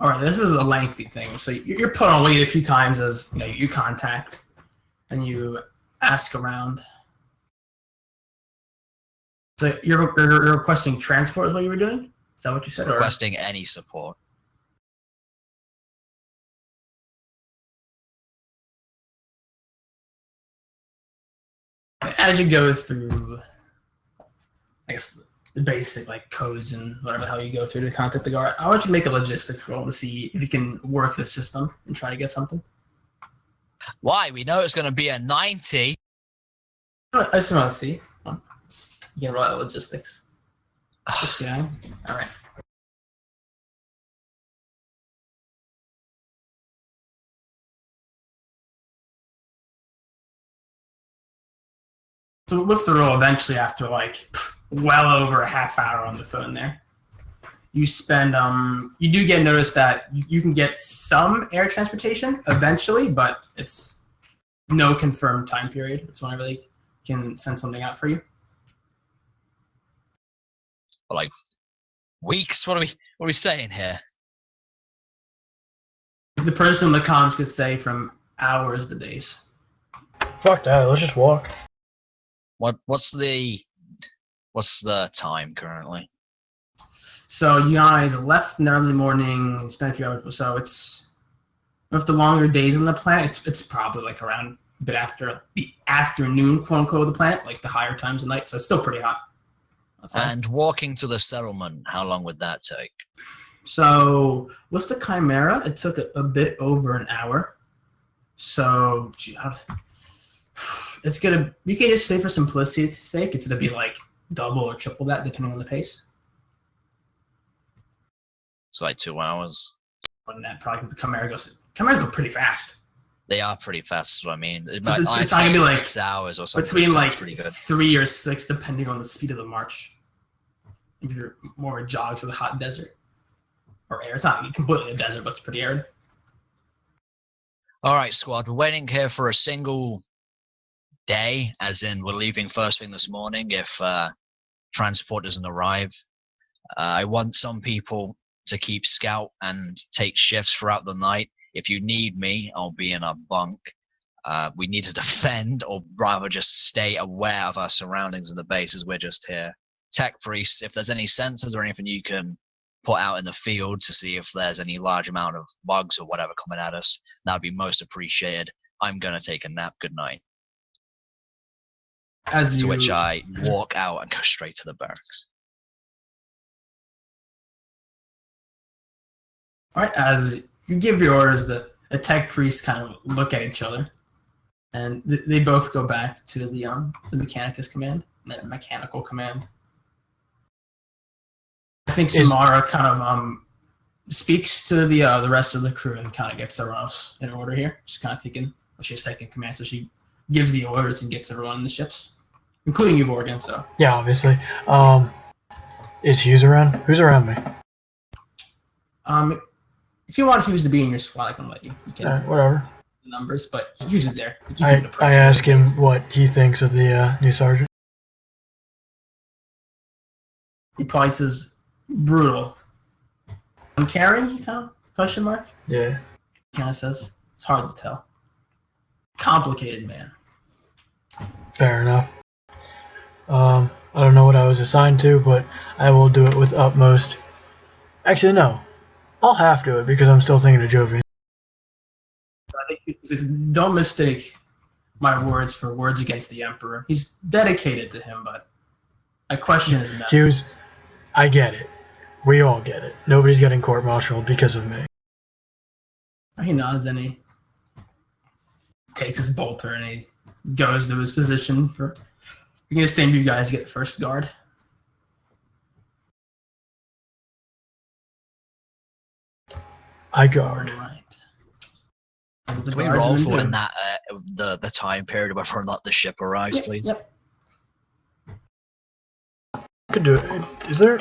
Speaker 2: All right, this is a lengthy thing. So you're put on wait a few times as you contact and you ask around. So you're requesting transport is what you were doing? Is that what you said?
Speaker 1: Requesting any support.
Speaker 2: As you go through, I guess, the basic codes and whatever the hell you go through to contact the guard, I want you to make a logistics roll to see if you can work the system and try to get something.
Speaker 1: Why? We know it's going to be a 90.
Speaker 2: I just want to see. You can roll out logistics. 69. All right. So with the roll, eventually after well over a half hour on the phone there, you spend you do get notice that you can get some air transportation eventually, but it's no confirmed time period. It's whenever they can send something out for you.
Speaker 1: Like weeks? What are we saying here?
Speaker 2: The person in the comms could say from hours to days.
Speaker 3: Fuck that. Let's just walk.
Speaker 1: What's the time currently?
Speaker 2: So you guys left in the early morning, spent a few hours. So it's with the longer days on the planet, it's probably around a bit after the afternoon, quote unquote, of the planet, the higher times of night. So it's still pretty hot.
Speaker 1: And walking to the settlement, how long would that take?
Speaker 2: So with the Chimera, it took a bit over an hour. So it's gonna. You can just say for simplicity's sake, it's gonna be double or triple that, depending on the pace.
Speaker 1: So 2 hours.
Speaker 2: More than that, probably the Chimeras go pretty fast.
Speaker 1: They are pretty fast. That's what I mean.
Speaker 2: So it's not
Speaker 1: I'd
Speaker 2: gonna
Speaker 1: say
Speaker 2: be
Speaker 1: 6 hours or something.
Speaker 2: Between
Speaker 1: pretty good.
Speaker 2: 3 or 6, depending on the speed of the march. If you're more a jog through the hot desert or air, it's not completely a desert, but it's pretty arid.
Speaker 1: All right, squad. We're waiting here for a single day, as in we're leaving first thing this morning if transport doesn't arrive. I want some people to keep scout and take shifts throughout the night. If you need me, I'll be in a bunk. We need to defend, or rather just stay aware of our surroundings in the base as we're just here. Tech priests, if there's any sensors or anything you can put out in the field to see if there's any large amount of bugs or whatever coming at us, that would be most appreciated. I'm going to take a nap. Good night. To which I walk out and go straight to the barracks.
Speaker 2: All right, as you give your orders, the tech priests kind of look at each other, and they both go back to the Mechanicus command, the mechanical command. I think Samara kind of speaks to the rest of the crew and kind of gets everyone else in order here. She's kind of she's taking command, so she gives the orders and gets everyone in the shifts, including you, Vorgan. So
Speaker 3: yeah, obviously. Is Hughes around? Who's around me?
Speaker 2: If you want Hughes to be in your squad, I can let you. You can
Speaker 3: whatever.
Speaker 2: The numbers, but Hughes is there.
Speaker 3: I ask him what he thinks of the new sergeant.
Speaker 2: He probably says brutal. Uncaring? Question mark?
Speaker 3: Yeah.
Speaker 2: He kind of says it's hard to tell. Complicated man.
Speaker 3: Fair enough. I don't know what I was assigned to, but I will do it with utmost. Actually, no. I'll have to do it because I'm still thinking of Jovian.
Speaker 2: So I think don't mistake my words for words against the Emperor. He's dedicated to him, but I question his methods.
Speaker 3: Hughes, I get it. We all get it. Nobody's getting court-martialed because of me.
Speaker 2: He nods and he takes his bolter and he goes to his position for. I guess same you guys get first guard.
Speaker 3: I guard.
Speaker 2: All right.
Speaker 1: Can we roll for when that the time period whether or not the ship arrives, please?
Speaker 2: Yep.
Speaker 3: Could do it. Is there?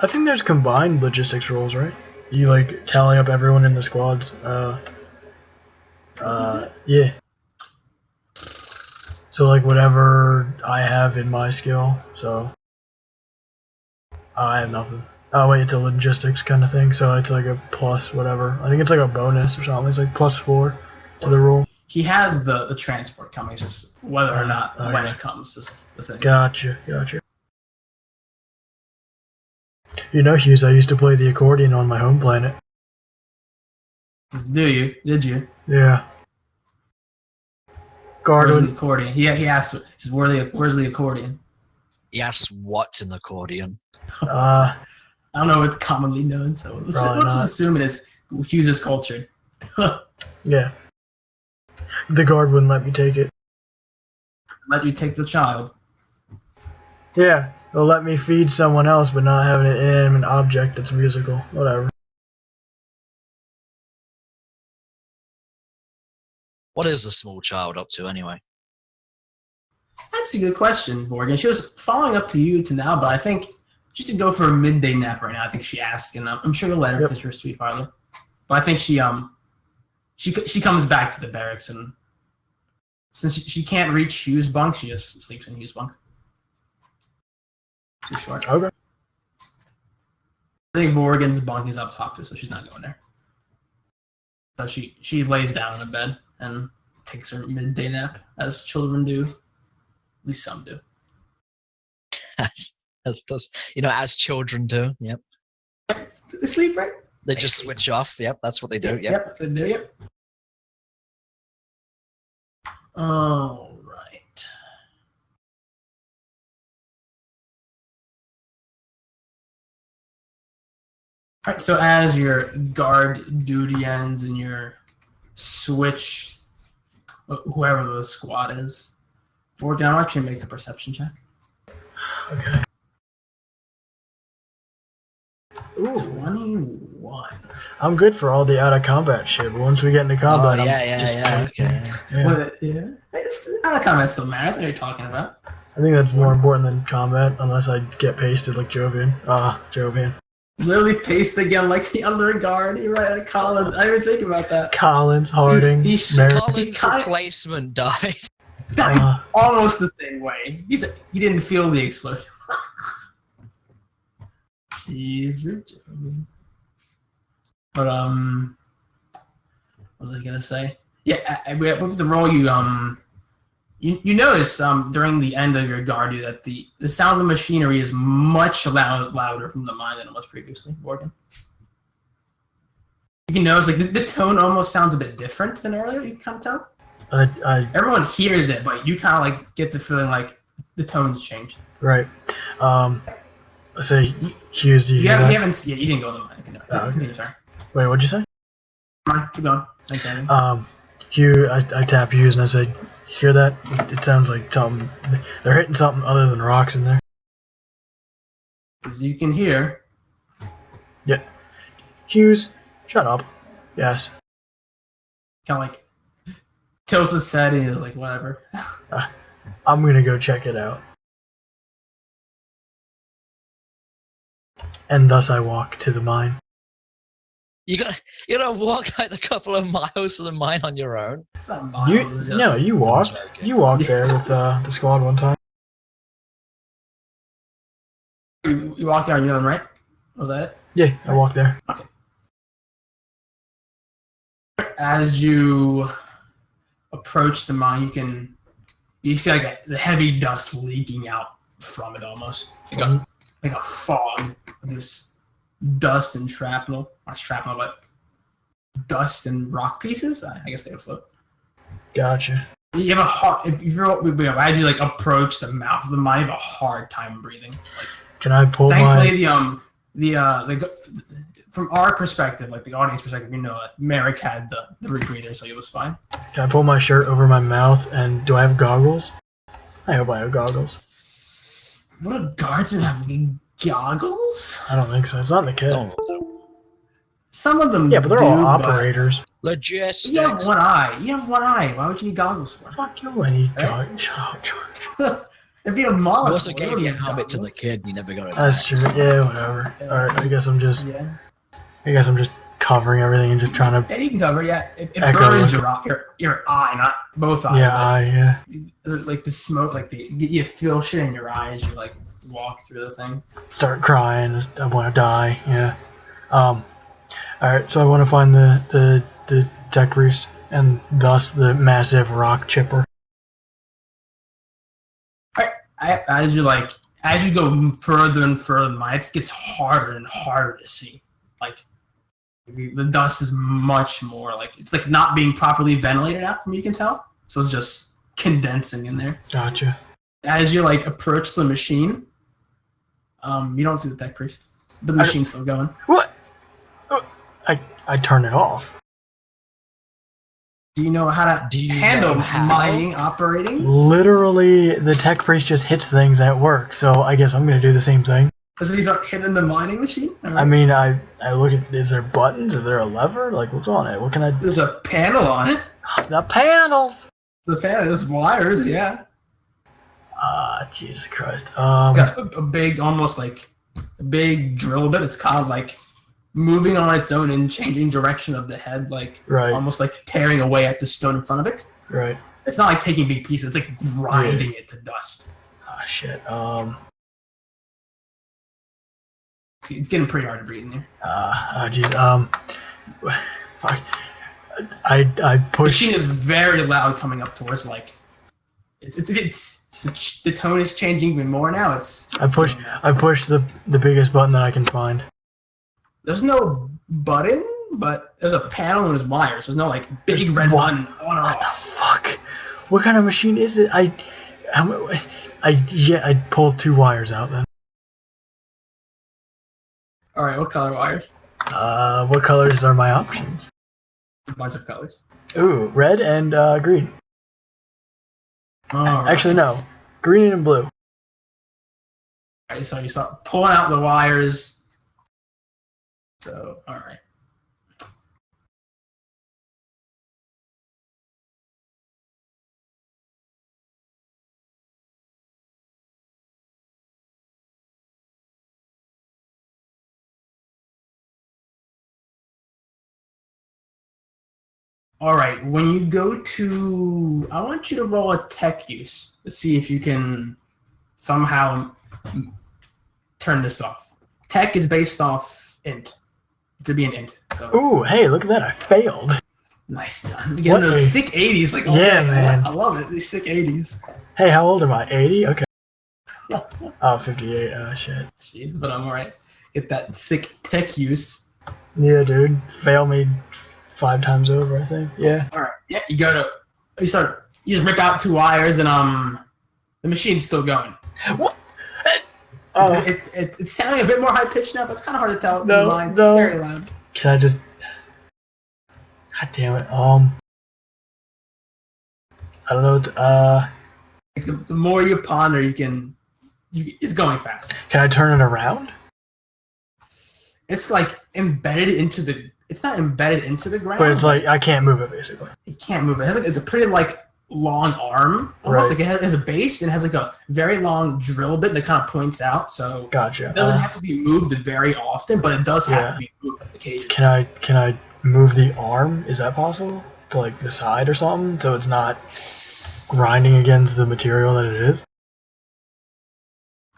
Speaker 3: I think there's combined logistics rolls, right? You like tally up everyone in the squads. Yeah. So like whatever I have in my skill, so I have nothing. Oh wait, it's a logistics kind of thing, so it's like a plus whatever. I think it's like a bonus or something. It's like +4 to the roll.
Speaker 2: He has the transport coming. It's just whether or not when it comes is the thing.
Speaker 3: Gotcha. You know, Hughes, I used to play the accordion on my home planet.
Speaker 2: Do you? Did you?
Speaker 3: Yeah. Guard
Speaker 2: Where's
Speaker 3: would
Speaker 2: the accordion? He asked, he says, where's the accordion?
Speaker 1: He asks what's an accordion.
Speaker 2: I don't know if it's commonly known, so let's just assume it is. Hughes is cultured.
Speaker 3: Yeah. The guard wouldn't let me take it.
Speaker 2: Let you take the child.
Speaker 3: Yeah, they'll let me feed someone else, but not have an inanimate object that's musical. Whatever.
Speaker 1: What is a small child up to anyway?
Speaker 2: That's a good question, Morgan. She was following up to you to now, but I think just to go for a midday nap right now, I think she asked, and I'm sure you'll let her because you're a sweet father. But I think she comes back to the barracks, and since she can't reach Hughes' bunk, she just sleeps in Hughes' bunk. Too short.
Speaker 3: Okay.
Speaker 2: I think Morgan's bunk is up top too, so she's not going there. So she lays down in a bed and takes her midday nap, as children do. At least some do.
Speaker 1: As children do. Yep.
Speaker 2: They sleep, right?
Speaker 1: They just switch off. Yep, that's what they do. Yep.
Speaker 2: That's what they do. Yep. All right. All right. So as your guard duty ends and your switch, whoever the squad is, Morgan, I want you to make a perception check.
Speaker 3: Okay. Ooh.
Speaker 2: 21.
Speaker 3: I'm good for all the out of combat shit. But once we get into combat,
Speaker 2: Yeah. It's out of combat still matters. What are you talking about?
Speaker 3: I think that's more important than combat, unless I get pasted like Jovian. Jovian.
Speaker 2: Literally paced again like the under guard. You're right, like Collins. I didn't even think about that.
Speaker 3: Collins, Harding, Merrick.
Speaker 1: Collins' replacement died.
Speaker 2: Almost the same way. He didn't feel the explosion. Jeez, you're joking. But what was I gonna say? Yeah, with the roll, you notice during the end of your guard that the sound of the machinery is much louder from the mine than it was previously. Morgan, you can notice like the tone almost sounds a bit different than earlier. You can't tell.
Speaker 3: Everyone
Speaker 2: hears it, but you kind of like get the feeling like the tones changed.
Speaker 3: Right. So Hughes,
Speaker 2: you haven't. Yeah, you didn't go in the mine.
Speaker 3: Okay.
Speaker 2: Sorry.
Speaker 3: Wait, what'd you say?
Speaker 2: Come on, keep going. Thanks, Andy.
Speaker 3: Hugh, I tap Hughes and I say, "Hear that? It sounds like something. They're hitting something other than rocks in there."
Speaker 2: As you can hear.
Speaker 3: Yeah. Hughes, shut up. Yes.
Speaker 2: Kind of like tilts his head and he's like, whatever.
Speaker 3: I'm gonna go check it out. And thus I walk to the mine.
Speaker 1: You gotta walk like a couple of miles to the mine on your own.
Speaker 2: It's not miles.
Speaker 3: You walked. You walked there with the squad one time.
Speaker 2: You walked there on your own, right? Was that it?
Speaker 3: Yeah, I walked there.
Speaker 2: Okay. As you approach the mine, you see like the heavy dust leaking out from it almost. Like a fog of this dust and shrapnel. Not shrapnel, but dust and rock pieces. I guess they would float.
Speaker 3: Gotcha.
Speaker 2: You have a hard. If you're as you like approach the mouth of the mine, you have a hard time breathing. Like,
Speaker 3: Can I pull
Speaker 2: thankfully, from our perspective, like the audience perspective, Merrick had the rebreather, so it was fine.
Speaker 3: Can I pull my shirt over my mouth? And do I have goggles? I hope I have goggles.
Speaker 2: What do guardsmen have goggles?
Speaker 3: I don't think so. It's not in the kit.
Speaker 1: Oh,
Speaker 2: Some of them.
Speaker 3: Yeah, but they're all
Speaker 2: do,
Speaker 3: operators.
Speaker 1: logistics.
Speaker 2: You have one eye. Why would you need goggles for?
Speaker 3: Fuck you, I need goggles. Shut up.
Speaker 2: It'd be a mullet.
Speaker 1: You also gave your helmet to the kid. And you never got it.
Speaker 3: That's
Speaker 1: back,
Speaker 3: true.
Speaker 1: so-
Speaker 3: Yeah, whatever. All right, I guess I'm just
Speaker 2: Yeah.
Speaker 3: covering everything and just trying to.
Speaker 2: And you can cover. Yeah, it
Speaker 3: Echo
Speaker 2: burns
Speaker 3: like-
Speaker 2: your eye, not both eyes.
Speaker 3: Yeah,
Speaker 2: Like the smoke, like you feel shit in your eyes. You like walk through the thing.
Speaker 3: start crying. I want to die. Yeah. All right, so I want to find the tech priest and thus the massive rock chipper.
Speaker 2: As you go further and further, it gets harder and harder to see. Like the dust is much more like it's like not being properly ventilated out from what you can tell. So it's just condensing in there.
Speaker 3: Gotcha.
Speaker 2: As you like approach the machine, you don't see the tech priest. The machine's still going.
Speaker 3: What? I turn it off.
Speaker 2: Do you know how to
Speaker 1: Do you
Speaker 2: handle
Speaker 1: know how?
Speaker 2: mining operating?
Speaker 3: Literally, the tech priest just hits things and it works. So I guess I'm gonna do the same thing.
Speaker 2: Because he's hitting the mining machine. All right.
Speaker 3: I mean, I look at. Is there buttons? Is there a lever? Like, what's on it? What can I?
Speaker 2: There's a panel on it.
Speaker 3: The panels.
Speaker 2: The panel has wires. Yeah.
Speaker 3: Jesus Christ.
Speaker 2: Got a big, almost like a big drill bit. It's kind of like moving on its own and changing direction of the head, like
Speaker 3: Right.
Speaker 2: almost like tearing away at the stone in front of it.
Speaker 3: Right.
Speaker 2: It's not like taking big pieces. It's like grinding it to dust.
Speaker 3: Shit.
Speaker 2: See, it's getting pretty hard to breathe in there.
Speaker 3: Geez. Fuck. I
Speaker 2: The
Speaker 3: push.
Speaker 2: machine is very loud coming up towards like it's the tone is changing even more now.
Speaker 3: I push the biggest button that I can find.
Speaker 2: There's no button, but there's a panel and there's wires. There's no like big red
Speaker 3: What?
Speaker 2: button on or
Speaker 3: What the
Speaker 2: off.
Speaker 3: fuck? What kind of machine is it? I pulled 2 wires out then.
Speaker 2: All right, what color wires?
Speaker 3: What colors are my options?
Speaker 2: A bunch of colors.
Speaker 3: Ooh, red and green.
Speaker 2: All
Speaker 3: Actually,
Speaker 2: right.
Speaker 3: no, green and blue.
Speaker 2: All right, so you start pulling out the wires. So, all right. All right, when you go to, I want you to roll a tech use to see if you can somehow turn this off. Tech is based off int, to be an int. So
Speaker 3: Ooh, hey, look at that! I failed.
Speaker 2: nice done. Getting those
Speaker 3: a-
Speaker 2: sick 80s, like all
Speaker 3: Yeah,
Speaker 2: day.
Speaker 3: man.
Speaker 2: I love it. These sick 80s.
Speaker 3: Hey, how old am I? 80? Okay. Oh, 58. Oh, shit.
Speaker 2: Jeez, but I'm alright. Get that sick tech use.
Speaker 3: Yeah, dude. Fail me 5 times over, I think. Yeah.
Speaker 2: All right, yeah, you just rip out 2 wires and the machine's still going.
Speaker 3: What? Oh,
Speaker 2: It's sounding a bit more high pitched now, but it's kind of hard to tell.
Speaker 3: No,
Speaker 2: the lines.
Speaker 3: no.
Speaker 2: It's very loud.
Speaker 3: can I just? God damn it. I don't know.
Speaker 2: Like, the more you ponder, it's going fast.
Speaker 3: Can I turn it around?
Speaker 2: It's like embedded into the. It's not embedded into the ground.
Speaker 3: But it's like I can't move it basically.
Speaker 2: you can't move it. It's a pretty like long arm, almost
Speaker 3: Right.
Speaker 2: like it has a base and has like a very long drill bit that kind of points out. So
Speaker 3: Gotcha.
Speaker 2: it doesn't have to be moved very often, but it does have
Speaker 3: Yeah.
Speaker 2: to be moved occasionally.
Speaker 3: Can I move the arm? Is that possible? To like the side or something, so it's not grinding against the material that it is.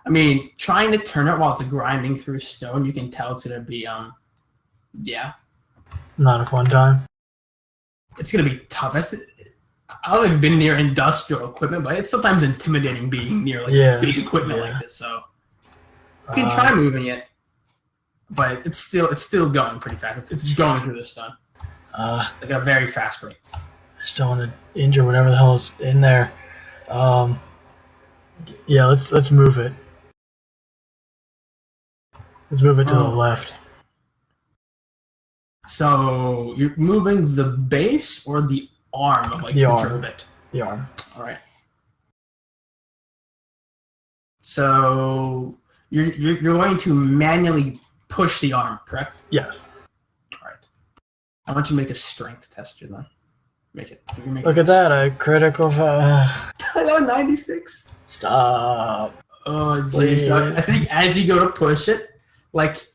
Speaker 2: I mean, trying to turn it while it's grinding through stone, you can tell it's gonna be yeah,
Speaker 3: Not a fun time.
Speaker 2: it's gonna be tough. I haven't been near industrial equipment, but it's sometimes intimidating being near like big equipment like this. So you can try moving it, but it's still going pretty fast. It's going through this stuff. Like a very fast rate.
Speaker 3: I just don't want to injure whatever the hell is in there. Yeah, let's move it. Let's move it to the left.
Speaker 2: So you're moving the base or the arm of like the drill bit?
Speaker 3: The arm.
Speaker 2: All right. So you're going to manually push the arm, correct?
Speaker 3: Yes.
Speaker 2: All right. I want you to make a strength test, then. Make it.
Speaker 3: Look at that! A critical.
Speaker 2: That was 96.
Speaker 3: Stop.
Speaker 2: Oh jeez. So I think as you go to push it, like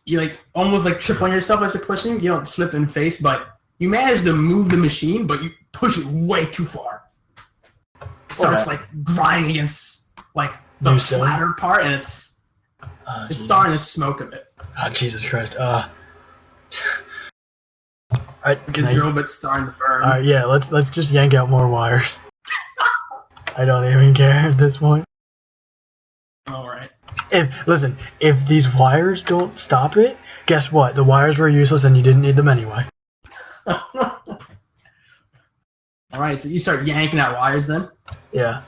Speaker 2: you like almost like trip on yourself as you're pushing. You don't slip in face, but you manage to move the machine, but you push it way too far. It starts like grinding against like the flatter part, and it's starting to smoke a bit.
Speaker 3: Oh Jesus Christ!
Speaker 2: The drill bit's starting to burn.
Speaker 3: Yeah, let's just yank out more wires. I don't even care at this point.
Speaker 2: All right.
Speaker 3: If these wires don't stop it, guess what? The wires were useless and you didn't need them anyway.
Speaker 2: All right, so you start yanking out wires then?
Speaker 3: Yeah.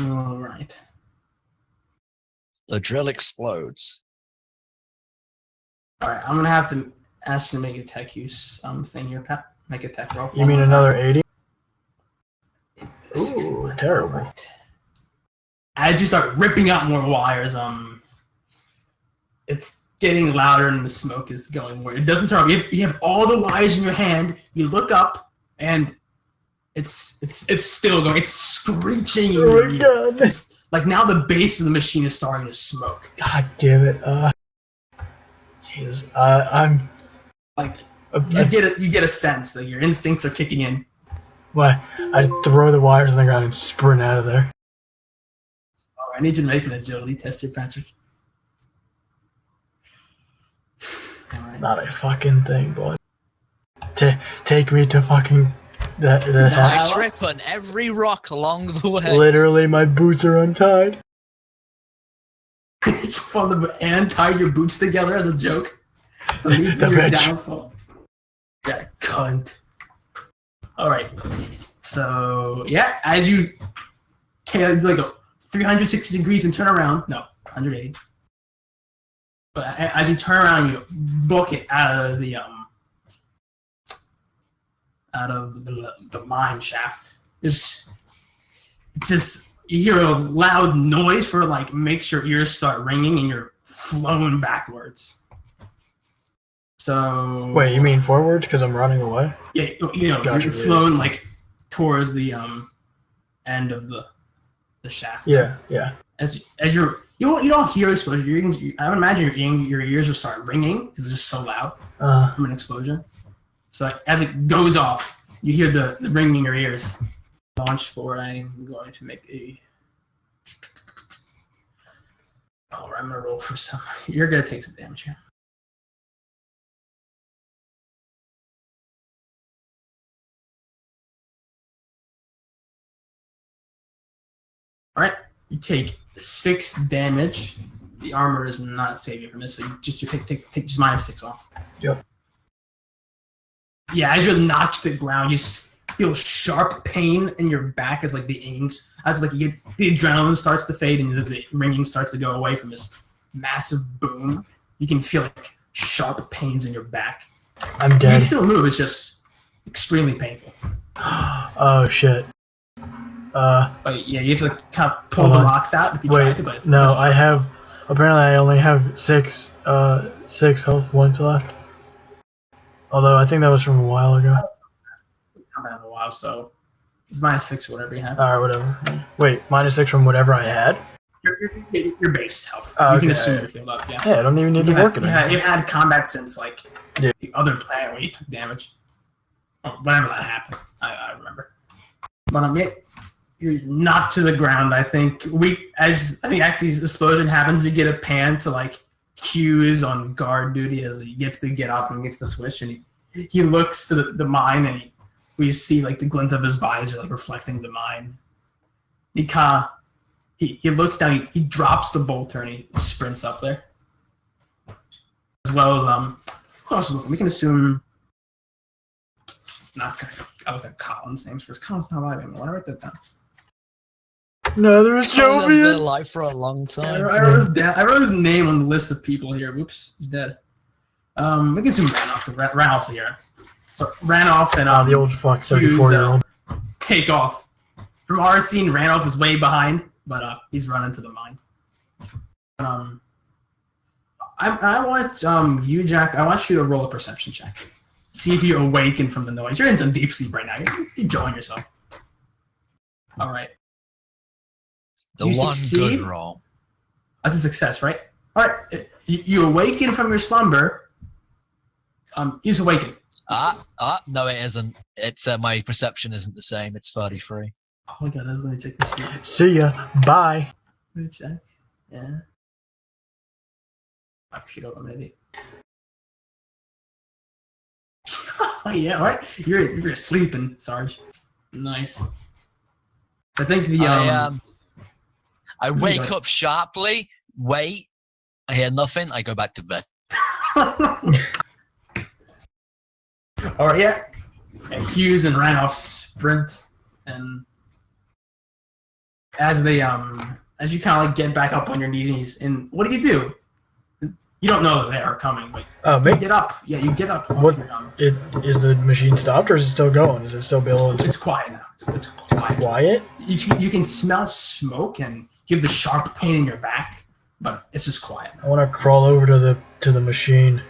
Speaker 2: All right.
Speaker 1: The drill explodes.
Speaker 2: All right, I'm gonna have to ask you to make a tech use thing here, Pat. Make a tech roll.
Speaker 3: You mean another 80?
Speaker 2: Ooh,
Speaker 3: terrible.
Speaker 2: Right. As you start ripping out more wires, it's getting louder and the smoke is going more. It doesn't turn off. You have all the wires in your hand. You look up and it's still going. It's screeching.
Speaker 3: Oh my God.
Speaker 2: It's, like now the base of the machine is starting to smoke.
Speaker 3: God damn it. Jesus. I'm
Speaker 2: like you get a sense that your instincts are kicking in.
Speaker 3: What? I throw the wires on the ground and sprint out of there.
Speaker 2: Oh, I need you to make an agility test here, Patrick. Right.
Speaker 3: Not a fucking thing, boy. Take me to fucking the
Speaker 1: I trip on every rock along the way.
Speaker 3: Literally, my boots are untied.
Speaker 2: And tied your boots together as a joke. Leads to your downfall. That cunt. All right. So yeah, as you take like a 360 degrees and turn around. No, 180. But as you turn around, you book it out of the mine shaft. It's just you hear a loud noise for like makes your ears start ringing and you're flowing backwards. So
Speaker 3: wait, you mean forwards because I'm running away?
Speaker 2: Yeah, you're flowing like towards the end of the shaft.
Speaker 3: Yeah.
Speaker 2: As you don't hear explosion. I would imagine your ears will start ringing because it's just so loud from an explosion. So as it goes off, you hear the ringing in your ears. Launch forward. I'm going to make a. Oh, I'm gonna roll for some. You're gonna take some damage here. All right, you take 6 damage. The armor is not saving from this, so you take just -6 off.
Speaker 3: Yep.
Speaker 2: Yeah, as you're knocked to the ground, you feel sharp pain in your back as like the ings, as like you get the adrenaline starts to fade and the ringing starts to go away from this massive boom. You can feel like sharp pains in your back.
Speaker 3: I'm dead.
Speaker 2: You can still move. It's just extremely painful.
Speaker 3: Oh shit.
Speaker 2: But yeah, you have to kind of pull the rocks out if you try to. But
Speaker 3: no, I have. Apparently, I only have 6 health points left. Although I think that was from a while ago.
Speaker 2: I've had a while, so it's -6 or whatever you have.
Speaker 3: Alright, whatever. Wait, -6 from whatever I had?
Speaker 2: Your base health.
Speaker 3: Oh,
Speaker 2: you can
Speaker 3: okay.
Speaker 2: assume you're healed up. Yeah.
Speaker 3: Hey, I don't even need to work it.
Speaker 2: Yeah, you've had combat since like the other planet where you took damage. Or whenever that happened, I remember. But you're knocked to the ground. I think after this explosion happens, we get a pan to like Q is on guard duty as he gets to get up and gets to switch, and he looks to the mine and he where you see like the glint of his visor like reflecting the mine. He looks down, he drops the bolter and he sprints up there. As well as who else is looking? We can assume not gonna I look at Colin's names first. Colin's not alive anymore. I write that down.
Speaker 3: No, there was
Speaker 1: Colin has been
Speaker 3: Jovian.
Speaker 1: alive for a long time.
Speaker 2: I wrote his name on the list of people here. Whoops, he's dead. We can assume Randolph. Randolph's here. So Randolph and
Speaker 3: The old fuck,
Speaker 2: Hughes,
Speaker 3: 34-year-old.
Speaker 2: take off. From our scene, Randolph is way behind, but he's running to the mine. I want you, Jack. I want you to roll a perception check. See if you awaken from the noise. You're in some deep sleep right now. You're enjoying yourself. All right.
Speaker 1: The
Speaker 2: You
Speaker 1: one
Speaker 2: succeed?
Speaker 1: good roll.
Speaker 2: That's a success, right? All right. You awaken from your slumber. You just awaken.
Speaker 1: No, it isn't. It's my perception isn't the same. It's 33.
Speaker 2: Oh my god, let me check this sheet.
Speaker 3: See ya. Bye.
Speaker 2: Let me check. Yeah. I should open maybe. Oh yeah, all right. You're sleeping, Sarge. Nice. I think the
Speaker 1: I wake up sharply. Wait. I hear nothing. I go back to bed.
Speaker 2: all right, yeah. And Hughes and Randolph sprint, and as they as you kind of like get back up on your knees, and what do? You don't know that they are coming, but you
Speaker 3: Maybe
Speaker 2: get up. Yeah, you get up.
Speaker 3: What- is the machine stopped or is it still going? Is it still building?
Speaker 2: It's quiet now. It's quiet.
Speaker 3: Quiet?
Speaker 2: You can smell smoke and you have the sharp pain in your back, but it's just quiet.
Speaker 3: I want to crawl over to the machine,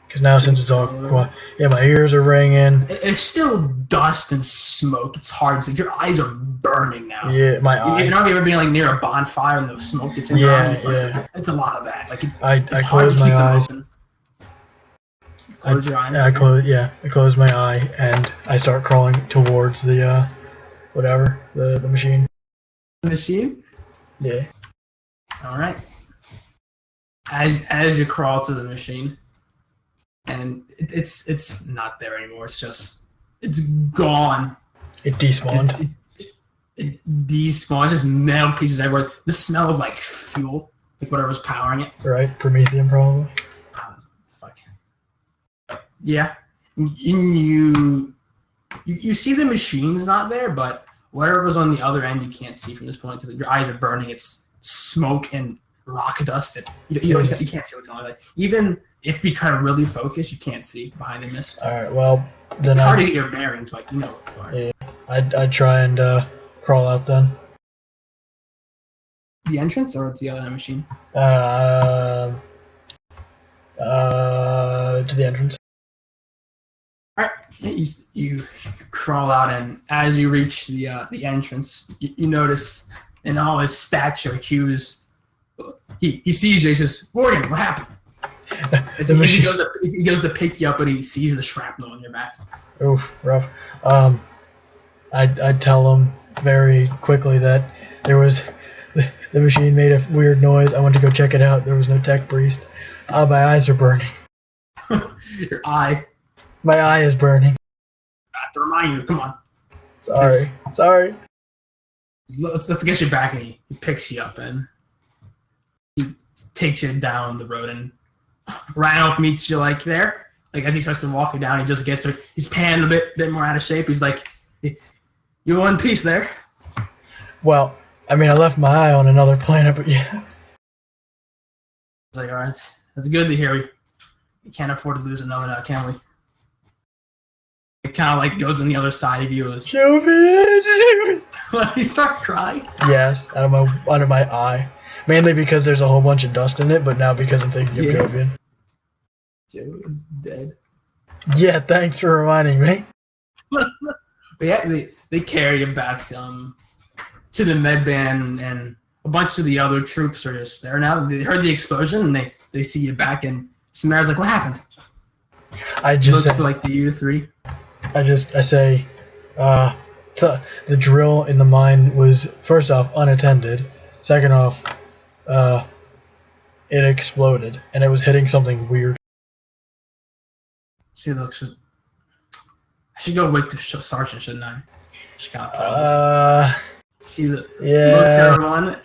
Speaker 3: because now since it's all quiet, yeah, my ears are ringing.
Speaker 2: It's still dust and smoke. It's hard. It's like your eyes are burning now.
Speaker 3: Yeah, my
Speaker 2: You
Speaker 3: eye.
Speaker 2: know, you ever being like near a bonfire and the smoke gets in your
Speaker 3: Yeah,
Speaker 2: eyes?
Speaker 3: yeah.
Speaker 2: It's a lot of that. Like
Speaker 3: I
Speaker 2: it's hard
Speaker 3: close
Speaker 2: to
Speaker 3: my
Speaker 2: keep them
Speaker 3: eyes.
Speaker 2: open. Close your eyes.
Speaker 3: I close my eye and I start crawling towards the the machine.
Speaker 2: Machine.
Speaker 3: Yeah.
Speaker 2: All right. As you crawl to the machine, and it's not there anymore. It's gone.
Speaker 3: It despawned.
Speaker 2: It despawns, just metal pieces everywhere. The smell of like fuel, like whatever's powering it.
Speaker 3: Right? Promethean probably.
Speaker 2: Fuck. Yeah. You see the machine's not there, but whatever's on the other end you can't see from this point because your eyes are burning. It's smoke and rock dust. You can't see what's on it. Even if you try to really focus, you can't see behind the mist.
Speaker 3: Alright, well then
Speaker 2: It's hard to get your bearings, but you know what you are.
Speaker 3: Yeah. I'd try and crawl out then.
Speaker 2: The entrance or the other machine?
Speaker 3: To the entrance.
Speaker 2: All right, you crawl out, and as you reach the entrance, you notice in all his stature, Hughes, he sees you. He says, "Morgan, what happened?" As he goes to pick you up, and he sees the shrapnel on your back.
Speaker 3: Oof, rough. I'd tell him very quickly that there was the machine made a weird noise. I went to go check it out. There was no tech priest. My eyes are burning.
Speaker 2: Your eye.
Speaker 3: My eye is burning.
Speaker 2: I have to remind you. Come on.
Speaker 3: Sorry.
Speaker 2: Let's get you back, and he picks you up and he takes you down the road, and Randolph meets you like there. Like as he starts to walk you down, he just gets there. He's panning a bit more out of shape. He's like, "You one piece there."
Speaker 3: Well, I mean, I left my eye on another planet, but yeah.
Speaker 2: It's like, all right, that's good to hear. We can't afford to lose another now, can we? It kind of like goes on the other side of you.
Speaker 3: Jovian!
Speaker 2: You start crying.
Speaker 3: Yes, out of my eye. Mainly because there's a whole bunch of dust in it, but now because I'm thinking of
Speaker 2: Yeah.
Speaker 3: Jovian.
Speaker 2: Jovian's dead.
Speaker 3: Yeah, thanks for reminding me.
Speaker 2: But yeah, they carry him back to the med ban, and a bunch of the other troops are just there now. They heard the explosion, and they see you back, and Samara's like, "What happened?"
Speaker 3: I just
Speaker 2: Looks like the U3.
Speaker 3: I say, so the drill in the mine was first off unattended. Second off, it exploded and it was hitting something weird.
Speaker 2: See, looks. I should go wake the sergeant, shouldn't I? She kind of pauses. She looks at
Speaker 3: Yeah.
Speaker 2: everyone.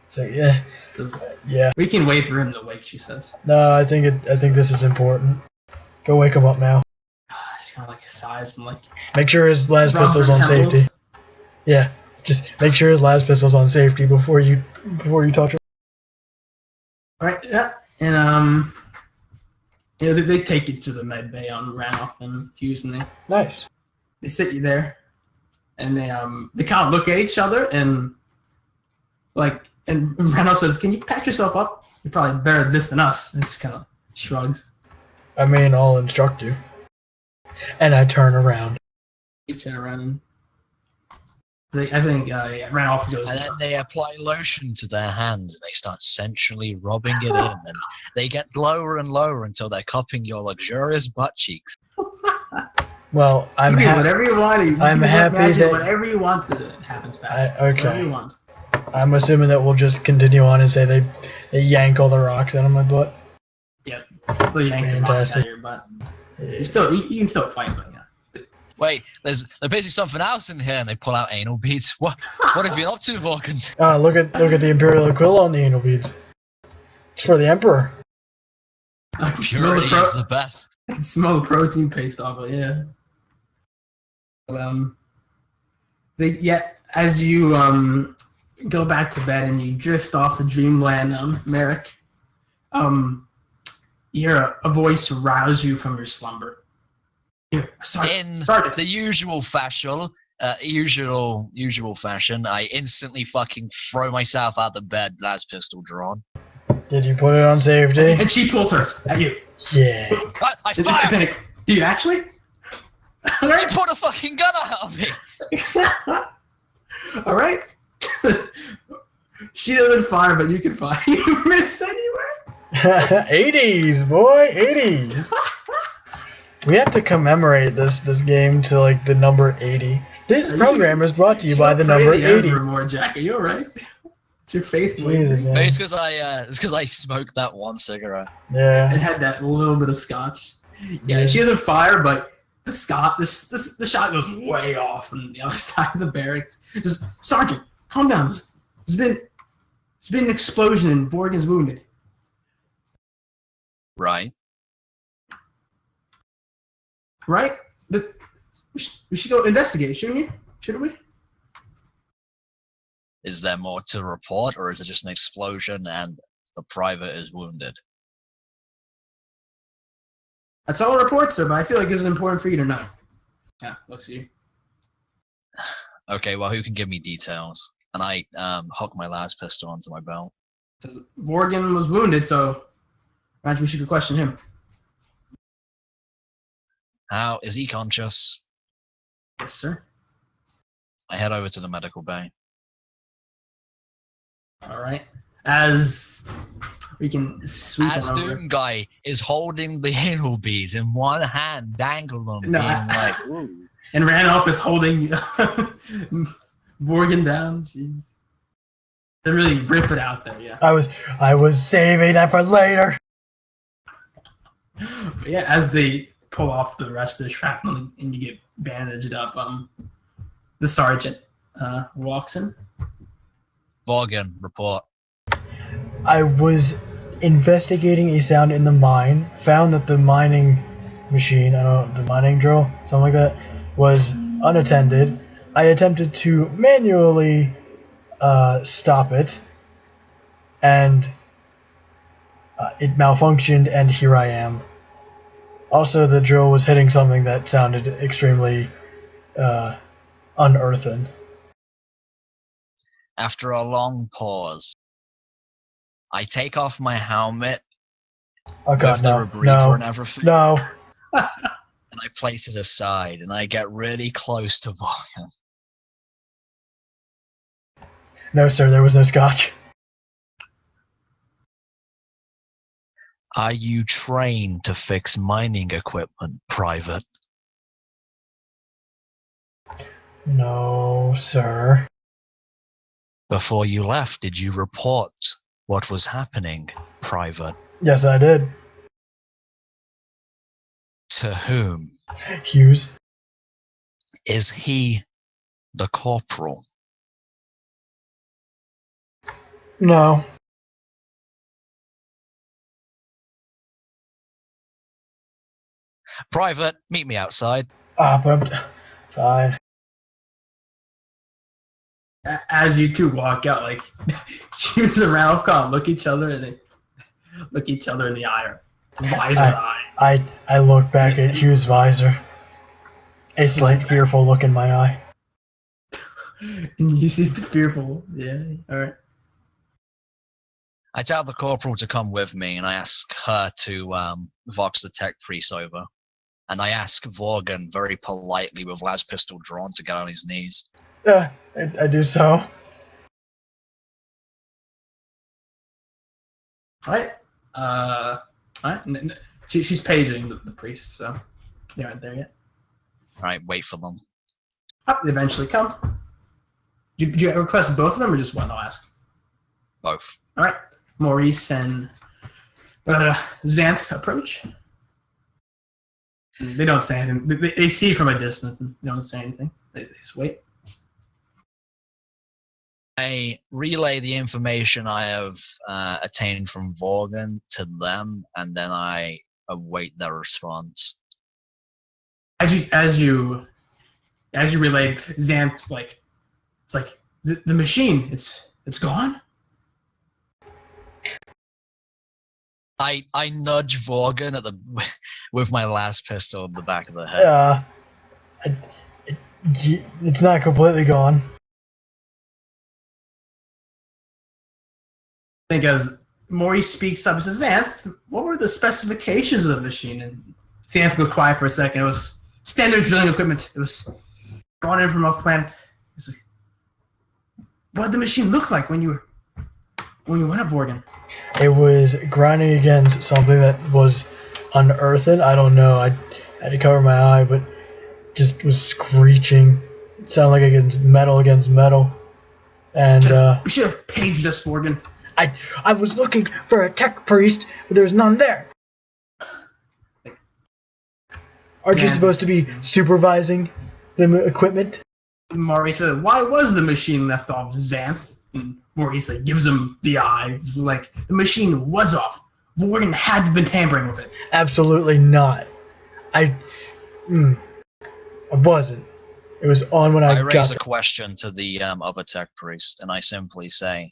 Speaker 3: So yeah,
Speaker 2: Says,
Speaker 3: yeah.
Speaker 2: we can wait for him to wake, she says.
Speaker 3: No, I think this is important. Go wake him up now.
Speaker 2: She kind of like sighs and like
Speaker 3: Make sure his last
Speaker 2: rubs
Speaker 3: pistol's
Speaker 2: her
Speaker 3: on
Speaker 2: temples.
Speaker 3: safety. Yeah, just make sure his last pistol's on safety before you touch him.
Speaker 2: Right, yeah. And they take it to the med bay on Randolph and Hughes, and
Speaker 3: Nice.
Speaker 2: they sit you there, and they kind of look at each other and Randolph says, "Can you patch yourself up? You're probably better at this than us." And it's kind of shrugs.
Speaker 3: I mean, I'll instruct you. And I turn around.
Speaker 2: You turn around and I think Randolph goes.
Speaker 1: And then they apply lotion to their hands. And they start sensually rubbing it in, and they get lower and lower until they're cupping your luxurious butt cheeks.
Speaker 3: Well, I'm
Speaker 2: you can do
Speaker 3: happy.
Speaker 2: whatever you want.
Speaker 3: I'm happy
Speaker 2: imagine
Speaker 3: that-
Speaker 2: whatever you want that happens back.
Speaker 3: Okay.
Speaker 2: Whatever you want.
Speaker 3: I'm assuming that we'll just continue on and say they yank all the rocks out of my butt.
Speaker 2: Yeah, so you yank the rocks out
Speaker 3: Fantastic.
Speaker 2: of your butt. You can still fight, but yeah.
Speaker 1: Wait, there's basically something else in here, and they pull out anal beads. What have you been up to, Vulcan?
Speaker 3: Look at the Imperial Aquila on the anal beads. It's for the Emperor.
Speaker 2: I can smell
Speaker 1: Purity
Speaker 2: the
Speaker 1: is the best.
Speaker 2: I can smell the protein paste off it. Yeah. But, as you go back to bed and you drift off to dreamland, Merrick, you hear a voice rouse you from your slumber. Here,
Speaker 1: In
Speaker 2: Sergeant.
Speaker 1: the usual fashion, I instantly fucking throw myself out the bed, last pistol drawn.
Speaker 3: Did you put it on safety?
Speaker 2: And she pulls hers at you.
Speaker 3: Yeah.
Speaker 1: I
Speaker 2: Did you
Speaker 1: fire!
Speaker 2: panic? Do you actually? All
Speaker 1: She
Speaker 2: right.
Speaker 1: put a fucking gun out of me!
Speaker 2: All right. She doesn't fire, but you can fire. You miss anywhere.
Speaker 3: 80s, boy, 80s. We have to commemorate this game to like the number 80. This program is brought to you by the number 80.
Speaker 2: More, Jack. Are you all right? It's your faith.
Speaker 3: Jesus,
Speaker 2: wavering?
Speaker 3: man.
Speaker 1: Maybe it's because I smoked that one cigarette.
Speaker 3: Yeah.
Speaker 2: It had that little bit of scotch. Yeah, she doesn't fire, but the shot goes way off on the other side of the barracks. Just Sergeant, calm down. There's been an explosion and Vorgan's wounded.
Speaker 1: Right.
Speaker 2: Right? But we should go investigate, shouldn't we?
Speaker 1: Is there more to report, or is it just an explosion and the private is wounded?
Speaker 2: That's all the reports, sir, but I feel like it's important for you to know. Yeah, looks at you.
Speaker 1: Okay, well, who can give me details? And I hook my last pistol onto my belt.
Speaker 2: Says Vorgan was wounded, so imagine we should question him.
Speaker 1: How is he conscious?
Speaker 2: Yes, sir.
Speaker 1: I head over to the medical bay.
Speaker 2: All right. As we can sweep
Speaker 1: As
Speaker 2: on over.
Speaker 1: Doom Guy is holding the anal beads in one hand, dangle them,
Speaker 2: No,
Speaker 1: being like, ooh.
Speaker 2: And Randolph is holding Vorgan down. Jeez. They really rip it out there, yeah.
Speaker 3: I was saving that for later.
Speaker 2: But yeah, as they pull off the rest of the shrapnel and you get bandaged up, the sergeant walks in.
Speaker 1: Vorgan, report.
Speaker 3: I was investigating a sound in the mine, found that the mining machine, I don't know, the mining drill, something like that, was unattended. I attempted to manually stop it, and it malfunctioned, and here I am. Also, the drill was hitting something that sounded extremely unearthen.
Speaker 1: After a long pause, I take off my helmet
Speaker 3: Oh god,
Speaker 1: with the
Speaker 3: no,
Speaker 1: rebreather and
Speaker 3: no,
Speaker 1: everything,
Speaker 3: no.
Speaker 1: and I place it aside, and I get really close to Vorgan.
Speaker 3: No, sir, there was no scotch.
Speaker 1: Are you trained to fix mining equipment, Private?
Speaker 3: No, sir.
Speaker 1: Before you left, did you report what was happening, Private?
Speaker 3: Yes, I did.
Speaker 1: To whom?
Speaker 3: Hughes.
Speaker 1: Is he the corporal?
Speaker 3: No.
Speaker 1: Private, meet me outside.
Speaker 3: But fine.
Speaker 2: As you two walk out, like Hughes and Ralph kind of look each other and they look each other in the eye, or visor eye.
Speaker 3: I look back at Hughes' visor. A slight fearful look in my eye.
Speaker 2: And he sees the fearful. Yeah, alright.
Speaker 1: I tell the corporal to come with me, and I ask her to vox the tech priest over. And I ask Vorgan very politely, with Lad's pistol drawn, to get on his knees.
Speaker 3: I do so.
Speaker 2: Alright. Alright. She's paging the priest, so they aren't there yet.
Speaker 1: Right, wait for them.
Speaker 2: Oh, they eventually come. Did you request both of them or just one? I'll ask.
Speaker 1: Both.
Speaker 2: Alright. Maurice and Xanth approach. They don't say anything. They see from a distance and they don't say anything. They just wait.
Speaker 1: I relay the information I have attained from Vorgan to them, and then I await their response.
Speaker 2: As you relay, Xanth, like, it's like the machine. It's gone.
Speaker 1: I nudge Vorgan at with my last pistol in the back of the head.
Speaker 3: It's not completely gone.
Speaker 2: I think as Maurice speaks up, he says, Xanth, what were the specifications of the machine? And Xanth goes quiet for a second. It was standard drilling equipment. It was brought in from off planet. He's like, what did the machine look like when you went up, Vorgan?
Speaker 3: It was grinding against something that was unearthed. I don't know. I had to cover my eye, but just was screeching. It sounded like against metal. And
Speaker 2: you should have paged us, Vorgan.
Speaker 3: I was looking for a tech priest, but there was none there. Aren't you supposed to be supervising the equipment?
Speaker 2: Maurice, why was the machine left off, Xanth? And Maurice gives him the eye. It's like, the machine was off. Vorgan had to have been tampering with it.
Speaker 3: Absolutely not. I wasn't. It was on when I
Speaker 1: raise
Speaker 3: got
Speaker 1: a question to the other tech priest, and I simply say,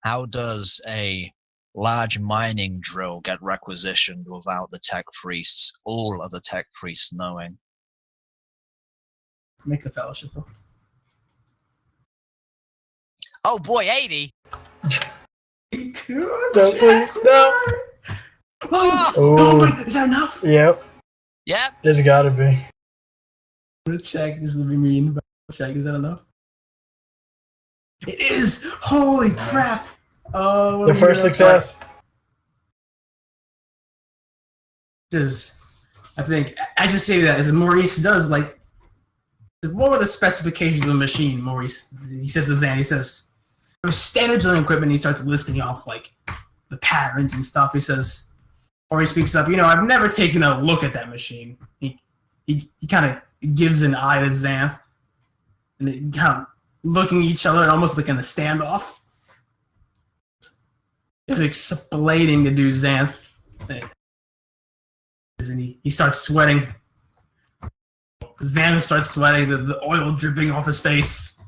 Speaker 1: how does a large mining drill get requisitioned without the tech priests, all of the tech priests knowing?
Speaker 2: Make a fellowship roll.
Speaker 1: Oh boy, 80!
Speaker 2: 82?
Speaker 3: No, please, no!
Speaker 2: Oh, wait, is that enough?
Speaker 3: Yep.
Speaker 1: Yep.
Speaker 3: There's gotta be.
Speaker 2: Let's check. This is the mean, but check. Is that enough? It is! Holy crap! Oh,
Speaker 3: The first success.
Speaker 2: I think, as you say that, as Maurice does, like, what were the specifications of the machine, Maurice? He says to Xanth, he says, it was standard drilling equipment, and he starts listing off, like, the patterns and stuff. He says, or he speaks up, I've never taken a look at that machine. He kind of gives an eye to Xanth, and they kind of looking at each other and almost like in a standoff. He's explaining to do Xanth. And he starts sweating. Xanth starts sweating, the oil dripping off his face.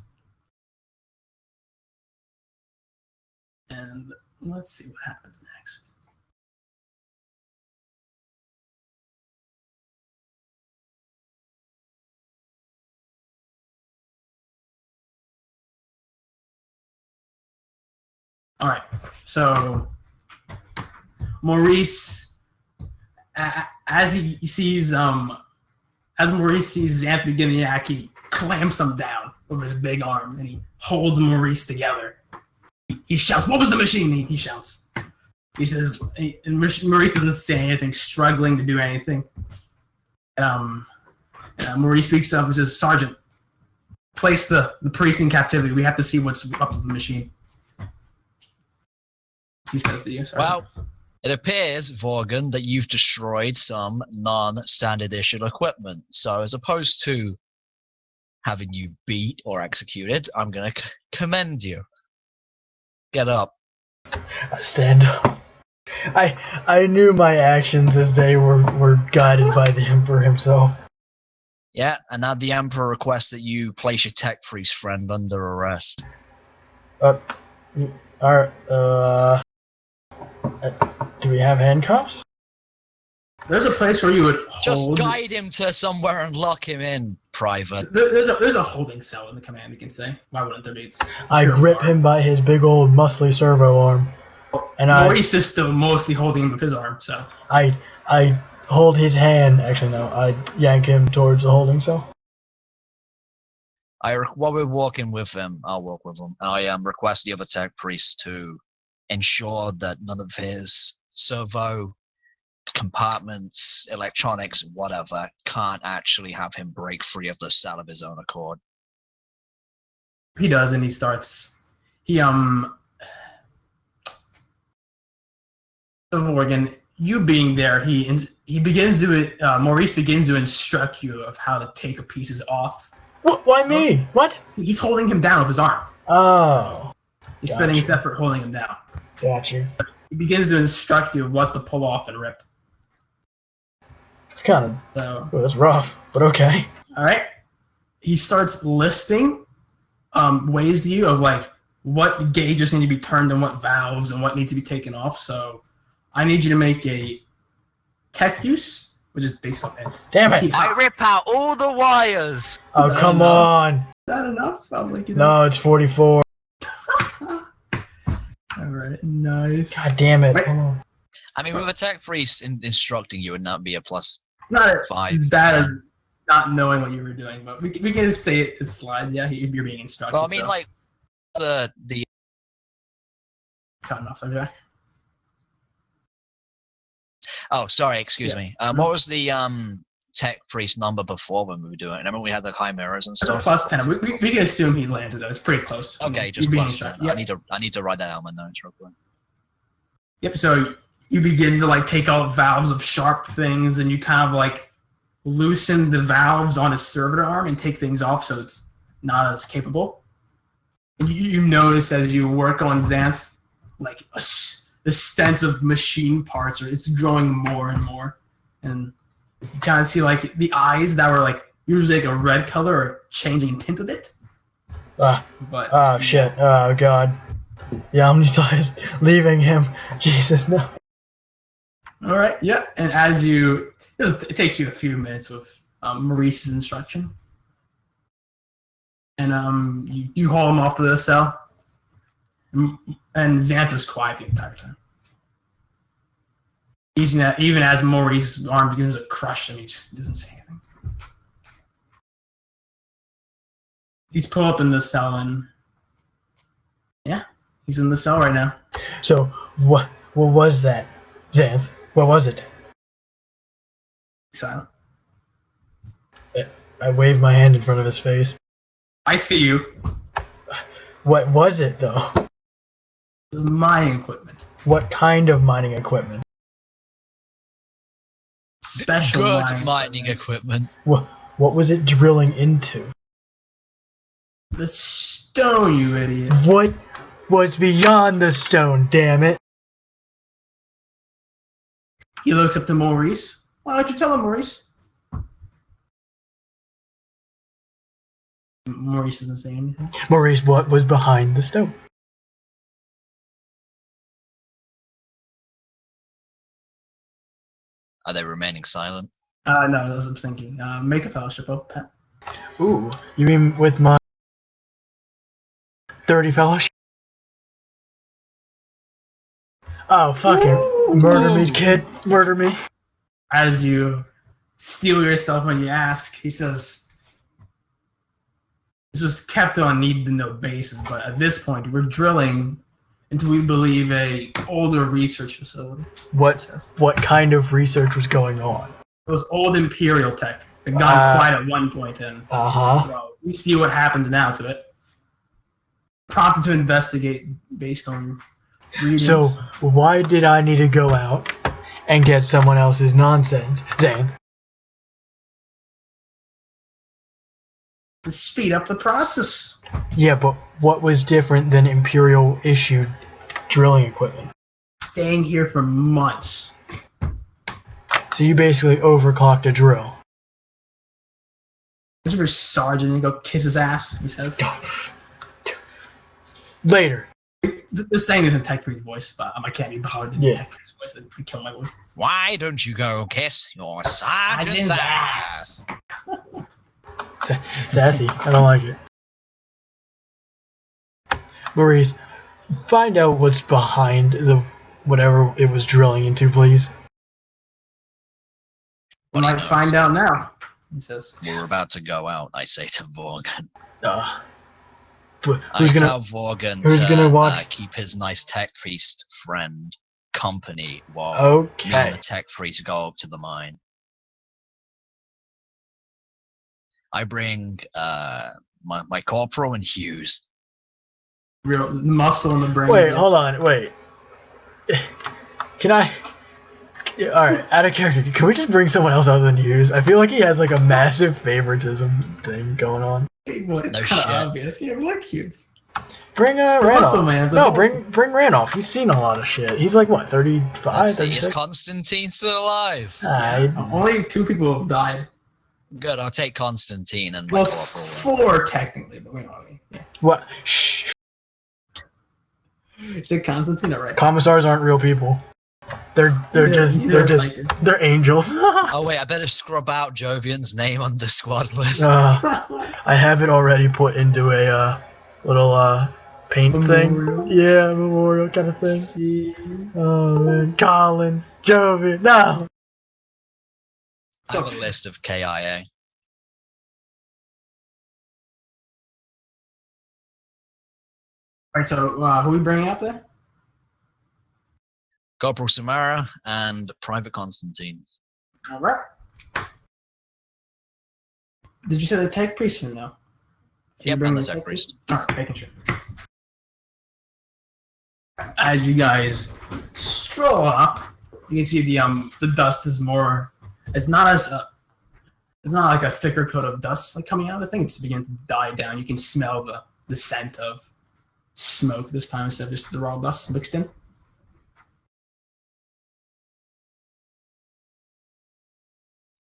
Speaker 2: And let's see what happens next. All right, so Maurice, as he sees, as Maurice sees Xanth beginning to yak, he clamps him down over his big arm and he holds Maurice together. He shouts, "What was the machine?" He shouts. He says, and Maurice doesn't say anything, struggling to do anything. Maurice speaks up and says, "Sergeant, place the priest in captivity. We have to see what's up with the machine." He says to you, Sergeant.
Speaker 1: Well, It appears, Vorgan, that you've destroyed some non-standard issue equipment. So as opposed to having you beat or executed, I'm going to commend you. Get up.
Speaker 3: I stand up. I knew my actions this day were guided by the Emperor himself.
Speaker 1: Yeah, and now the Emperor requests that you place your tech priest friend under arrest.
Speaker 3: Alright, do we have handcuffs?
Speaker 2: There's a place where you would
Speaker 1: Just
Speaker 2: hold.
Speaker 1: guide him to somewhere and lock him in, private.
Speaker 2: There's a holding cell in the command, you can say. Why wouldn't there be? It's
Speaker 3: I
Speaker 2: pure
Speaker 3: grip
Speaker 2: guard.
Speaker 3: him by his big old muscly servo arm, and
Speaker 2: Maurice is still mostly holding him with his arm, so.
Speaker 3: I hold his hand. Actually, no, I yank him towards the holding cell.
Speaker 1: While we're walking with him, I'll walk with him. I request the other tech priest to ensure that none of his servo compartments, electronics, whatever, can't actually have him break free of the cell of his own accord.
Speaker 2: He does, and he starts. So Morgan, you being there, he begins to. Maurice begins to instruct you of how to take the pieces off.
Speaker 3: What? Why me? What?
Speaker 2: He's holding him down with his arm.
Speaker 3: Oh,
Speaker 2: He's
Speaker 3: Gotcha.
Speaker 2: spending his effort holding him down.
Speaker 3: got you.
Speaker 2: He begins to instruct you of what to pull off and rip.
Speaker 3: It's kind of.
Speaker 2: So,
Speaker 3: Oh, that's rough, but okay.
Speaker 2: all right. He starts listing ways to you of like what gauges need to be turned and what valves and what needs to be taken off. So, I need you to make a tech use, which is based on it.
Speaker 3: Damn
Speaker 2: See
Speaker 3: it!
Speaker 1: I
Speaker 2: how-
Speaker 1: rip out all the wires!
Speaker 3: Oh,
Speaker 2: that
Speaker 3: come
Speaker 2: enough?
Speaker 3: on!
Speaker 2: Is that enough? I'll make it
Speaker 3: No, it's 44.
Speaker 2: All right, nice.
Speaker 3: God damn it!
Speaker 2: Wait.
Speaker 3: Hold on.
Speaker 1: I mean, with a tech priest instructing you would not be a plus.
Speaker 2: It's not
Speaker 1: 5.
Speaker 2: as bad as not knowing what you were doing, but we can just say it slides. Yeah, you're being instructed.
Speaker 1: Well, I mean,
Speaker 2: so.
Speaker 1: like, the
Speaker 2: Cutting off there, Jack.
Speaker 1: Oh, sorry, excuse
Speaker 2: Yeah.
Speaker 1: me. What was the tech priest number before when we were doing it? Remember we had the chimeras and
Speaker 2: It's a
Speaker 1: stuff?
Speaker 2: plus 10. We can assume he lands it though. It's pretty close.
Speaker 1: Okay,
Speaker 2: You're
Speaker 1: just
Speaker 2: being
Speaker 1: plus 10.
Speaker 2: instructed.
Speaker 1: I need to write that out in my notes real quick.
Speaker 2: Yep. So you begin to like take out valves of sharp things, and you kind of like loosen the valves on his servitor arm and take things off, so it's not as capable. And you notice as you work on Xanth, like the sense of machine parts, or it's growing more and more, and you kind of see like the eyes that were like usually like a red color are changing in tint a bit.
Speaker 3: Ah,
Speaker 2: But
Speaker 3: oh shit! Oh god! The Omnisci is leaving him. Jesus no!
Speaker 2: all right, yeah. And as it takes you a few minutes with Maurice's instruction, and you haul him off to the cell, and Xanthus quiet the entire time. Even as Maurice's arm begins to crush him, he just doesn't say anything. He's pulled up in the cell, and yeah, he's in the cell right now.
Speaker 3: So what was that, Xanth? What was it?
Speaker 2: He's silent.
Speaker 3: I waved my hand in front of his face.
Speaker 2: I see you.
Speaker 3: What was it though?
Speaker 2: It was mining equipment.
Speaker 3: What kind of mining equipment?
Speaker 2: Special
Speaker 1: Good
Speaker 2: mining
Speaker 1: mining
Speaker 2: equipment.
Speaker 1: equipment.
Speaker 3: What was it drilling into?
Speaker 2: The stone, you idiot.
Speaker 3: What was beyond the stone? Damn it!
Speaker 2: He looks up to Maurice. Why don't you tell him, Maurice? Maurice doesn't say anything.
Speaker 3: Maurice, what was behind the stone?
Speaker 1: Are they remaining silent?
Speaker 2: No, that's what I was thinking. Make a fellowship up, Pat.
Speaker 3: Ooh, you mean with my 30 fellowship? Oh, fucking
Speaker 2: Ooh.
Speaker 3: murder me, kid. Murder me.
Speaker 2: As you steel yourself when you ask, he says, this was kept on need-to-know basis, but at this point, we're drilling into, we believe, a older research facility.
Speaker 3: What kind of research was going on?
Speaker 2: It was old Imperial tech. It got quiet at one point, and
Speaker 3: Uh-huh.
Speaker 2: well, we see what happens now to it. Prompted to investigate based on Greetings.
Speaker 3: So why did I need to go out and get someone else's nonsense, Zane?
Speaker 2: To speed up the process.
Speaker 3: Yeah, but what was different than Imperial issued drilling equipment?
Speaker 2: Staying here for months.
Speaker 3: So you basically overclocked a drill.
Speaker 2: There's your sergeant and go kiss his ass, he says.
Speaker 3: Later.
Speaker 2: They're saying this in Tech Priest's voice, but I can't be bothered in
Speaker 3: Yeah.
Speaker 2: Tech Priest's voice. It'd kill my voice.
Speaker 1: Why don't you go kiss your sergeant's ass?
Speaker 3: Sassy. I don't like it. Maurice, find out what's behind the whatever it was drilling into, please.
Speaker 2: We might find out now, he says.
Speaker 1: We're about to go out, I say to Vorgan.
Speaker 3: Who's
Speaker 1: I
Speaker 3: gonna?
Speaker 1: tell Vorgan
Speaker 3: who's
Speaker 1: to
Speaker 3: gonna watch-
Speaker 1: keep his nice tech priest friend company while me and
Speaker 3: Okay.
Speaker 1: the tech priest go up to the mine. I bring my corporal and Hughes.
Speaker 2: Real muscle in the brain.
Speaker 3: Wait, hold on. Wait. Can I? Alright, out of character, can we just bring someone else other than Hughes? I feel like he has like a massive favoritism thing going on.
Speaker 2: Well, it's
Speaker 1: No
Speaker 2: kind
Speaker 1: shit.
Speaker 2: of obvious. Yeah, we like Hughes.
Speaker 3: Bring
Speaker 2: Muscle
Speaker 3: Randolph.
Speaker 2: man. but
Speaker 3: No,
Speaker 2: the-
Speaker 3: bring Randolph. He's seen a lot of shit. He's like what, 35,
Speaker 1: Let's see, is
Speaker 3: 36?
Speaker 1: Constantine still alive?
Speaker 2: Only 2 people have died.
Speaker 1: Good, I'll take Constantine and my
Speaker 2: Well,
Speaker 1: corporal.
Speaker 2: 4 technically, but we know what I mean. Yeah.
Speaker 3: What? Shh.
Speaker 2: Is it Constantine or right?
Speaker 3: Commissars aren't real people. They're just they're angels.
Speaker 1: Oh wait, I better scrub out Jovian's name on the squad list.
Speaker 3: I have it already put into a little paint
Speaker 2: Memorial?
Speaker 3: thing. Yeah, memorial kind of thing. Oh man, Collins, Jovian, no.
Speaker 1: I have a list of KIA.
Speaker 2: Alright, so who we bringing up there?
Speaker 1: Corporal Samara and Private Constantine.
Speaker 2: Alright. Did you say the tech priestman though?
Speaker 1: Yep, and the tech priest.
Speaker 2: Alright, making sure. As you guys stroll up, you can see the dust is more. It's not as it's not like a thicker coat of dust like coming out of the thing. It's beginning to die down. You can smell the scent of smoke this time instead of just the raw dust mixed in.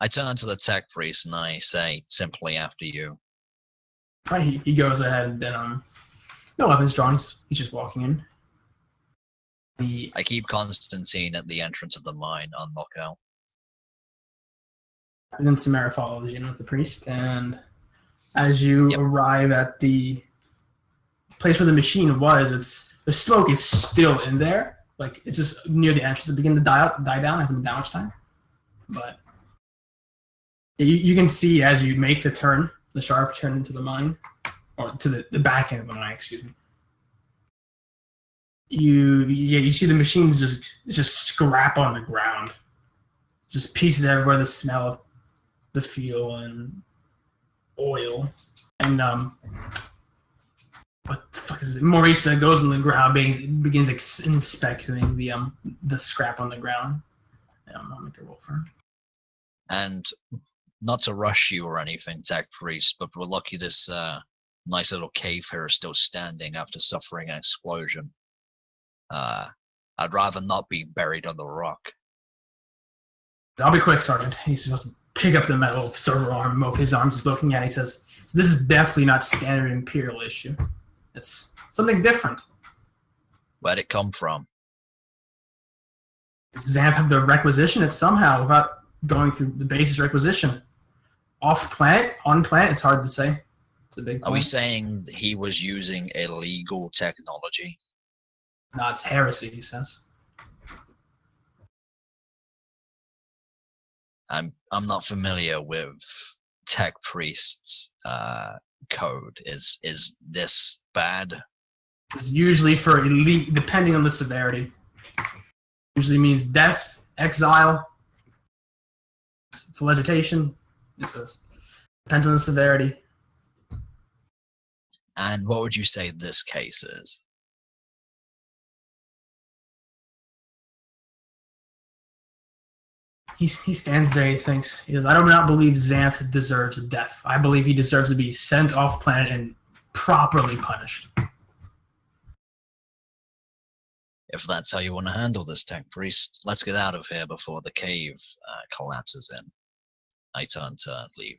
Speaker 1: I turn to the tech priest and I say simply after you.
Speaker 2: Right, he goes ahead and no weapons drawn. He's just walking in.
Speaker 1: I keep Constantine at the entrance of the mine on lookout.
Speaker 2: And then Samara follows you with the priest, and as you arrive at the place where the machine was, the smoke is still in there. Like it's just near the entrance. It begins to die down. It hasn't been that much time, but you can see as you make the turn, the sharp turn into the mine, or to the back end of the mine. Excuse me. You see the machines just scrap on the ground, just pieces everywhere. The smell of the fuel and oil, and what the fuck is it? Maurice goes on the ground, begins inspecting the scrap on the ground. I'll make a roll for him.
Speaker 1: And not to rush you or anything, tech priest, but we're lucky this nice little cave here is still standing after suffering an explosion. I'd rather not be buried on the rock.
Speaker 2: I'll be quick, Sergeant. He's supposed to pick up the metal server arm, both his arms, just looking at it. He says, so this is definitely not standard Imperial issue. It's something different.
Speaker 1: Where'd it come from?
Speaker 2: Does Xanth have to requisition it somehow without going through the basis requisition? Off planet? On planet? It's hard to say. It's a big point.
Speaker 1: Are we saying he was using illegal technology?
Speaker 2: No, it's heresy, he says.
Speaker 1: I'm not familiar with tech priests' code. Is this bad?
Speaker 2: It's usually for elite, depending on the severity. Usually means death, exile, flagellation. It says depends on the severity.
Speaker 1: And what would you say this case is?
Speaker 2: he stands there. He thinks. He goes, "I do not believe Xanth deserves death. I believe he deserves to be sent off planet and properly punished."
Speaker 1: If that's how you want to handle this, Tech Priest, let's get out of here before the cave collapses in. I turn to leave.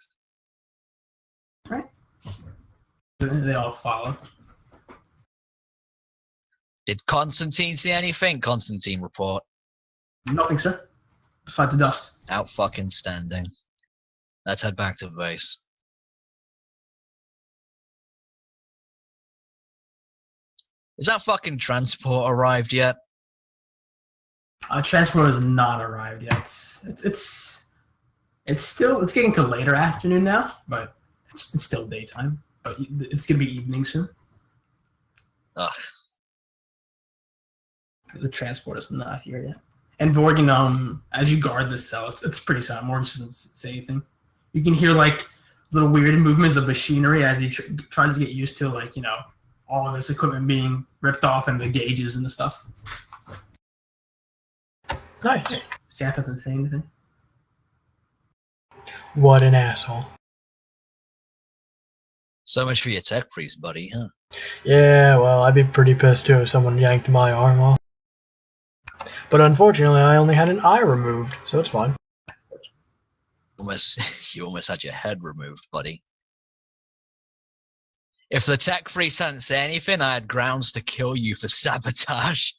Speaker 2: All right. They all follow.
Speaker 1: Did Constantine see anything? Constantine, report.
Speaker 2: Nothing, sir. Besides dust.
Speaker 1: Out fucking standing. Let's head back to base. Is that fucking transport arrived yet?
Speaker 2: Transport has not arrived yet. It's getting to later afternoon now, but it's still daytime. But it's gonna be evening soon.
Speaker 1: Ugh.
Speaker 2: The transport is not here yet. And Vorgan, as you guard this cell, it's pretty silent. Morgan doesn't say anything. You can hear like little weird movements of machinery as he tries to get used to, like, you know, all of this equipment being ripped off and the gauges and the stuff.
Speaker 3: Nice.
Speaker 2: Xanth doesn't say anything.
Speaker 3: What an asshole.
Speaker 1: So much for your Tech Priest, buddy, huh?
Speaker 3: Yeah, well, I'd be pretty pissed too if someone yanked my arm off. But unfortunately, I only had an eye removed, so it's fine.
Speaker 1: You almost had your head removed, buddy. If the Tech Priest hadn't said anything, I had grounds to kill you for sabotage.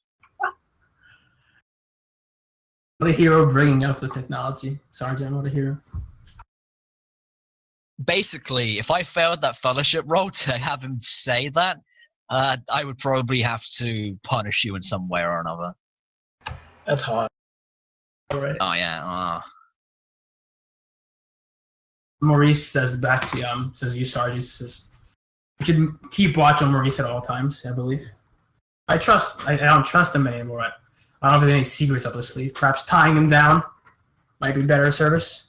Speaker 2: What a hero bringing up the technology. Sergeant, what a hero.
Speaker 1: Basically, if I failed that fellowship role to have him say that, I would probably have to punish you in some way or another.
Speaker 3: That's hot.
Speaker 2: All right.
Speaker 1: Oh yeah.
Speaker 2: Maurice says back to says you, Sergeant, says you should keep watch on Maurice at all times, I believe. I don't trust him anymore. I don't know if there's any secrets up his sleeve. Perhaps tying him down might be better service.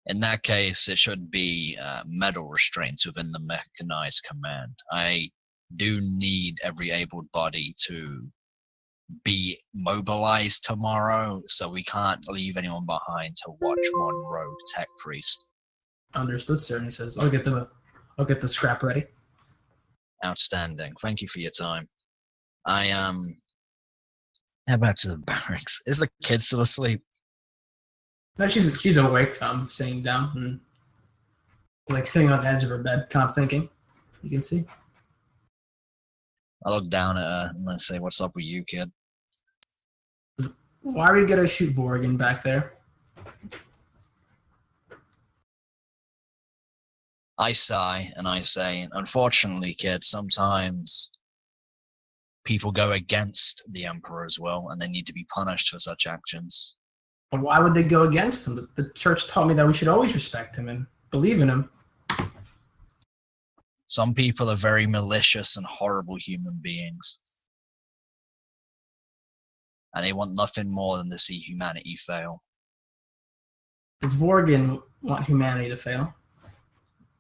Speaker 1: In that case, it should be metal restraints within the mechanized command. I do need every able body to be mobilized tomorrow, so we can't leave anyone behind to watch one rogue Tech Priest.
Speaker 2: Understood, sir. And he says, I'll get the scrap ready.
Speaker 1: Outstanding. Thank you for your time. I head back to the barracks. Is the kid still asleep?
Speaker 2: No, she's awake, sitting down and like sitting on the edge of her bed, kind of thinking. You can see.
Speaker 1: I look down at her and I say, "What's up with you, kid?"
Speaker 2: Why are we gonna shoot Vorgan back there?
Speaker 1: I sigh and I say, "Unfortunately, kid, sometimes people go against the Emperor as well, and they need to be punished for such actions."
Speaker 2: And why would they go against him? The church taught me that we should always respect him and believe in him.
Speaker 1: Some people are very malicious and horrible human beings. And they want nothing more than to see humanity fail.
Speaker 2: Does Vorgan want humanity to fail?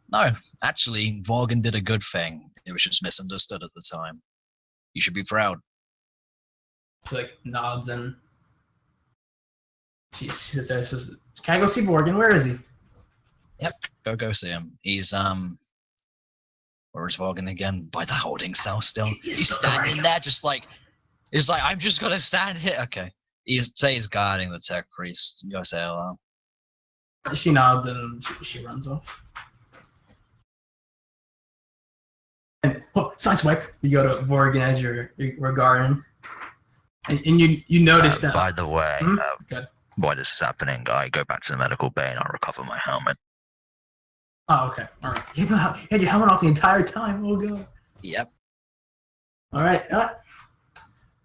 Speaker 1: No, actually, Vorgan did a good thing. It was just misunderstood at the time. You should be proud.
Speaker 2: She like nods and she sits there and says, "Can I go see Vorgan? Where is he?"
Speaker 1: Yep, go see him. He's where is Vorgan again? By the holding cell still. He's standing there just like, he's like, "I'm just gonna stand here." Okay. He's guarding the Tech Priest. You go say hello.
Speaker 2: She nods and she runs off. And sideswipe, you go to Vorgan as you're guarding. And you notice that.
Speaker 1: By the way,
Speaker 2: Good.
Speaker 1: while this is happening, I go back to the medical bay and I recover my helmet.
Speaker 2: Oh, okay. All right. You had your helmet off the entire time. Oh, God.
Speaker 1: Yep.
Speaker 2: All right.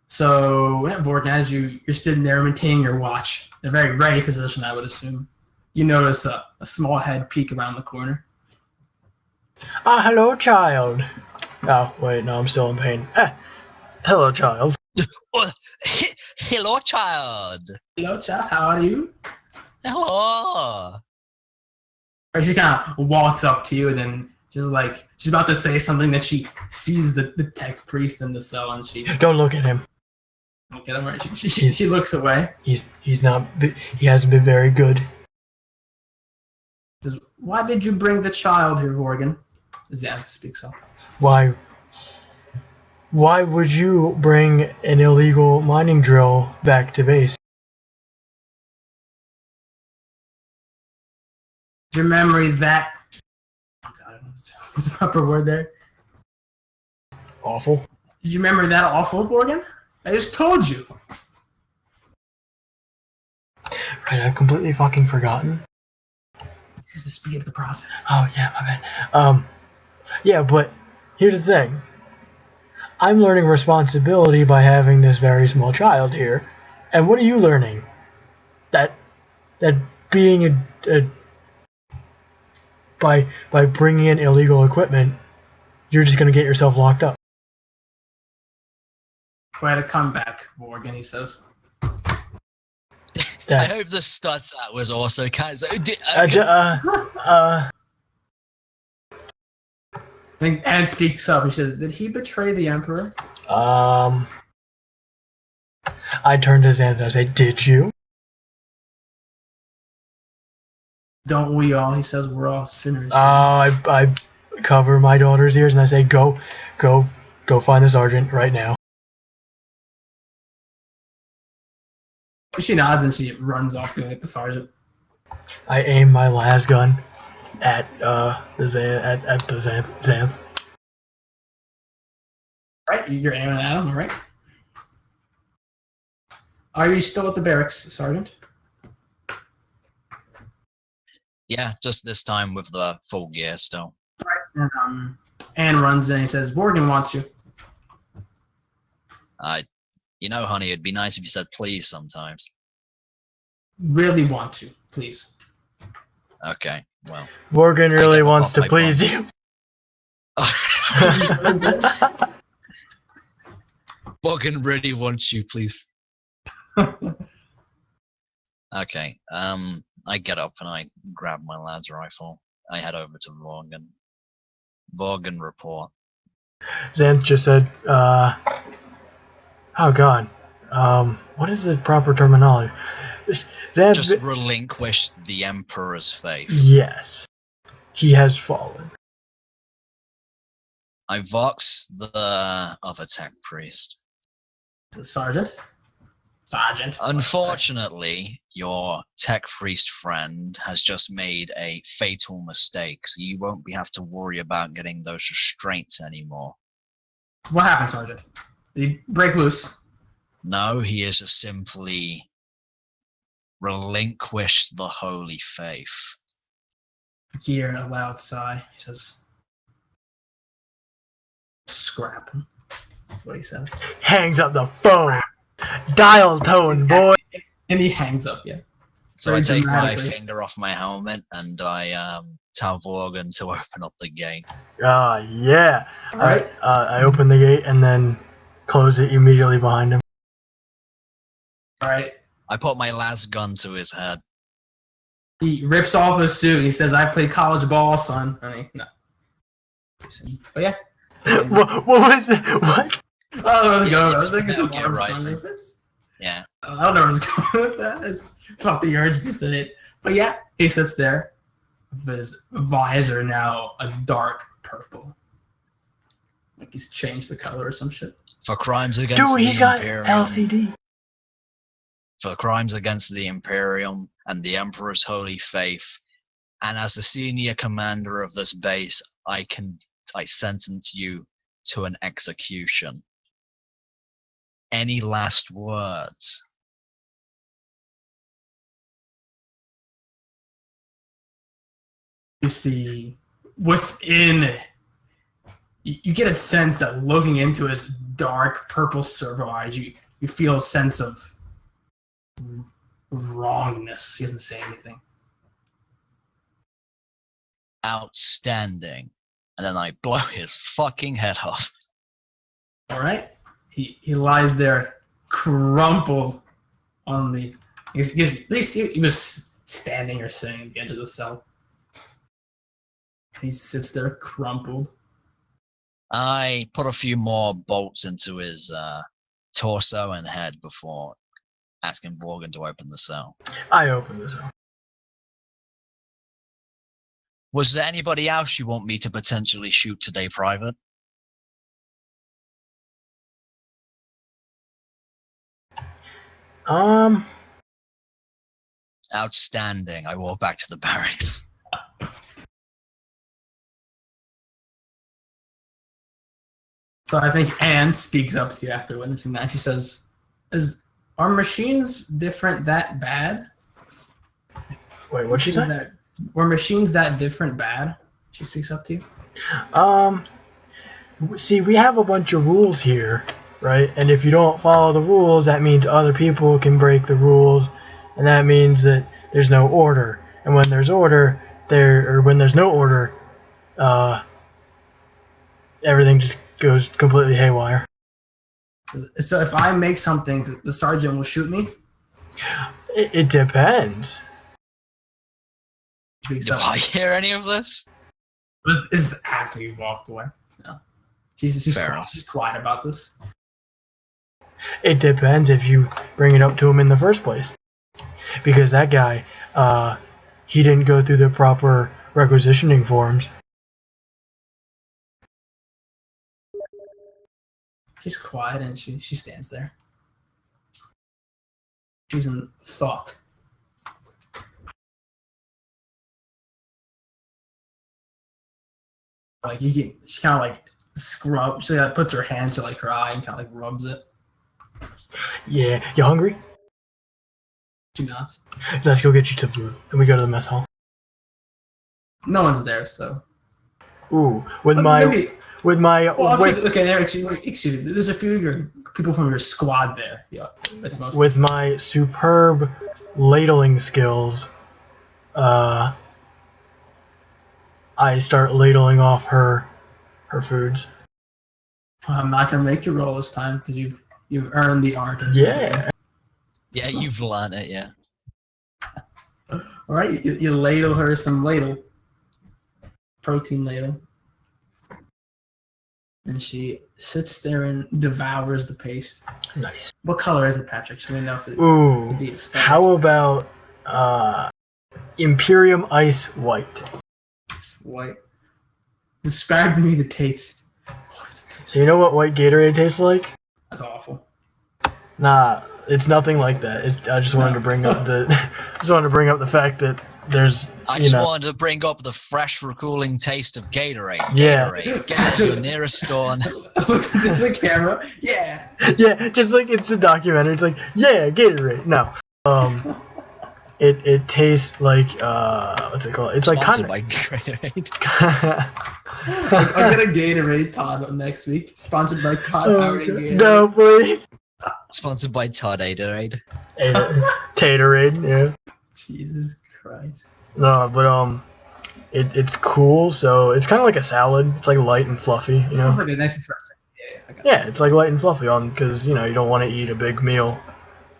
Speaker 2: So, yeah, Vorgan, as you're sitting there maintaining your watch, in a very ready position, I would assume, you notice a small head peek around the corner.
Speaker 3: Ah, hello, child. Oh, wait, no, I'm still in pain. Hello, child.
Speaker 1: Hello, child.
Speaker 2: Hello, child. How are you?
Speaker 1: Hello.
Speaker 2: Or she kind of walks up to you and then just like she's about to say something that she sees the Tech Priest in the cell and she
Speaker 3: Don't look at him.
Speaker 2: Look at him. Right? She looks away.
Speaker 3: He's not. He hasn't been very good.
Speaker 2: Says, "Why did you bring the child here, Vorgan?" Xanth speaks up.
Speaker 3: Why would you bring an illegal mining drill back to base?
Speaker 2: Is your memory that? Oh God, what's the proper word there?
Speaker 3: Awful.
Speaker 2: Did you remember that awful, Vorgan? I just told you.
Speaker 3: Right, I've completely fucking forgotten.
Speaker 2: This is the speed of the process.
Speaker 3: Oh yeah, my bad. Yeah, but here's the thing. I'm learning responsibility by having this very small child here, and what are you learning? That being by bringing in illegal equipment, you're just gonna get yourself locked up.
Speaker 2: Quite a comeback, Vorgan. He says.
Speaker 1: I hope the stutter was also kind of.
Speaker 2: I think Anne speaks up. He says, "Did he betray the Emperor?"
Speaker 3: I turned to Xanth and I say, "Did you?"
Speaker 2: Don't we all? He says, "We're all sinners."
Speaker 3: I cover my daughter's ears and I say, "Go find the sergeant right now."
Speaker 2: She nods and she runs off to get the sergeant.
Speaker 3: I aim my las gun at the Xanth.
Speaker 2: Right, you're aiming at him, all right? Are you still at the barracks, Sergeant?
Speaker 1: Yeah, just this time with the full gear still.
Speaker 2: And Anne runs in and he says, "Vorgan wants you."
Speaker 1: You know, honey, it'd be nice if you said please sometimes.
Speaker 2: Really want to, please.
Speaker 1: Okay, well.
Speaker 3: Morgan really wants to
Speaker 1: my
Speaker 3: please
Speaker 1: bum.
Speaker 3: you.
Speaker 1: Morgan really wants you, please. Okay, I get up and I grab my lad's rifle. I head over to Vorgan. Vorgan report.
Speaker 3: Xanth just said, oh god, what is the proper terminology? Xanth
Speaker 1: Just relinquish the Emperor's faith.
Speaker 3: Yes. He has fallen.
Speaker 1: I vox the other tech priest.
Speaker 2: Sergeant?
Speaker 1: Unfortunately, your tech priest friend has just made a fatal mistake, so you won't have to worry about getting those restraints anymore.
Speaker 2: What happened, Sergeant? Did he break loose?
Speaker 1: No, he is just simply relinquished the holy faith.
Speaker 2: Gear a loud sigh. He says, "Scrap." That's what he says.
Speaker 3: Hangs up the phone. Dial tone, boy.
Speaker 2: And he hangs up, yeah.
Speaker 1: So
Speaker 2: Very
Speaker 1: I take my
Speaker 2: dramatically.
Speaker 1: finger off my helmet and I tell Vorgan to open up the gate.
Speaker 3: Yeah.
Speaker 2: Alright.
Speaker 3: I open the gate and then close it immediately behind him.
Speaker 2: Alright.
Speaker 1: I put my last gun to his head.
Speaker 2: He rips off his suit and he says, "I played college ball, son." Honey, no. But yeah.
Speaker 3: What was it? What?
Speaker 2: Oh,
Speaker 1: Yeah,
Speaker 2: I
Speaker 1: it's
Speaker 2: think it's a
Speaker 1: Metal Gear
Speaker 2: Armstrong
Speaker 1: Rising.
Speaker 2: reference.
Speaker 1: Yeah.
Speaker 2: I don't know where it's going with that. It's felt the urge to say it. But yeah, he sits there with his visor now a dark purple. Like he's changed the color or some shit.
Speaker 1: For crimes against
Speaker 3: Dude,
Speaker 1: the
Speaker 3: he's got
Speaker 1: Imperium.
Speaker 3: LCD.
Speaker 1: For crimes against the Imperium and the Emperor's holy faith, and as the senior commander of this base, I sentence you to an execution. Any last words?
Speaker 2: You see, within, you get a sense that looking into his dark purple servo eyes, you feel a sense of wrongness. He doesn't say anything.
Speaker 1: Outstanding. And then I blow his fucking head off.
Speaker 2: All right. He lies there, crumpled on the. At least he was standing or sitting at the edge of the cell. He sits there, crumpled.
Speaker 1: I put a few more bolts into his torso and head before asking Morgan to open the cell.
Speaker 3: I open the cell.
Speaker 1: Was there anybody else you want me to potentially shoot today, Private? Outstanding. I walk back to the barracks.
Speaker 2: So I think Anne speaks up to you after witnessing that. She says, "Are machines different that bad?"
Speaker 3: Wait, what'd she say?
Speaker 2: Were machines that different bad? She speaks up to you.
Speaker 3: See, we have a bunch of rules here, right? And if you don't follow the rules, that means other people can break the rules, and that means that there's no order. And when there's order, when there's no order, everything just goes completely haywire.
Speaker 2: So if I make something, the sergeant will shoot me?
Speaker 3: It depends.
Speaker 1: Do I hear any of this?
Speaker 2: It's after you walked away. No. She's quiet about this.
Speaker 3: It depends if you bring it up to him in the first place. Because that guy, he didn't go through the proper requisitioning forms.
Speaker 2: She's quiet and she stands there. She's in thought. Like she kind of like scrubs. She like puts her hand to like her eye and kind of like rubs it.
Speaker 3: Yeah, you hungry?
Speaker 2: She nods.
Speaker 3: Let's go get you some food, and we go to the mess hall.
Speaker 2: No one's there, so.
Speaker 3: Ooh,
Speaker 2: Well,
Speaker 3: okay,
Speaker 2: excuse me. There's a few of your people from your squad there. Yeah, that's most.
Speaker 3: With my superb ladling skills, I start ladling off her foods.
Speaker 2: I'm not gonna make you roll this time because you've earned the art of
Speaker 3: Yeah.
Speaker 1: Yeah, you've learned it, yeah.
Speaker 2: All right, you ladle her some protein ladle, and she sits there and devours the paste.
Speaker 3: Nice.
Speaker 2: What color is it, Patrick? So we know for
Speaker 3: Ooh,
Speaker 2: the aesthetic.
Speaker 3: how about Imperium Ice White?
Speaker 2: It's white. Describe to me the taste.
Speaker 3: So you know what white Gatorade tastes like?
Speaker 2: That's awful.
Speaker 3: Nah, it's nothing like that. I just wanted to bring up the fact that there's
Speaker 1: I just wanted to bring up the fresh, recooling taste of Gatorade.
Speaker 3: Yeah.
Speaker 1: Gatorade. Get to your nearest store.
Speaker 2: Looks at the camera. Yeah.
Speaker 3: Yeah, just like it's a documentary. It's like, yeah, Gatorade. No. It tastes like what's it called? It's
Speaker 1: Sponsored
Speaker 3: like
Speaker 1: by Gatorade.
Speaker 2: I'll get a Gatorade Todd next week. Sponsored by Todd Howard and Gatorade.
Speaker 3: No, please.
Speaker 1: Sponsored by Todd Gatorade.
Speaker 3: Taterade, yeah.
Speaker 2: Jesus Christ.
Speaker 3: No, but it's cool. So it's kind of like a salad. It's like light and fluffy, you know.
Speaker 2: Sounds like a nice dressing.
Speaker 3: Yeah, it's like light and fluffy because you don't want to eat a big meal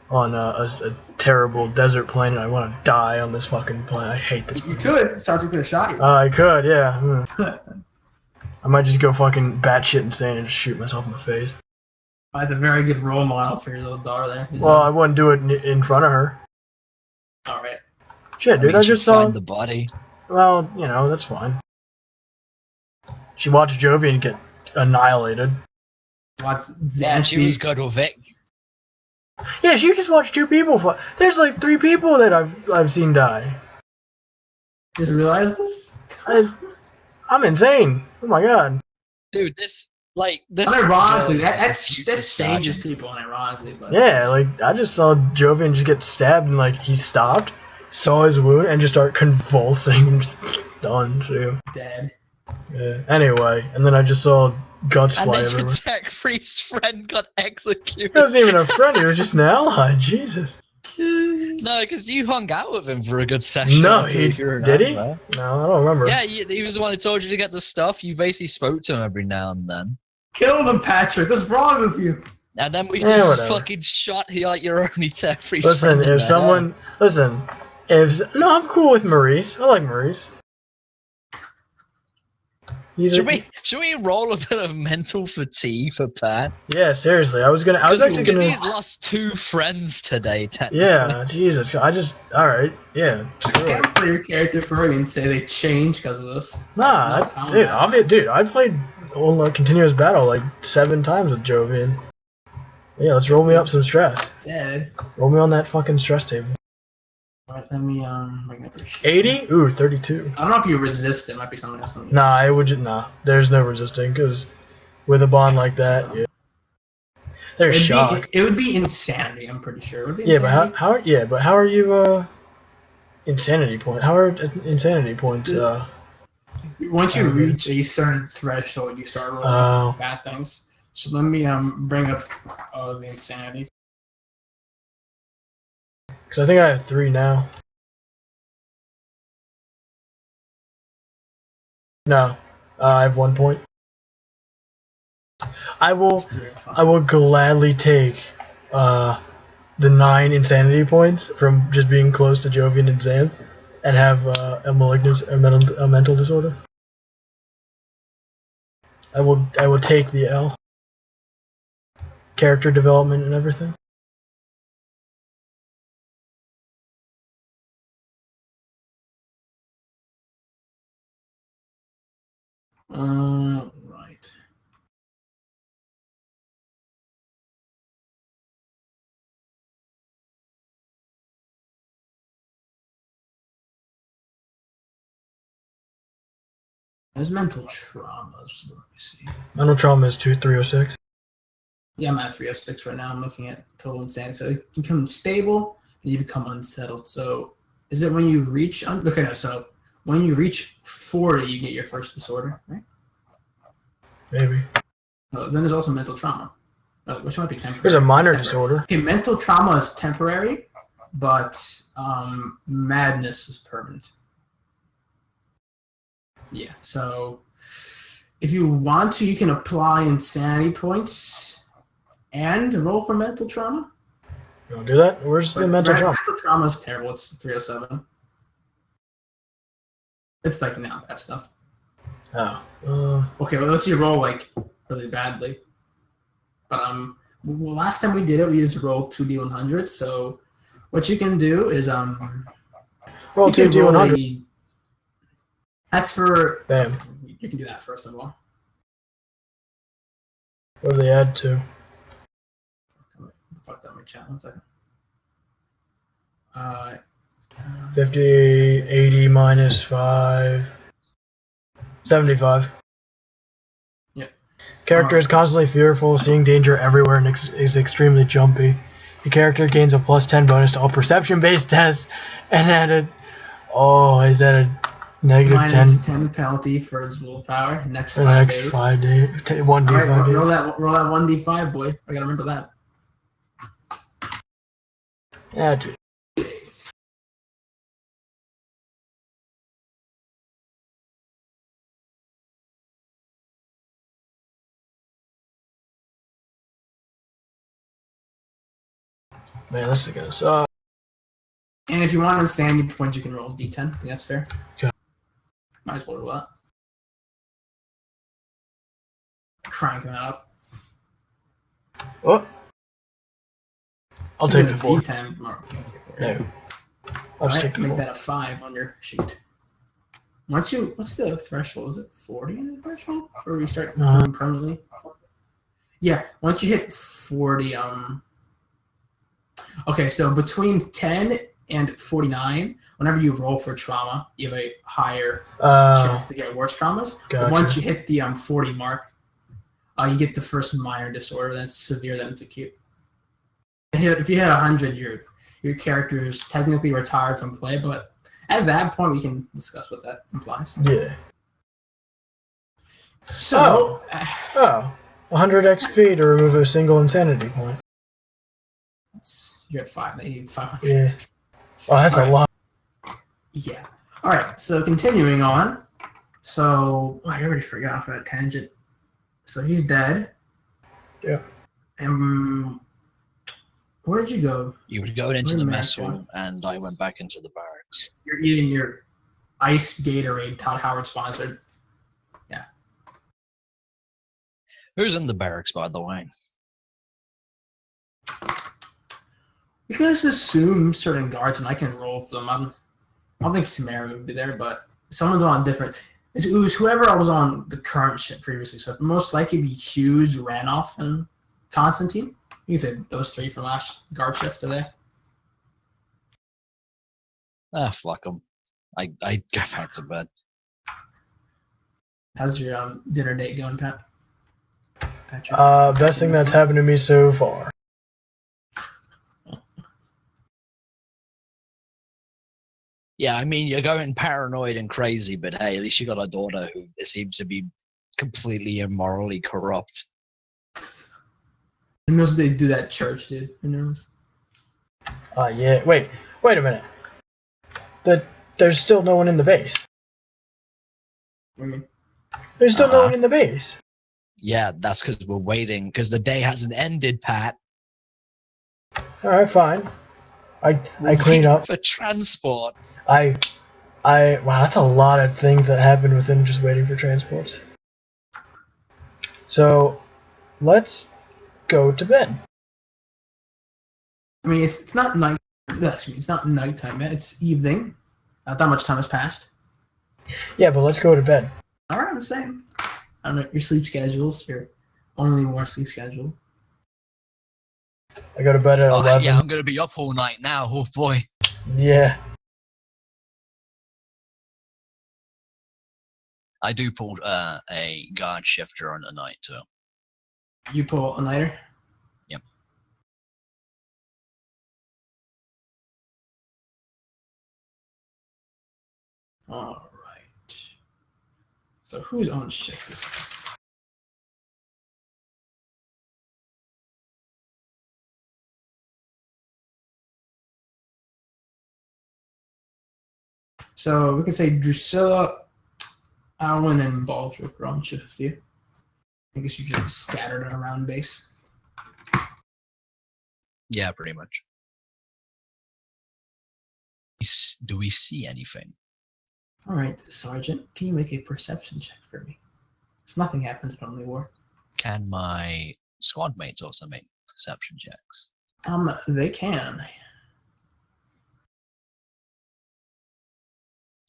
Speaker 3: on a terrible desert planet. I want to die on this fucking planet. I hate this.
Speaker 2: You could. Sergeant could have shot you.
Speaker 3: I could, yeah. I might just go fucking batshit insane and just shoot myself in the face.
Speaker 2: That's a very good role model for your little daughter there.
Speaker 3: Well, I wouldn't do it in front of her.
Speaker 2: All right.
Speaker 3: Shit, dude, I just saw.
Speaker 1: Find the body.
Speaker 3: Well, that's fine. She watched Jovian get annihilated.
Speaker 1: Yeah, she was good with it.
Speaker 3: Yeah, she just watched 2 people. There's like 3 people that I've seen die.
Speaker 2: Just realized this?
Speaker 3: I'm insane. Oh my god.
Speaker 1: Dude, this.
Speaker 2: Unironically, that changes people unironically. But.
Speaker 3: Yeah, like I just saw Jovian just get stabbed and like he stopped, saw his wound, and just start convulsing and just done too.
Speaker 2: Dead.
Speaker 3: Yeah. Anyway, and then I just saw guts
Speaker 1: and
Speaker 3: fly
Speaker 1: then
Speaker 3: everywhere.
Speaker 1: your tech priest's friend got executed.
Speaker 3: He wasn't even a friend. He was just an ally. Jesus.
Speaker 1: No, because you hung out with him for a good session.
Speaker 3: No,
Speaker 1: did
Speaker 3: he? No, I don't remember.
Speaker 1: Yeah, he was the one who told you to get the stuff. You basically spoke to him every now and then.
Speaker 2: Kill them, Patrick. What's wrong with you?
Speaker 1: And then we
Speaker 3: Yeah,
Speaker 1: just
Speaker 3: whatever.
Speaker 1: fucking shot your only tech priest.
Speaker 3: Listen,
Speaker 1: friend in
Speaker 3: if
Speaker 1: the
Speaker 3: someone,
Speaker 1: head.
Speaker 3: no, I'm cool with Maurice. I like Maurice. He's
Speaker 1: Should we roll a bit of mental fatigue for Pat?
Speaker 3: yeah, seriously. I was actually
Speaker 1: Because
Speaker 3: gonna.
Speaker 1: he's lost 2 friends today, technically.
Speaker 3: Yeah, Jesus. All right. Yeah, screw
Speaker 2: You
Speaker 3: it.
Speaker 2: can't play your character for you and say they changed because of this. It's
Speaker 3: Nah,
Speaker 2: like, no combat.
Speaker 3: dude, I played continuous battle like 7 times with Jovian. Yeah, let's roll me up some stress.
Speaker 2: Dead.
Speaker 3: Roll me on that fucking stress table.
Speaker 2: Alright, let me bring up your shit.
Speaker 3: 80? Ooh, 32.
Speaker 2: I don't know if you resist. It might be something else.
Speaker 3: Nah, I would just nah. There's no resisting because with a bond like that, yeah. There's shock.
Speaker 2: It would be insanity. I'm pretty sure. It would be
Speaker 3: Yeah,
Speaker 2: insanity.
Speaker 3: but how are you insanity point? How are insanity points?
Speaker 2: Once you reach a certain threshold, you start rolling bad things. So let me bring up the insanity.
Speaker 3: Because I think I have 3 now. No, I have 1 point. I will gladly take the 9 insanity points from just being close to Jovian and Xanth, and have a mental disorder. I will take the L. Character development and everything.
Speaker 2: Right. There's mental traumas. Let me see.
Speaker 3: Mental trauma is 306.
Speaker 2: Yeah, I'm at 306 right now. I'm looking at total insanity. So you become stable, and you become unsettled. So is it when you reach? Okay, no. So when you reach 40, you get your first disorder, right?
Speaker 3: Maybe.
Speaker 2: Then there's also mental trauma, which might be temporary.
Speaker 3: There's a minor
Speaker 2: It's temporary.
Speaker 3: disorder.
Speaker 2: Okay, mental trauma is temporary, but madness is permanent. Yeah. So if you want to, you can apply insanity points and roll for mental trauma.
Speaker 3: You want to do that? Where's the mental trauma?
Speaker 2: Mental trauma is terrible. It's 307. It's like now bad stuff.
Speaker 3: Oh.
Speaker 2: Okay, well, let's see you roll like really badly. But well, last time we did it, we used roll 2d100. So what you can do is
Speaker 3: Roll 2d100.
Speaker 2: That's for.
Speaker 3: Bam.
Speaker 2: You can do that first of all.
Speaker 3: What do they add to?
Speaker 2: Fuck that, my chat. 1 second.
Speaker 3: 50, 80 minus 5. 75.
Speaker 2: Yep.
Speaker 3: Character is constantly fearful, seeing danger everywhere, and is extremely jumpy. The character gains a plus 10 bonus to all perception-based tests, and is that a negative
Speaker 2: minus
Speaker 3: 10?
Speaker 2: 10 penalty for his willpower. Next
Speaker 3: For
Speaker 2: 5
Speaker 3: the next
Speaker 2: days.
Speaker 3: 5 days. 1d5
Speaker 2: Alright,
Speaker 3: days.
Speaker 2: roll that 1d5, boy. I gotta remember that.
Speaker 3: Yeah, dude. Man, this is gonna suck.
Speaker 2: And if you want insanity points, you can roll d10. I think that's fair.
Speaker 3: Okay.
Speaker 2: Might as well roll that. Cranking that up.
Speaker 3: Oh. I'll take the 4.
Speaker 2: D10. Mark,
Speaker 3: No. I'll just take the
Speaker 2: make
Speaker 3: 4.
Speaker 2: that a 5 on your sheet. What's the threshold? Is it 40 in the threshold? Or we start permanently? Yeah, once you hit 40, okay, so between 10 and 49, whenever you roll for trauma, you have a higher chance to get worse traumas.
Speaker 3: Gotcha.
Speaker 2: But once you hit the 40 mark, you get the first minor disorder that's severe, then it's acute. If you hit 100, your character is technically retired from play, but at that point, we can discuss what that implies.
Speaker 3: Yeah.
Speaker 2: So,
Speaker 3: 100 XP to remove a single insanity point.
Speaker 2: you're at 5. You need 500.
Speaker 3: Yeah. Oh, that's a lot.
Speaker 2: Yeah. All right. So continuing on. So I already forgot for that tangent. So he's dead.
Speaker 3: Yeah.
Speaker 2: And where did you go?
Speaker 1: You would go into
Speaker 2: Where
Speaker 1: the
Speaker 2: did
Speaker 1: mess
Speaker 2: Matt go?
Speaker 1: hall, and I went back into the barracks.
Speaker 2: You're eating your ice Gatorade, Todd Howard sponsored. Yeah.
Speaker 1: Who's in the barracks, by the way?
Speaker 2: You can just assume certain guards, and I can roll with them. I don't think Samara would be there, but someone's on different. It was whoever I was on the current ship previously, so it'd most likely be Hughes, Ranoff, and Constantine. You said those three from last guard shift today.
Speaker 1: Ah, fuck them. I go back to bed.
Speaker 2: How's your dinner date going, Pat? Patrick?
Speaker 3: Best thing that's happened to me so far.
Speaker 1: Yeah, I mean, you're going paranoid and crazy, but hey, at least you got a daughter who seems to be completely immorally corrupt.
Speaker 2: Who knows if they do that at church, dude? Who knows?
Speaker 3: Yeah. Wait a minute. There's still no one in the base.
Speaker 2: I mean,
Speaker 3: There's still no one in the base.
Speaker 1: Yeah, that's because we're waiting, because the day hasn't ended, Pat.
Speaker 3: All right, fine. I clean up.
Speaker 1: For transport.
Speaker 3: Wow, that's a lot of things that happen within just waiting for transports. So, let's go to bed.
Speaker 2: I mean, it's not night. Excuse me, it's not nighttime yet. It's evening. Not that much time has passed.
Speaker 3: Yeah, but let's go to bed.
Speaker 2: All right, I'm saying. I don't know your sleep schedules. Your only more sleep schedule.
Speaker 3: I go to bed at 11.
Speaker 1: Yeah, I'm gonna be up all night now. Oh boy.
Speaker 3: Yeah.
Speaker 1: I do pull a guard shift during the night too.
Speaker 2: You pull a nighter?
Speaker 1: Yep.
Speaker 2: All right. So who's on shift? So we can say Drusilla, Alwyn, and Baldric are on shift with you. I guess you're just scattered around base.
Speaker 1: Yeah, pretty much. Do we see anything?
Speaker 2: All right, Sergeant, can you make a perception check for me? Because nothing happens in Only War.
Speaker 1: Can my squad mates also make perception checks?
Speaker 2: They can.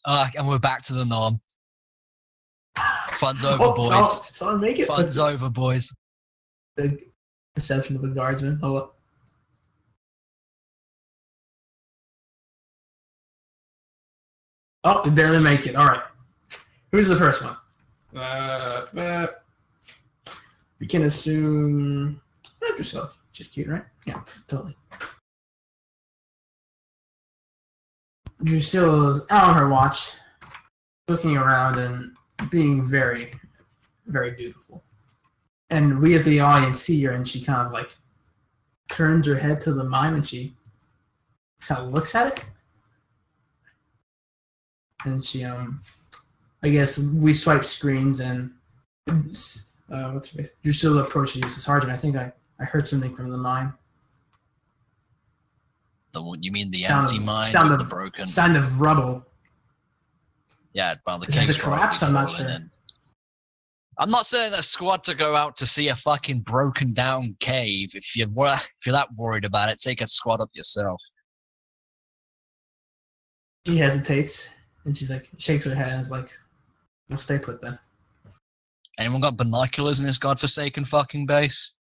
Speaker 1: And we're back to the norm. Fun's over,
Speaker 2: Oh,
Speaker 1: boys.
Speaker 2: so make it.
Speaker 1: Fun's over, boys.
Speaker 2: The perception of a guardsman. Hold up. Oh, we barely make it. All right. Who's the first one? We can assume Drusilla. Just cute, right? Yeah, totally. Drusilla's out on her watch, looking around and being very, very beautiful. And we as the audience see her, and she kind of like turns her head to the mine, and she kind of looks at it. And she, I guess we swipe screens, and what's her face? Drusilla approaches you, says, Sergeant, I think I heard something from the mine.
Speaker 1: You mean the
Speaker 2: Sound
Speaker 1: empty
Speaker 2: of-
Speaker 1: mine
Speaker 2: sound
Speaker 1: with
Speaker 2: of-
Speaker 1: the broken?
Speaker 2: Sound of rubble.
Speaker 1: Yeah, well, the
Speaker 2: Has
Speaker 1: cave's
Speaker 2: it collapsed?
Speaker 1: probably
Speaker 2: I'm not
Speaker 1: fallen
Speaker 2: sure.
Speaker 1: in. I'm not saying a squad to go out to see a fucking broken down cave. If you're that worried about it, take a squad up yourself.
Speaker 2: She hesitates, and she's like, shakes her head, and is like, "We'll stay put then."
Speaker 1: Anyone got binoculars in this godforsaken fucking base?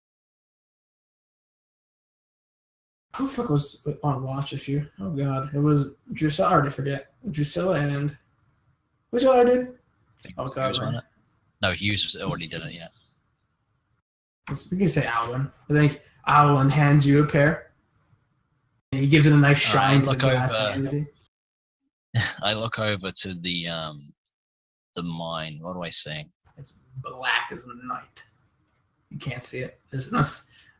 Speaker 2: Who the fuck was on watch with you? Oh god, it was Drusilla. I already forget. Drusilla and which other dude?
Speaker 1: I think
Speaker 2: Oh, God,
Speaker 1: Hughes on
Speaker 2: right.
Speaker 1: it. No, Hughes has already did it yet.
Speaker 2: We can say Alwyn. I think Alwyn hands you a pair. And he gives it a nice shine to the
Speaker 1: look
Speaker 2: glass.
Speaker 1: over.
Speaker 2: He hands it to you.
Speaker 1: I look over to the mine. What do I see?
Speaker 2: It's black as night. You can't see it. There's no.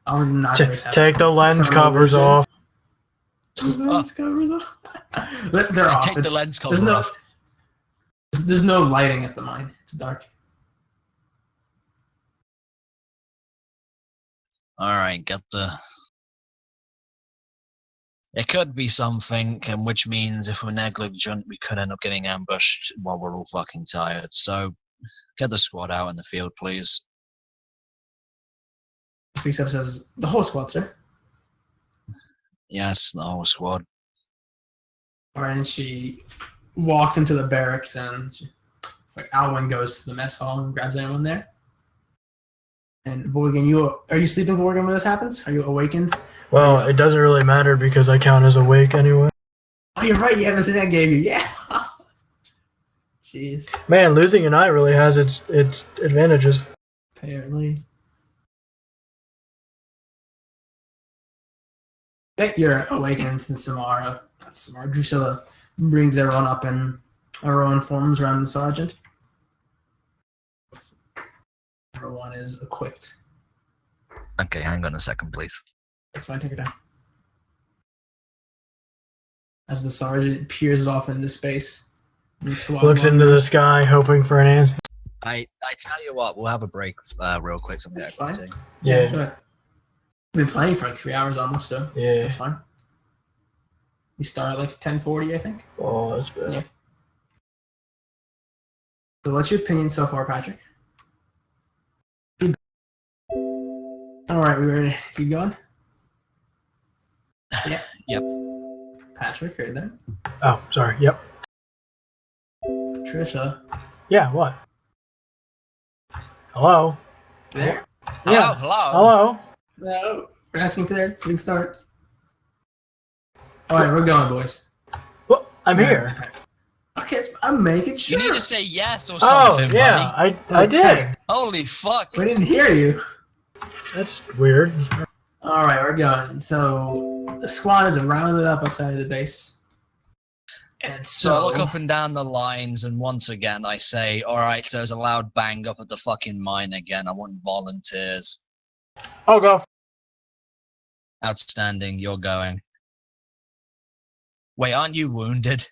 Speaker 2: Not
Speaker 3: Take the lens covers off.
Speaker 2: Lens covers off. They're off.
Speaker 1: Take the lens
Speaker 2: there's
Speaker 1: cover
Speaker 2: no,
Speaker 1: off.
Speaker 2: There's no lighting at the mine. It's dark.
Speaker 1: Alright, get the... It could be something, and which means if we're negligent, we could end up getting ambushed while we're all fucking tired. So, get the squad out in the field, please.
Speaker 2: Speaks up, says, "The whole squad, sir."
Speaker 1: Yes, the whole squad.
Speaker 2: All right, and she walks into the barracks, and Alwyn goes to the mess hall and grabs anyone there. And Vorgan, are you sleeping, Vorgan, when this happens? Are you awakened?
Speaker 3: Well, it doesn't really matter because I count as awake anyway.
Speaker 2: Oh, you're right. You have the thing I gave you. Yeah. Jeez.
Speaker 3: Man, losing an eye really has its advantages.
Speaker 2: Apparently. Okay, you're awakened since Drusilla brings everyone up in our own forms around the sergeant. Everyone is equipped.
Speaker 1: Okay, hang on a second, please.
Speaker 2: That's fine, take your time. As the sergeant peers off into space.
Speaker 3: Looks into the sky, hoping for an answer.
Speaker 1: I tell you what, we'll have a break real quick. Something
Speaker 2: That's
Speaker 1: like
Speaker 2: fine.
Speaker 1: that.
Speaker 3: Yeah.
Speaker 2: But we've been playing for like 3 hours almost, so
Speaker 3: Yeah.
Speaker 2: that's fine. We start at like 10:40, I think.
Speaker 3: Oh, that's bad.
Speaker 2: Yeah. So what's your opinion so far, Patrick? Alright, we ready to keep going? Yeah.
Speaker 1: Yep.
Speaker 2: Patrick, are you there?
Speaker 3: Oh, sorry. Yep.
Speaker 2: Trisha.
Speaker 3: Yeah, what? Hello?
Speaker 2: You there?
Speaker 3: Yeah.
Speaker 1: Hello.
Speaker 3: Hello?
Speaker 2: No. We're asking for there so we can start. Alright, we're going, boys.
Speaker 3: Well, I'm here.
Speaker 2: Okay, I'm making sure.
Speaker 1: You need to say yes or
Speaker 3: Oh,
Speaker 1: something,
Speaker 3: yeah,
Speaker 1: buddy.
Speaker 3: I did.
Speaker 2: Hey,
Speaker 1: Holy fuck.
Speaker 2: we didn't hear you.
Speaker 3: That's weird.
Speaker 2: Alright, we're going. So the squad is rounded up outside of the base. And
Speaker 1: So I look up and down the lines, and once again I say, alright, there's a loud bang up at the fucking mine again. I want volunteers.
Speaker 3: I'll go.
Speaker 1: Outstanding, you're going. Wait, aren't you wounded?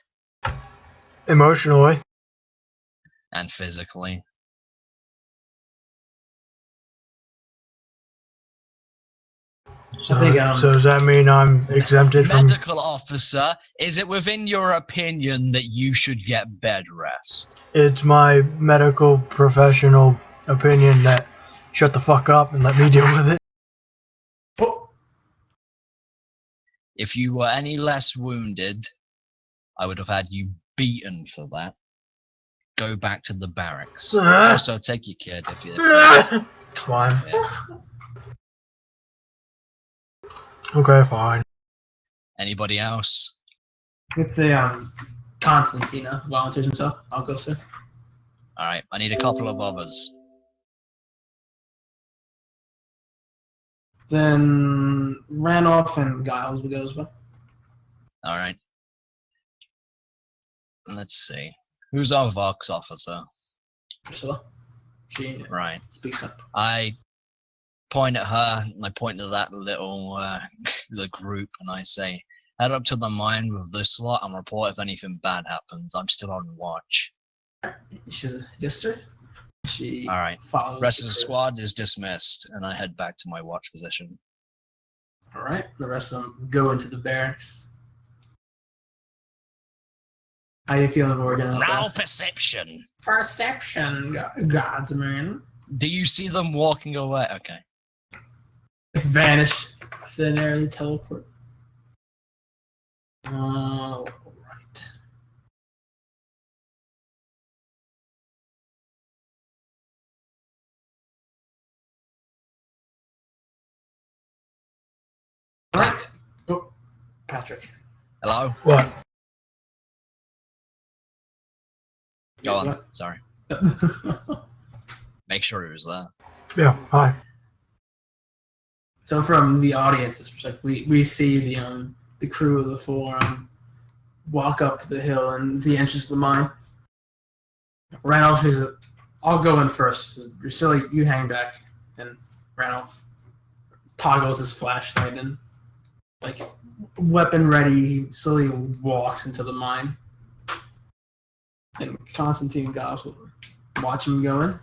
Speaker 3: Emotionally.
Speaker 1: And physically?
Speaker 3: So,
Speaker 2: I think,
Speaker 3: so does that mean I'm exempted from...
Speaker 1: Medical officer, is it within your opinion that you should get bed rest?
Speaker 3: It's my medical professional opinion that shut the fuck up and let me deal with it.
Speaker 2: Oh,
Speaker 1: If you were any less wounded, I would have had you beaten for that. Go back to the barracks. Also, take your kid if you.
Speaker 3: Fine.
Speaker 1: Yeah.
Speaker 3: Okay, fine.
Speaker 1: Anybody else?
Speaker 2: let's say Constantina volunteers himself. I'll go, sir.
Speaker 1: All right, I need a couple of others.
Speaker 2: Then Randolph and Giles will go as well.
Speaker 1: All right. Let's see. Who's our Vox officer?
Speaker 2: Priscilla. She
Speaker 1: Right.
Speaker 2: speaks up.
Speaker 1: I point at her, and I point to that little the group, and I say, head up to the mine with this lot and report if anything bad happens. I'm still on watch.
Speaker 2: She says, yes, sir. She
Speaker 1: All right.
Speaker 2: follows.
Speaker 1: Rest of the squad is dismissed, and I head back to my watch position.
Speaker 2: All right. The rest of them go into the barracks. How you feeling, Morgan?
Speaker 1: Roll perception.
Speaker 2: Perception, gods, man.
Speaker 1: Do you see them walking away? Okay.
Speaker 2: Vanish. Thin air, teleport. All right. All right. Oh, Patrick.
Speaker 1: Hello?
Speaker 3: What?
Speaker 1: Go on.
Speaker 2: What?
Speaker 1: Sorry. Make sure it was there.
Speaker 3: Yeah, hi.
Speaker 2: So from the audience's perspective, we see the crew of the Forum walk up the hill and the entrance of the mine. Randolph says, I'll go in first. Says, Drusilla, you hang back. And Randolph toggles his flashlight and, like, weapon ready, he slowly walks into the mine. And Constantine and Giles will watch him go in.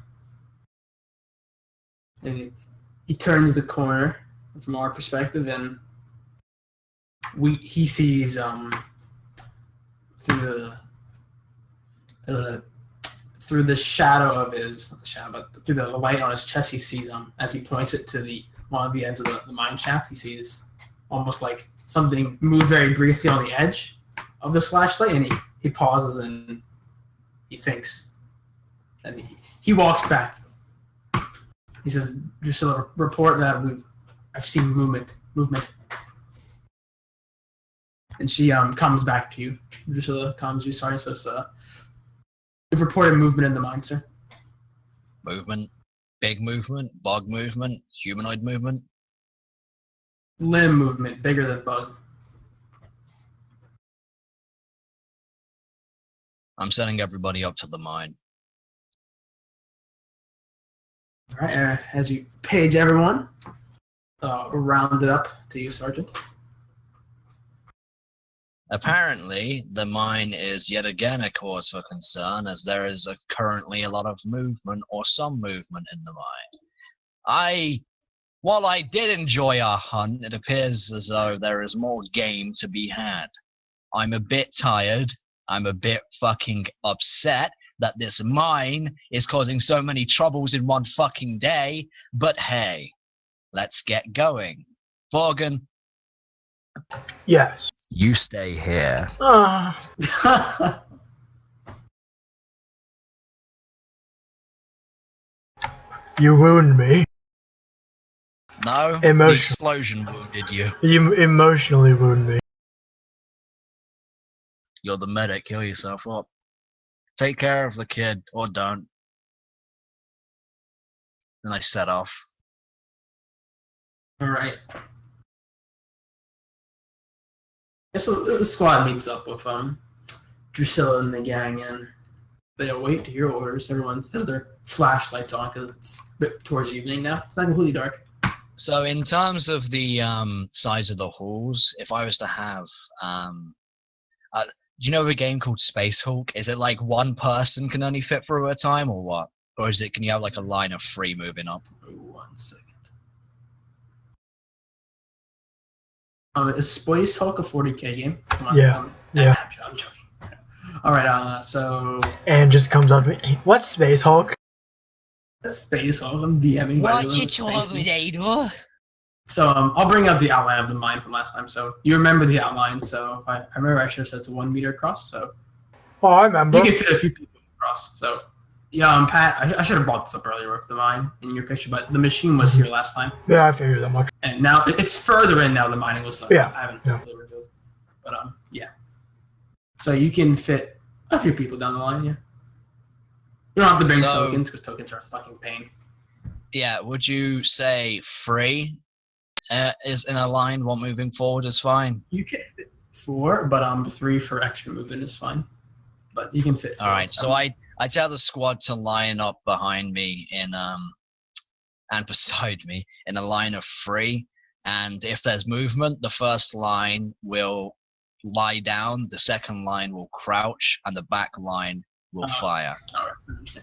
Speaker 2: And he turns the corner from our perspective, and he sees through the shadow of his, not the shadow, but through the light on his chest, he sees as he points it to the one of the ends of the mine shaft, he sees almost like something move very briefly on the edge of the flashlight, and he pauses and he thinks, and he walks back. He says, "Drusilla, report that I've seen movement." And she comes back to you. Drusilla calms you. Sorry, says, "You've reported movement in the mine, sir."
Speaker 1: Movement, big movement, bug movement, humanoid movement.
Speaker 2: Limb movement, bigger than bug.
Speaker 1: I'm sending everybody up to the mine.
Speaker 2: All right, as you page everyone, round it up to you, Sergeant.
Speaker 1: Apparently, the mine is yet again a cause for concern, as there is currently a lot of movement or some movement in the mine. While I did enjoy our hunt, it appears as though there is more game to be had. I'm a bit tired. I'm a bit fucking upset that this mine is causing so many troubles in one fucking day, but hey, let's get going. Vorgan,
Speaker 3: Yes.
Speaker 1: you stay here.
Speaker 3: You wound me.
Speaker 1: No, the
Speaker 3: Emotion.
Speaker 1: explosion wounded you.
Speaker 3: You emotionally wound me.
Speaker 1: You're the medic, heal yourself up. Take care of the kid, or don't. Then I set off.
Speaker 2: All right. So the squad meets up with Drusilla and the gang, and they await your orders. Everyone has their flashlights on because it's a bit towards evening now. It's not completely dark.
Speaker 1: So in terms of the size of the halls, if I was to have, do you know of a game called Space Hulk? Is it like one person can only fit through at a time, or what? Or is it, can you have like a line of 3 moving up?
Speaker 2: 1 second. Is Space Hulk a 40K game? Come on,
Speaker 3: Yeah. Yeah.
Speaker 2: I'm joking. All right, so
Speaker 3: And just comes up to me. What's Space Hulk?
Speaker 2: Space Hulk. I'm DMing.
Speaker 1: What's your Tornado?
Speaker 2: So I'll bring up the outline of the mine from last time. So you remember the outline. So if I remember, I should have said it's 1 meter across. So
Speaker 3: Oh, I remember.
Speaker 2: you can fit a few people across. So yeah, Pat, I should have brought this up earlier with the mine in your picture, but the machine was here last time,
Speaker 3: Yeah, I figured that much.
Speaker 2: and now it's further in now. The mining was done.
Speaker 3: Yeah,
Speaker 2: I haven't
Speaker 3: yeah.
Speaker 2: really revealed, but yeah. So you can fit a few people down the line. Yeah. You don't have to bring tokens because tokens are a fucking pain.
Speaker 1: Yeah, would you say 3 is in a line, 1 moving forward is fine?
Speaker 2: You can fit 4, but 3 for extra movement is fine. But you can fit 4.
Speaker 1: All right, so I tell the squad to line up behind me in and beside me in a line of 3, and if there's movement, the first line will lie down, the second line will crouch, and the back line will fire.
Speaker 2: All right.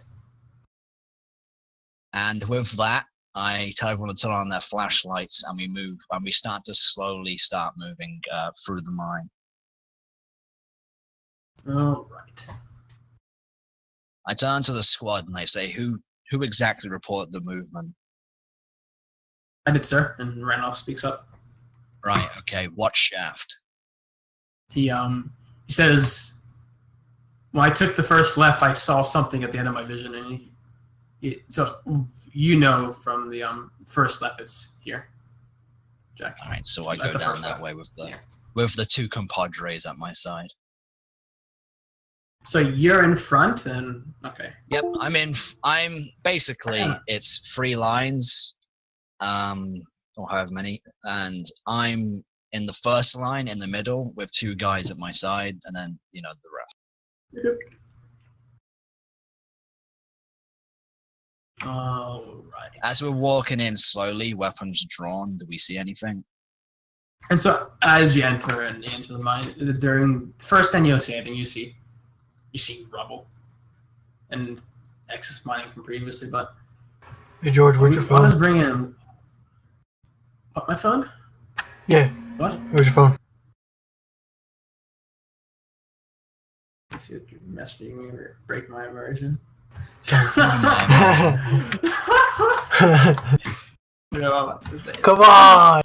Speaker 1: And with that, I tell everyone to turn on their flashlights, and we move, and we start to slowly start moving through the mine.
Speaker 2: All right.
Speaker 1: I turn to the squad and I say, "Who exactly reported the movement?"
Speaker 2: I did, sir. And Randolph speaks up.
Speaker 1: Right. Okay. What shaft?
Speaker 2: He says, "When I took the first left, I saw something at the end of my vision, and so you know from the first left, it's here, Jack."
Speaker 1: All right. So I go down that way with the 2 compadres at my side.
Speaker 2: So you're in front, and okay.
Speaker 1: Yep. I'm basically it's 3 lines, or however many, and I'm in the first line in the middle with 2 guys at my side, and then the rest.
Speaker 2: Yep. All right.
Speaker 1: As we're walking in slowly, weapons drawn, do we see anything?
Speaker 2: And so as you enter and into the mine, during the first time you don't see anything, you see rubble and excess mining from previously. But
Speaker 3: Hey George, where's your
Speaker 2: I
Speaker 3: phone?
Speaker 2: was bringing what, my phone?
Speaker 3: Yeah.
Speaker 2: What?
Speaker 3: Where's your phone?
Speaker 2: Let's see if you messaging me or break my immersion. You know, I'm about to say.
Speaker 3: Come on!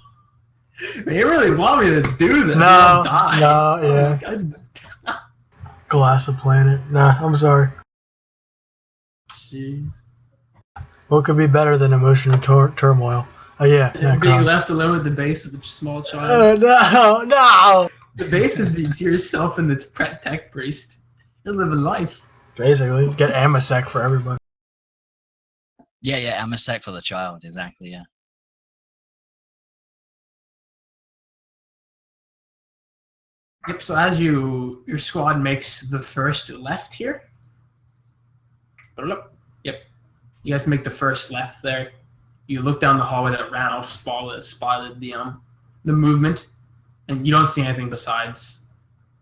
Speaker 2: You really want me to do this?
Speaker 3: No,
Speaker 2: I'll die.
Speaker 3: no, yeah.
Speaker 2: Oh,
Speaker 3: Glass the planet. Nah, I'm sorry.
Speaker 2: jeez.
Speaker 3: What could be better than emotional turmoil? Oh yeah,
Speaker 2: Being
Speaker 3: Necron.
Speaker 2: left alone at the base of a small child.
Speaker 3: No!
Speaker 2: The base is to yourself and the tech priest. You're living life.
Speaker 3: Basically, get Amasec for everybody.
Speaker 1: Yeah, I'm a sec for the child, exactly, yeah.
Speaker 2: Yep, so as your squad makes the first left here. Yep. You guys make the first left there. You look down the hallway that Randolph spotted the movement, and you don't see anything besides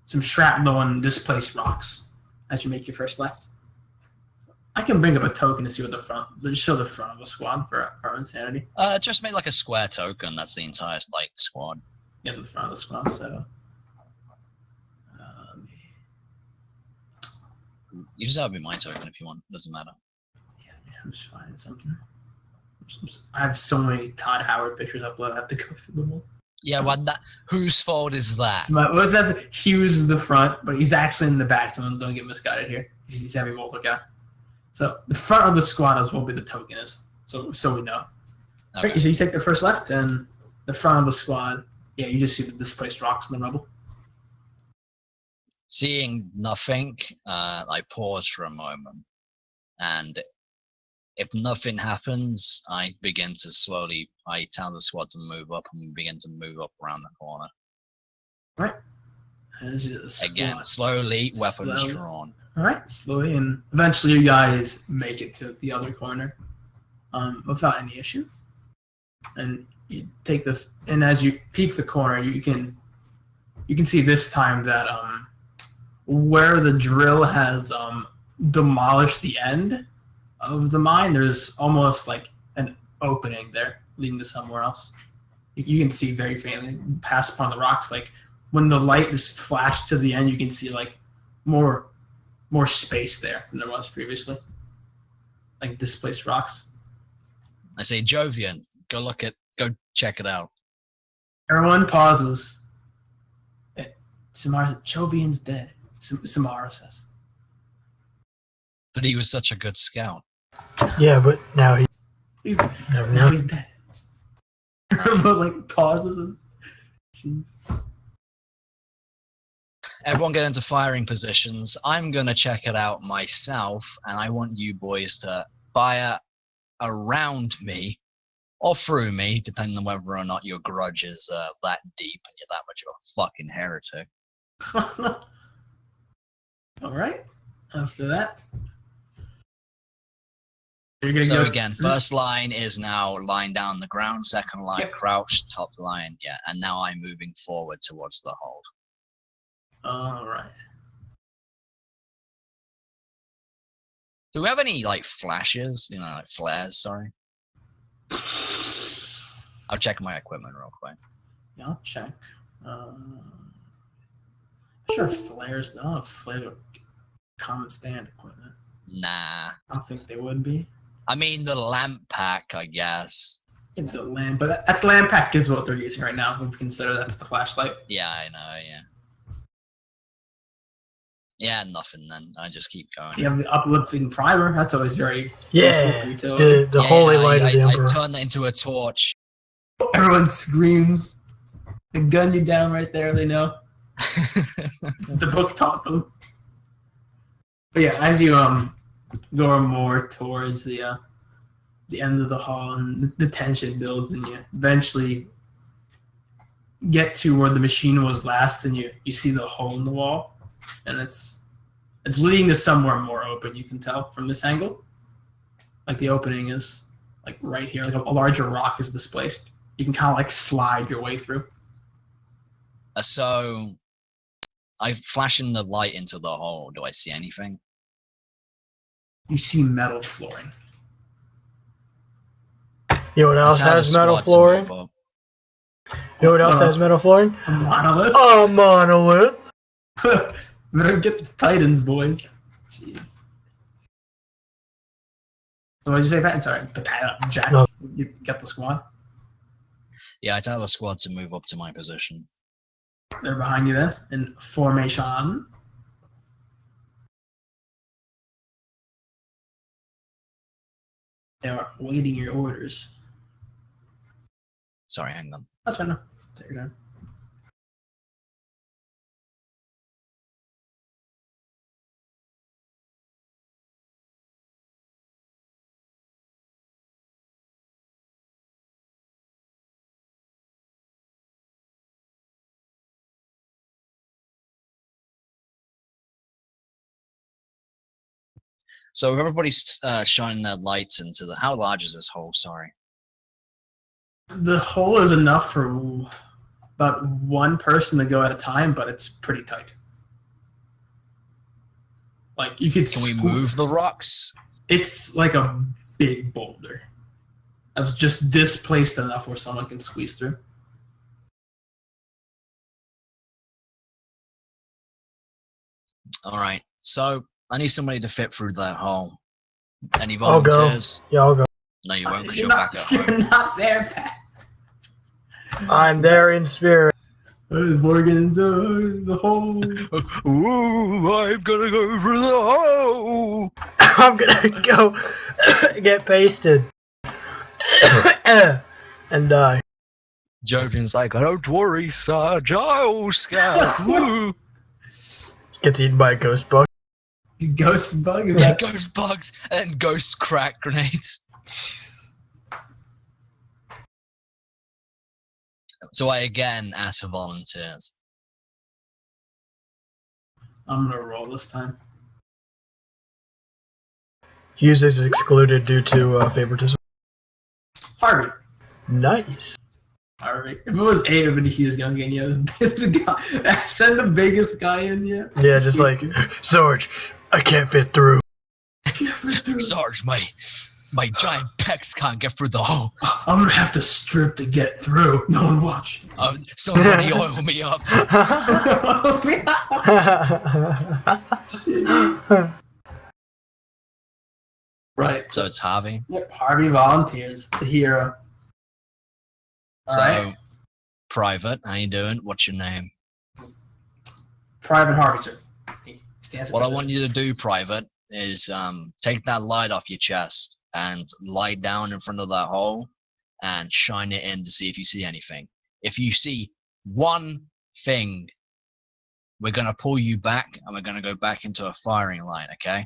Speaker 2: some shrapnel and displaced rocks as you make your first left. I can bring up a token to see what just show the front of the squad for our insanity.
Speaker 1: Just make like a square token, that's the entire, like, squad.
Speaker 2: Yeah, to the front of the squad, so...
Speaker 1: You just have to be my token if you want, doesn't matter.
Speaker 2: Yeah, I'm just finding something. I have so many Todd Howard pictures uploaded, I have to go through them all.
Speaker 1: Yeah, well, whose fault is that?
Speaker 2: What's that? Hughes is the front, but he's actually in the back, so don't get misguided here. He's heavy Volta guy. So the front of the squad is what the token is, so we know.
Speaker 1: Okay.
Speaker 2: Right, so you take the first left, and the front of the squad, yeah, you just see the displaced rocks in the rubble.
Speaker 1: Seeing nothing, I pause for a moment, and if nothing happens, I begin to slowly, I tell the squad to move up, and we begin to move up around the corner.
Speaker 2: Right.
Speaker 1: Again, slowly, weapons drawn.
Speaker 2: All right, slowly, and eventually you guys make it to the other corner, without any issue. And you take and as you peek the corner, you can see this time that where the drill has demolished the end of the mine, there's almost like an opening there leading to somewhere else. You can see very faintly past upon the rocks, like when the light is flashed to the end, you can see like more space there than there was previously, like displaced rocks.
Speaker 1: I say, Jovian, go check it out.
Speaker 2: Everyone pauses. Samara, Jovian's dead. Samara says.
Speaker 1: But he was such a good scout.
Speaker 3: Yeah, but now
Speaker 2: he's
Speaker 3: now
Speaker 2: he's dead. But like pauses and jeez.
Speaker 1: Everyone get into firing positions. I'm gonna check it out myself, and I want you boys to fire around me or through me, depending on whether or not your grudge is that deep and you're that much of a fucking heretic.
Speaker 2: All right. After that,
Speaker 1: you're gonna go again. First line is now lying down on the ground. Second line crouched. Top line, yeah. And now I'm moving forward towards the hold.
Speaker 2: All right.
Speaker 1: Do we have any like flashes? You know, like flares. Sorry. I'll check my equipment real quick.
Speaker 2: Yeah, I'll check. Sure, flares. I don't know if flares are common stand equipment.
Speaker 1: Nah.
Speaker 2: I don't think they would be.
Speaker 1: I mean, the lamp pack, I guess.
Speaker 2: Yeah, the lamp, but that's lamp pack is what they're using right now. If we consider that's the flashlight.
Speaker 1: Yeah, I know. Yeah. Yeah, nothing. Then I just keep going.
Speaker 2: You have the uplifting primer. That's always very
Speaker 3: yeah,
Speaker 2: useful for
Speaker 3: the holy light of the
Speaker 1: I
Speaker 3: Emperor.
Speaker 1: turn that into a torch.
Speaker 2: Everyone screams. They gun you down right there. They know. The book taught them. But yeah, as you go more towards the end of the hall, and the tension builds, and you eventually get to where the machine was last, and you see the hole in the wall, and it's leading to somewhere more open. You can tell from this angle, like the opening is like right here, like a larger rock is displaced. You can kind of like slide your way through.
Speaker 1: So, I flashing the light into the hole. Do I see anything?
Speaker 2: You see metal flooring.
Speaker 3: You know what else has metal flooring? You know what else has metal flooring?
Speaker 2: A monolith.
Speaker 3: A monolith.
Speaker 2: Better get the Titans, boys. Jeez. So what did you say, Pat? Sorry, Jack.
Speaker 3: No.
Speaker 2: You got the squad?
Speaker 1: Yeah, I tell the squad to move up to my position.
Speaker 2: They're behind you then in formation. They are waiting your orders.
Speaker 1: Sorry, hang on.
Speaker 2: That's fine. No. Take your time.
Speaker 1: So if everybody's shining their lights into the. How large is this hole? Sorry.
Speaker 2: The hole is enough for about one person to go at a time, but it's pretty tight. Like you could.
Speaker 1: Can we move the rocks?
Speaker 2: It's like a big boulder. That's just displaced enough where someone can squeeze through.
Speaker 1: All right. So I need somebody to fit through that hole. Any
Speaker 3: I'll go.
Speaker 1: volunteers?
Speaker 3: Yeah, I'll go.
Speaker 1: No, you won't, because
Speaker 2: You're
Speaker 1: you're back at home.
Speaker 2: You're not there, Pat.
Speaker 3: I'm there in spirit.
Speaker 2: Morgan's the hole.
Speaker 1: Ooh, I'm gonna go through the hole.
Speaker 3: I'm gonna go get pasted and die.
Speaker 1: Jovian's like, don't worry, Sarge, I'll scout. Woo.
Speaker 3: Gets eaten by a ghost bug.
Speaker 2: Ghost bug? Is
Speaker 1: Yeah,
Speaker 2: that?
Speaker 1: ghost bugs and ghost crack grenades. So I again ask for volunteers.
Speaker 2: I'm gonna roll this time.
Speaker 3: Hughes is excluded due to favoritism.
Speaker 2: Harvey.
Speaker 3: Nice.
Speaker 2: Harvey. If it was 8 of it, he was gonna get you. The guy, send the biggest guy in, yeah.
Speaker 3: Yeah, just like, Sarge, I can't fit through.
Speaker 1: Sarge, my giant pecs can't get through the hole.
Speaker 2: I'm gonna have to strip to get through. No one watch.
Speaker 1: Somebody oil me up.
Speaker 2: Right.
Speaker 1: So it's Harvey.
Speaker 2: Yep, Harvey volunteers, the hero.
Speaker 1: So,
Speaker 2: Alright.
Speaker 1: Private, how you doing? What's your name?
Speaker 2: Private Harvey, sir. He stands
Speaker 1: What I want you to do, Private, is take that light off your chest and lie down in front of that hole and shine it in to see if you see anything. If you see one thing, we're going to pull you back and we're going to go back into a firing line, okay?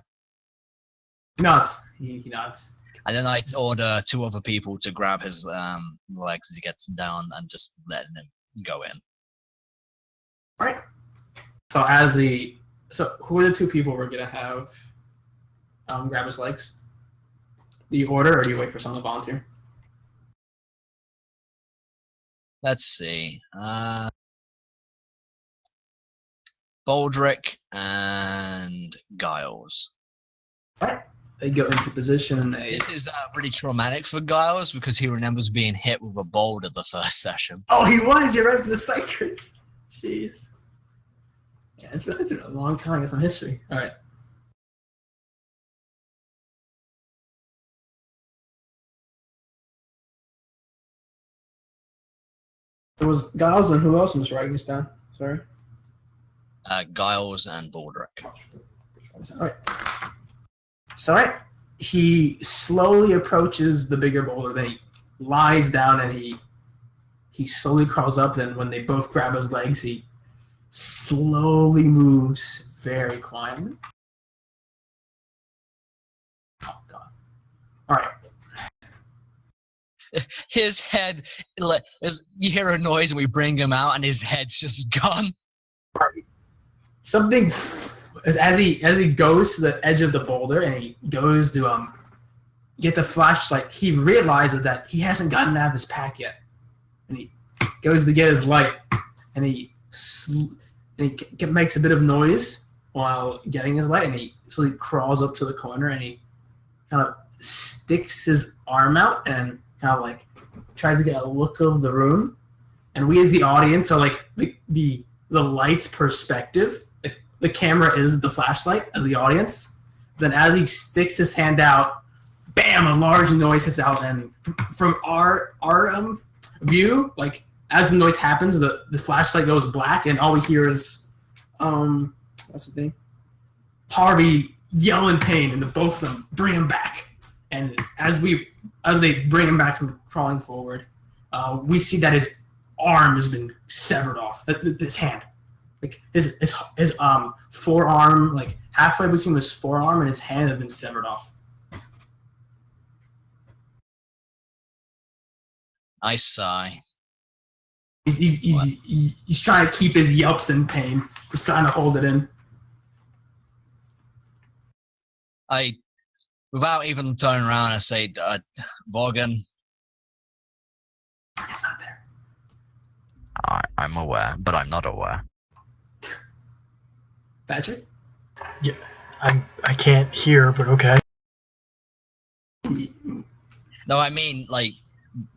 Speaker 2: He nods. He nods.
Speaker 1: And then I order 2 other people to grab his legs as he gets down and just letting him go in.
Speaker 2: Alright. So who are the 2 people we're gonna have grab his legs? Do you order or do you wait for someone to volunteer?
Speaker 1: Let's see. Baldrick and Giles.
Speaker 2: Alright. They go into position and they.
Speaker 1: This is really traumatic for Giles because he remembers being hit with a boulder the first session.
Speaker 2: Oh, he was. You're right for the Cycris. Jeez. Yeah, it's been a long time. Got some history. All right. There was Giles and who else? I'm just writing this down. Sorry.
Speaker 1: Giles and Baldrick.
Speaker 2: All right. So, all right. He slowly approaches the bigger boulder. Then he lies down and he slowly crawls up. Then when they both grab his legs, he slowly moves very quietly. Oh, God. All right.
Speaker 1: His head, you hear a noise and we bring him out and his head's just gone.
Speaker 2: Something as he goes to the edge of the boulder and he goes to get the flashlight, he realizes that he hasn't gotten out of his pack yet, and he goes to get his light, and he makes a bit of noise while getting his light, and he slowly crawls up to the corner and he kind of sticks his arm out and kind of like tries to get a look of the room, and we as the audience are like the light's perspective. The camera is the flashlight as the audience. Then as he sticks his hand out, bam, a large noise hits out, and from our view, like as the noise happens, the flashlight goes black, and all we hear is what's his name? Harvey yell in pain, and the both of them bring him back. And as they bring him back from crawling forward, we see that his arm has been severed off. His hand, like his forearm, like halfway between his forearm and his hand, has been severed off.
Speaker 1: I sigh.
Speaker 2: He's trying to keep his yelps in pain. He's trying to hold it in.
Speaker 1: Without even turning around, I say, Morgan.
Speaker 2: It's not there.
Speaker 1: I'm aware, but I'm not aware.
Speaker 2: Patrick?
Speaker 3: Yeah, I can't hear, but okay.
Speaker 1: No, I mean, like,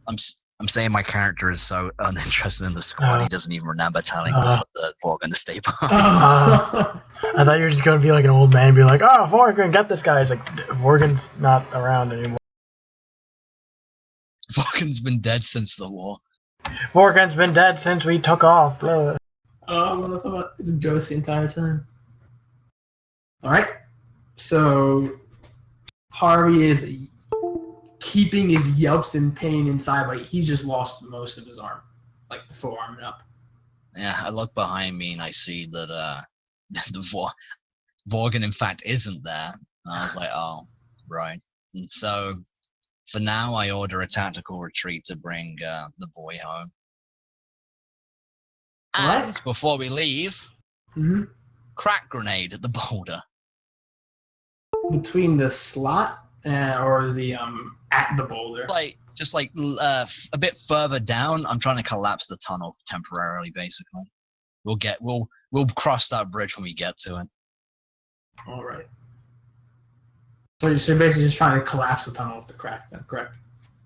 Speaker 1: I'm saying my character is so uninterested in the squad, he doesn't even remember telling Morgan to stay behind.
Speaker 3: I thought you were just going to be like an old man and be like, oh, Morgan, get this guy. It's like, Morgan's not around anymore.
Speaker 1: Morgan's been dead since the war.
Speaker 3: Morgan's been dead since we took off.
Speaker 2: Oh, I thought it's a ghost the entire time. Alright. So, Harvey is keeping his yelps in pain inside, but he's just lost most of his arm. Like the forearm and up.
Speaker 1: Yeah, I look behind me and I see that Morgan, in fact, isn't there. And I was like, oh, right. And so, for now, I order a tactical retreat to bring the boy home. And
Speaker 2: What?
Speaker 1: before we leave, crack grenade at the boulder.
Speaker 2: Between the slot or the at the boulder.
Speaker 1: Just a bit further down, I'm trying to collapse the tunnel temporarily. Basically, we'll cross that bridge when we get to it.
Speaker 2: All right. So you're basically just trying to collapse the tunnel with the crack, then, correct?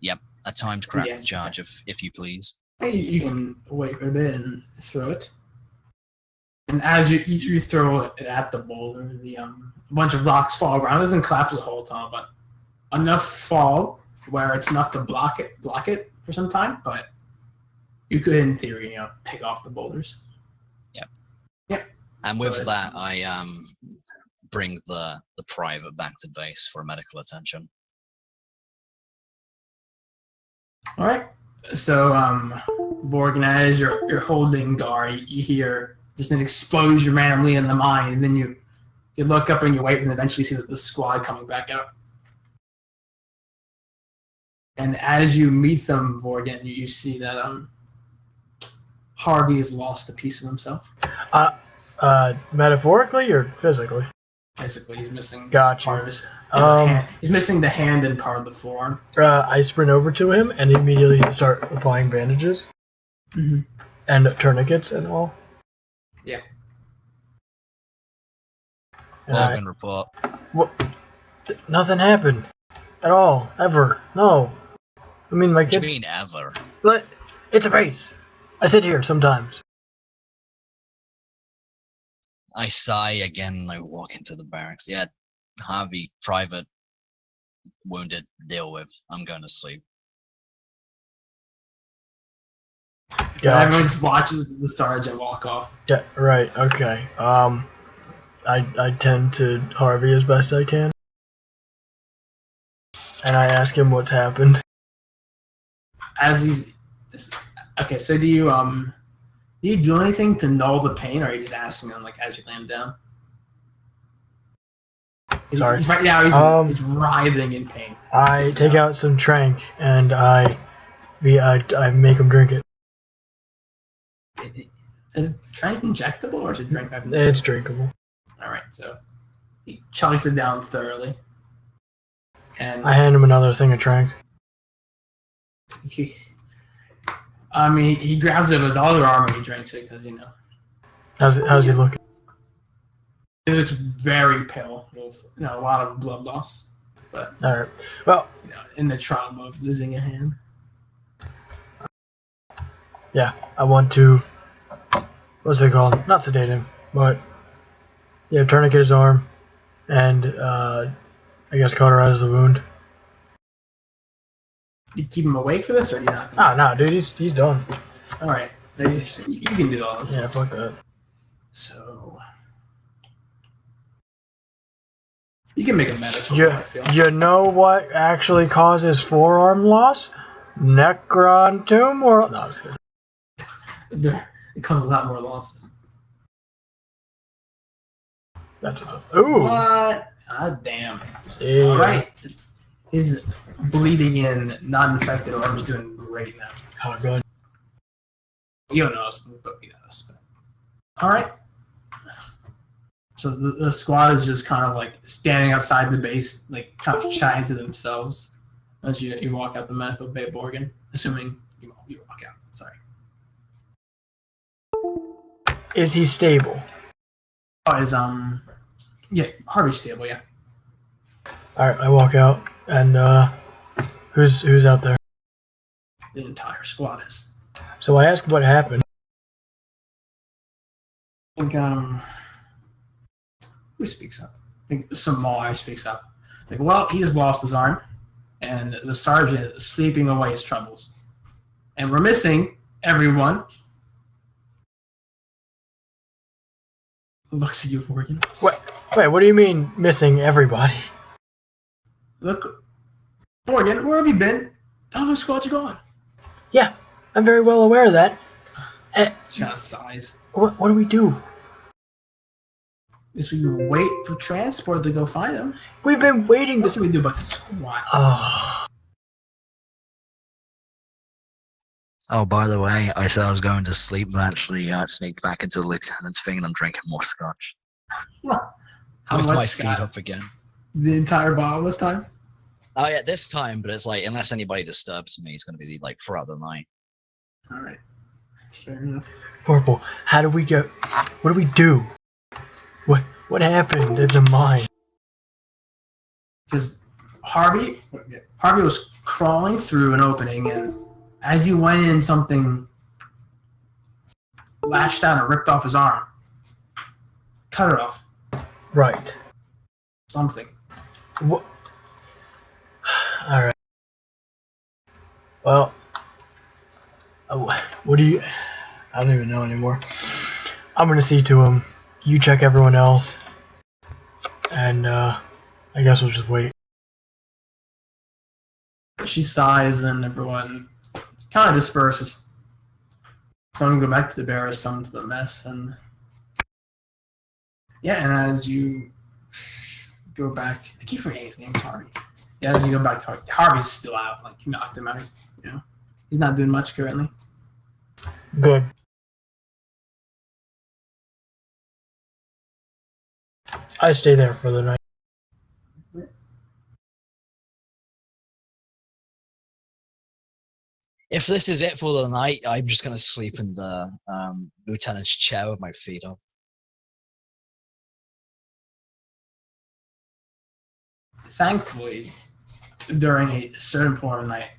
Speaker 1: Yep, a timed crack charge, if you please.
Speaker 2: Hey, you can wait for a bit and throw it. And as you throw it at the boulder, a bunch of rocks fall around. It doesn't collapse the whole tunnel, but enough fall where it's enough to block it for some time. But you could, in theory, take off the boulders. Yep.
Speaker 1: And with that, I bring the private back to base for medical attention.
Speaker 2: All right. So, Morgan, as you're holding Gar, you hear just an explosion randomly in the mine, and then you look up and you wait, and eventually see the squad coming back out. And as you meet them, Morgan, you see that Harvey has lost a piece of himself.
Speaker 3: Metaphorically or physically?
Speaker 2: Physically, he's missing
Speaker 3: Gotcha.
Speaker 2: part of his hand. He's missing the hand and part of the forearm.
Speaker 3: I sprint over to him and immediately start applying bandages. And tourniquets and all.
Speaker 2: Yeah.
Speaker 1: Morgan report.
Speaker 3: What? Nothing happened. At all. Ever. No. I mean, my
Speaker 1: What do
Speaker 3: kid...
Speaker 1: you mean, ever?
Speaker 3: But it's a base. I sit here sometimes.
Speaker 1: I sigh again and I walk into the barracks. Yeah, Harvey, private, wounded, deal with. I'm going to sleep.
Speaker 3: Gotcha.
Speaker 2: Everyone just watches the sergeant walk off.
Speaker 3: Yeah, right, okay. I tend to Harvey as best I can. And I ask him what's happened.
Speaker 2: Okay, so do you do anything to null the pain, or are you just asking him as you lay him down?
Speaker 3: Sorry.
Speaker 2: Right now he's writhing in pain.
Speaker 3: I take out some trank and I make him drink it.
Speaker 2: Is it trank injectable or is it drink?
Speaker 3: It's drinkable.
Speaker 2: Alright, so he chunks it down thoroughly. And
Speaker 3: I hand him another thing of trank.
Speaker 2: he grabs it with his other arm and he drinks it because,
Speaker 3: How's he looking?
Speaker 2: He looks very pale with a lot of blood loss. But
Speaker 3: Alright. Well,
Speaker 2: in the trauma of losing a hand.
Speaker 3: yeah, I want to, what's it called? Not sedate him, but yeah, tourniquet his arm and I guess cauterize the wound.
Speaker 2: You keep him awake for this, or you not?
Speaker 3: Ah, no, dude, he's done.
Speaker 2: All right, you can do all this.
Speaker 3: Yeah, fuck that.
Speaker 2: So you can make a medical. I feel.
Speaker 3: You know what actually causes forearm loss? Necron tumor. No, I was kidding.
Speaker 2: It causes a lot more losses.
Speaker 3: That's what's up. Ooh.
Speaker 2: What? Ah, damn.
Speaker 3: See.
Speaker 2: All right. He's bleeding in, not infected, or he's doing great now.
Speaker 3: Oh, good.
Speaker 2: You don't know us, but we know us. All right. So the squad is just kind of like standing outside the base, like kind of chatting to themselves as you walk out the medical bay, Borgin. Assuming you walk out. Sorry.
Speaker 3: Is he stable?
Speaker 2: Oh, is yeah, Harvey's stable. Yeah.
Speaker 3: All right, I walk out, and who's out there?
Speaker 2: The entire squad is.
Speaker 3: So I ask what happened.
Speaker 2: I think who speaks up? I think Samar speaks up. Like, well, he just lost his arm, and the sergeant is sleeping away his troubles, and we're missing everyone. Looks at you, Morgan.
Speaker 3: Wait, what do you mean missing everybody?
Speaker 2: Look, Morgan, where have you been? How many squads are gone?
Speaker 3: Yeah, I'm very well aware of that.
Speaker 2: She kind of sighs.
Speaker 3: What do we do?
Speaker 2: Is we wait for transport to go find them.
Speaker 3: We've been waiting.
Speaker 2: What do we do about the squad?
Speaker 1: Oh, by the way, I said I was going to sleep, but actually sneaked back into the lieutenant's thing and I'm drinking more scotch.
Speaker 2: How
Speaker 1: With
Speaker 2: much
Speaker 1: my feet
Speaker 2: Scott?
Speaker 1: up again.
Speaker 2: The entire bottle this time?
Speaker 1: Oh yeah, this time, but it's like, unless anybody disturbs me, it's going to be like throughout the night.
Speaker 2: All right. Fair enough.
Speaker 3: Purple, how do we go? What do we do? What happened in the mine?
Speaker 2: Because Harvey was crawling through an opening, and as he went in, something lashed out and ripped off his arm. Cut it off.
Speaker 3: Right.
Speaker 2: Something.
Speaker 3: What? All right. Well, what do you? I don't even know anymore. I'm gonna see to him. You check everyone else, and I guess we'll just wait.
Speaker 2: She sighs, and everyone kind of disperses. Some go back to the barracks, some to the mess, and yeah. And as you go back, I keep forgetting his name. Harvey. Yeah, as you go back to Harvey, Harvey's still out. Like, you knocked him out. He's not doing much currently.
Speaker 3: Good. I stay there for the night.
Speaker 1: If this is it for the night, I'm just going to sleep in the lieutenant's chair with my feet up.
Speaker 2: Thankfully, during a certain point of the night,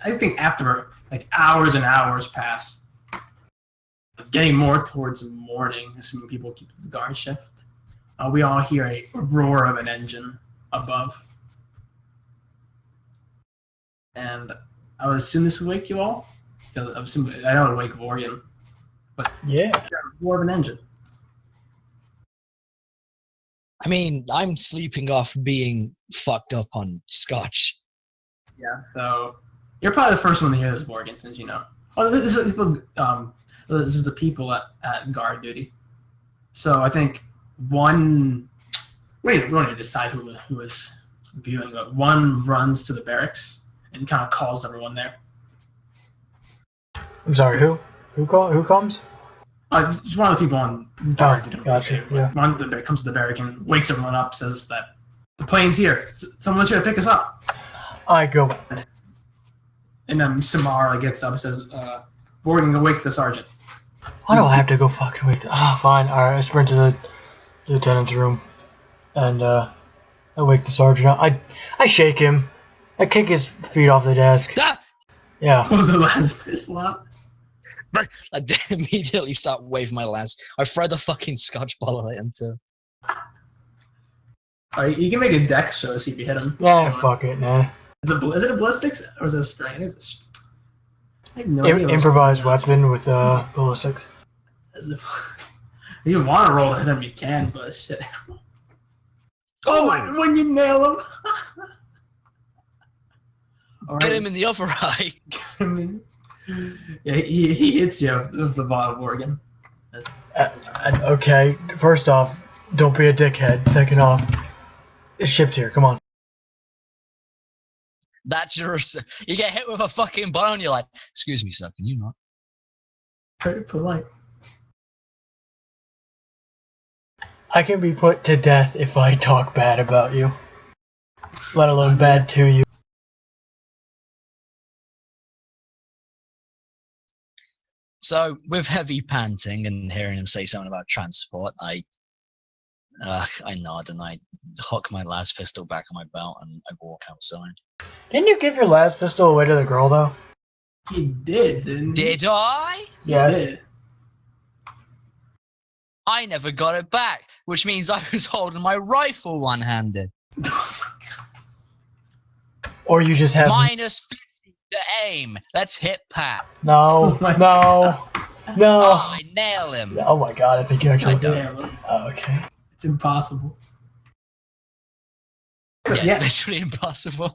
Speaker 2: I think after like hours and hours pass, getting more towards morning, assuming people keep the guard shift, we all hear a roar of an engine above. And I would assume this would wake you all. I know it would wake Morgan, but
Speaker 3: Yeah.
Speaker 2: roar of an engine.
Speaker 1: I mean, I'm sleeping off being fucked up on scotch.
Speaker 2: Yeah, so you're probably the first one to hear this, Morgan, since you know. Oh, this is the people at guard duty. So I think we don't need to decide who is viewing, but one runs to the barracks and kind of calls everyone there.
Speaker 3: I'm sorry. Who comes?
Speaker 2: Just one of the people on guard duty.
Speaker 3: Gotcha. Yeah.
Speaker 2: One comes to the barrack and wakes everyone up, says that the plane's here. Someone's here to pick us up.
Speaker 3: I go.
Speaker 2: And then Samara gets up and says, Morgan, go wake the sergeant.
Speaker 3: I don't have to go fucking wait. Fine. Alright, I sprint to the lieutenant's room. And I wake the sergeant up. I shake him. I kick his feet off the desk.
Speaker 1: Ah!
Speaker 3: Yeah.
Speaker 2: What was the last pistol out?
Speaker 1: I immediately start waving my last. I throw the fucking scotch bottle at him too.
Speaker 2: Alright, you can make a dex show to see if you hit him.
Speaker 3: Yeah, fuck it, nah.
Speaker 2: Is it a ballistics or is it a strain? I have no idea what's
Speaker 3: Improvised
Speaker 2: going on.
Speaker 3: weapon with ballistics.
Speaker 2: If you want to roll to hit him, you can, but shit. Oh my! When you nail him. All
Speaker 1: Get
Speaker 2: right.
Speaker 1: him in the other eye.
Speaker 2: I mean, yeah, he hits you with the bottom organ.
Speaker 3: Okay, first off, don't be a dickhead. Second off, it's shipped here. Come on.
Speaker 1: That's your. You get hit with a fucking bone. You're like, excuse me, sir. Can you not?
Speaker 2: Very polite.
Speaker 3: I can be put to death if I talk bad about you, let alone bad to you.
Speaker 1: So, with heavy panting and hearing him say something about transport, I nod and I hook my last pistol back on my belt and I walk outside.
Speaker 3: Didn't you give your last pistol away to the girl, though?
Speaker 2: He did, didn't he?
Speaker 1: Did I?
Speaker 3: Yes.
Speaker 2: He did.
Speaker 1: I never got it back, which means I was holding my rifle one-handed.
Speaker 3: Or you just have...
Speaker 1: Minus 50 to aim. Let's hit Pat.
Speaker 3: No,
Speaker 2: Oh my
Speaker 3: no,
Speaker 1: Oh,
Speaker 3: no.
Speaker 1: I nail him.
Speaker 3: Oh my god, I think you actually
Speaker 1: I
Speaker 3: did.
Speaker 2: Damn,
Speaker 3: Oh, okay.
Speaker 2: it's impossible.
Speaker 1: Yeah,
Speaker 2: Yeah.
Speaker 1: it's literally impossible.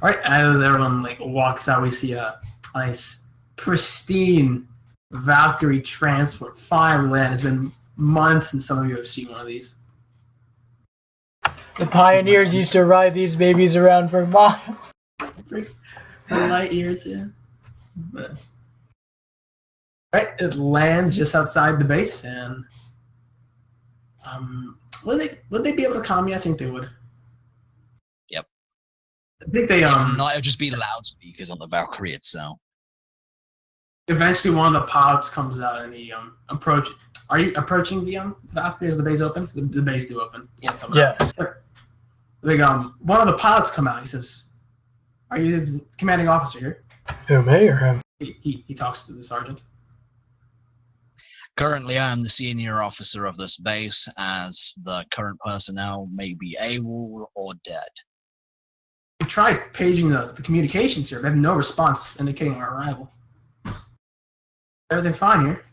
Speaker 2: All right, as everyone like walks out, we see a nice, pristine Valkyrie transport. Fine land. It's been months since some of you have seen one of these.
Speaker 3: The pioneers used to ride these babies around for miles.
Speaker 2: For light years, yeah. But, right, it lands just outside the base, and would they be able to calm me? I think they would.
Speaker 1: Yep.
Speaker 2: I think they
Speaker 1: If not, it'll just be loudspeakers on the Valkyrie itself.
Speaker 2: eventually one of the pilots comes out and he approach. Are you approaching the Valkyrie? Is the base open? The base do open. Yeah.
Speaker 3: Yes.
Speaker 2: Like one of the pilots come out. He says, "Are you the commanding officer here?"
Speaker 3: Who, me or him?
Speaker 2: He talks to the sergeant.
Speaker 1: Currently, I am the senior officer of this base, as the current personnel may be AWOL or dead.
Speaker 2: We tried paging the communications here. They have no response indicating our arrival. Everything fine here.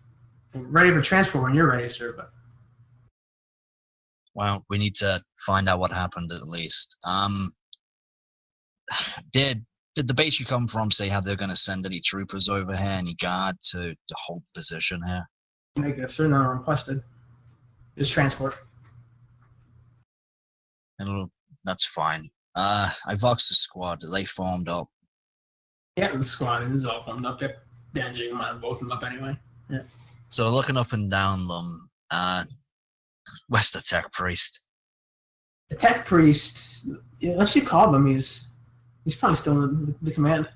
Speaker 2: We're ready for transport when you're ready, sir. But
Speaker 1: Well, we need to find out what happened at least. Did the base you come from say how they're going to send any troopers over here, any guard to hold the position here?
Speaker 2: negative, sir. None are requested. Just transport.
Speaker 1: That's fine. I voxed the squad. They formed up.
Speaker 2: Yeah, the squad is all formed up. Yep. Denji might have woken them up anyway. Yeah.
Speaker 1: So looking up and down them, where's the tech priest?
Speaker 2: The tech priest, yeah, unless you call him, he's probably still in the command.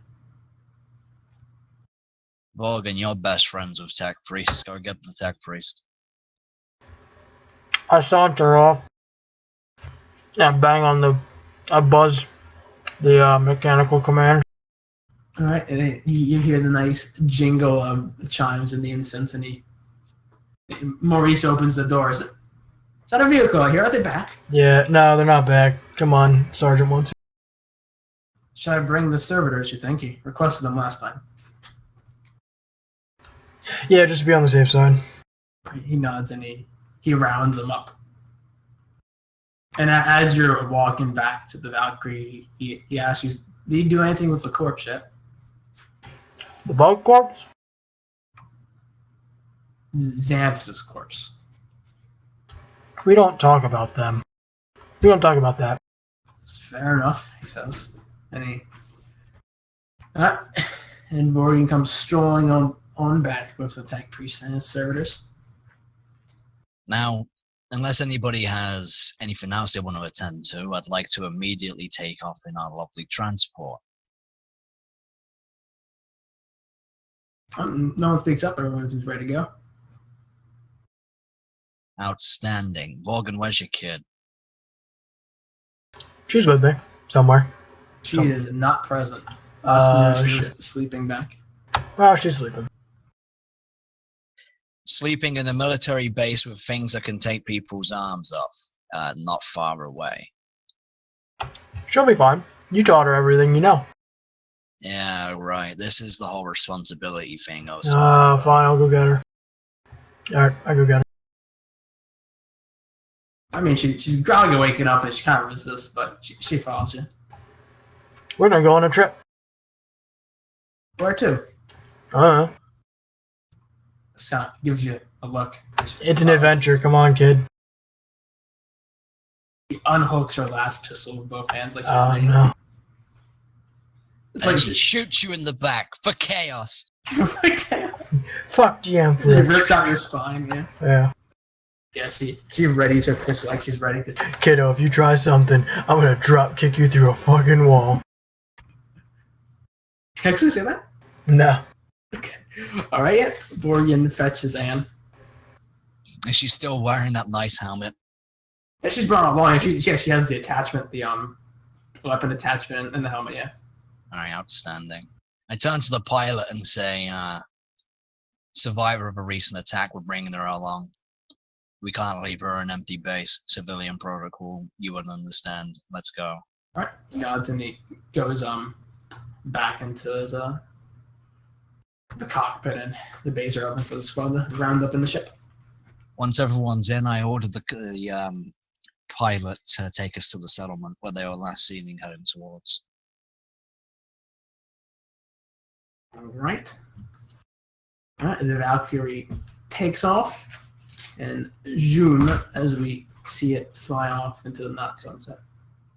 Speaker 1: Morgan, you're best friends with tech priest. Go get the tech priest.
Speaker 3: I saunter off. I I buzz the mechanical command.
Speaker 2: All right, and then you hear the nice jingle of the chimes and the incense, and Maurice opens the door. Is that a vehicle? I hear. Are they back?
Speaker 3: Yeah, no, they're not back. Come on, Sergeant wants it.
Speaker 2: Should I bring the servitors? You think he requested them last time?
Speaker 3: Yeah, just to be on the safe side.
Speaker 2: He nods and he rounds them up. And as you're walking back to the Valkyrie, he asks you, "Did you do anything with the corpse yet?"
Speaker 3: The bug corpse?
Speaker 2: Xanthus' corpse.
Speaker 3: We don't talk about them. We don't talk about that.
Speaker 2: Fair enough, he says. And and Vorgan comes strolling on back with the tech priest and his servitors.
Speaker 1: Now, unless anybody has anything else they want to attend to, I'd like to immediately take off in our lovely transport.
Speaker 2: No one speaks up. Everyone's ready to go.
Speaker 1: Outstanding. Morgan, where's your kid?
Speaker 3: She's with me somewhere.
Speaker 2: She is not present. She was sleeping back.
Speaker 3: Well, she's sleeping.
Speaker 1: Sleeping in a military base with things that can take people's arms off, not far away.
Speaker 3: She'll be fine. You taught her everything you know.
Speaker 1: Yeah, right. This is the whole responsibility thing.
Speaker 3: Fine, I'll go get her. Alright, I'll go get her.
Speaker 2: I mean, she's groggy waking up and she kind of resists, but she follows you.
Speaker 3: We're gonna go on a trip.
Speaker 2: Where to? This kind of gives you a look.
Speaker 3: It's an adventure. Come on, kid.
Speaker 2: She unhooks her last pistol with both hands. Like
Speaker 3: Oh, no.
Speaker 2: It's
Speaker 1: And
Speaker 2: like
Speaker 1: she shoots you in the back for chaos.
Speaker 3: Fuck GM
Speaker 2: She
Speaker 3: Flick.
Speaker 2: rips out your spine, yeah.
Speaker 3: Yeah.
Speaker 2: Yeah, she readies her pistol like she's ready to.
Speaker 3: Kiddo, if you try something, I'm gonna drop kick you through a fucking wall.
Speaker 2: Can you actually say that?
Speaker 3: No.
Speaker 2: Okay. Alright, yeah. Borgin fetches Anne.
Speaker 1: And she's still wearing that nice helmet.
Speaker 2: And she's brought along. She has the attachment, the weapon attachment and the helmet, yeah.
Speaker 1: Alright, outstanding. I turn to the pilot and say, survivor of a recent attack, we're bringing her along. We can't leave her an empty base. Civilian protocol, you wouldn't understand. Let's go.
Speaker 2: Alright. He nods and he goes back into his the cockpit, and the bays are open for the squad to round up in the ship.
Speaker 1: Once everyone's in, I ordered the pilot to take us to the settlement where they were last seen heading towards.
Speaker 2: Alright. Alright, the Valkyrie takes off, and zoom as we see it fly off into the night sunset.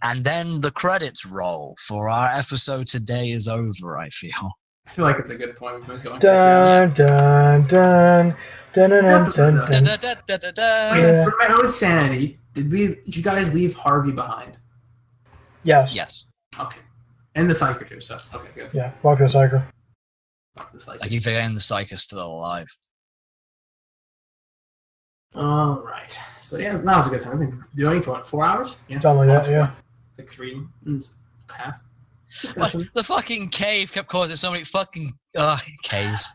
Speaker 1: And then the credits roll for our episode today is over, I feel.
Speaker 2: I feel like it's a good point. We've been going.
Speaker 3: Dun dun dun dun dun dun dun. dun.
Speaker 1: Da-da-da-da-da-da.
Speaker 3: Yeah.
Speaker 2: For my own sanity, did you guys leave Harvey behind?
Speaker 3: Yes.
Speaker 1: Yes.
Speaker 2: Okay. And the Psyker too, so okay, good.
Speaker 3: Yeah. Fuck the Psyker.
Speaker 2: Fuck the Psyker.
Speaker 1: Like if again the Psych is still alive.
Speaker 2: Alright. So yeah, that was a good time. We've been doing for what, 4 hours? Yeah.
Speaker 3: Something like that,
Speaker 2: Almost
Speaker 3: yeah.
Speaker 2: 4. It's like 3 and a half. Good
Speaker 1: Like,
Speaker 2: session.
Speaker 1: the fucking cave kept causing so many fucking caves.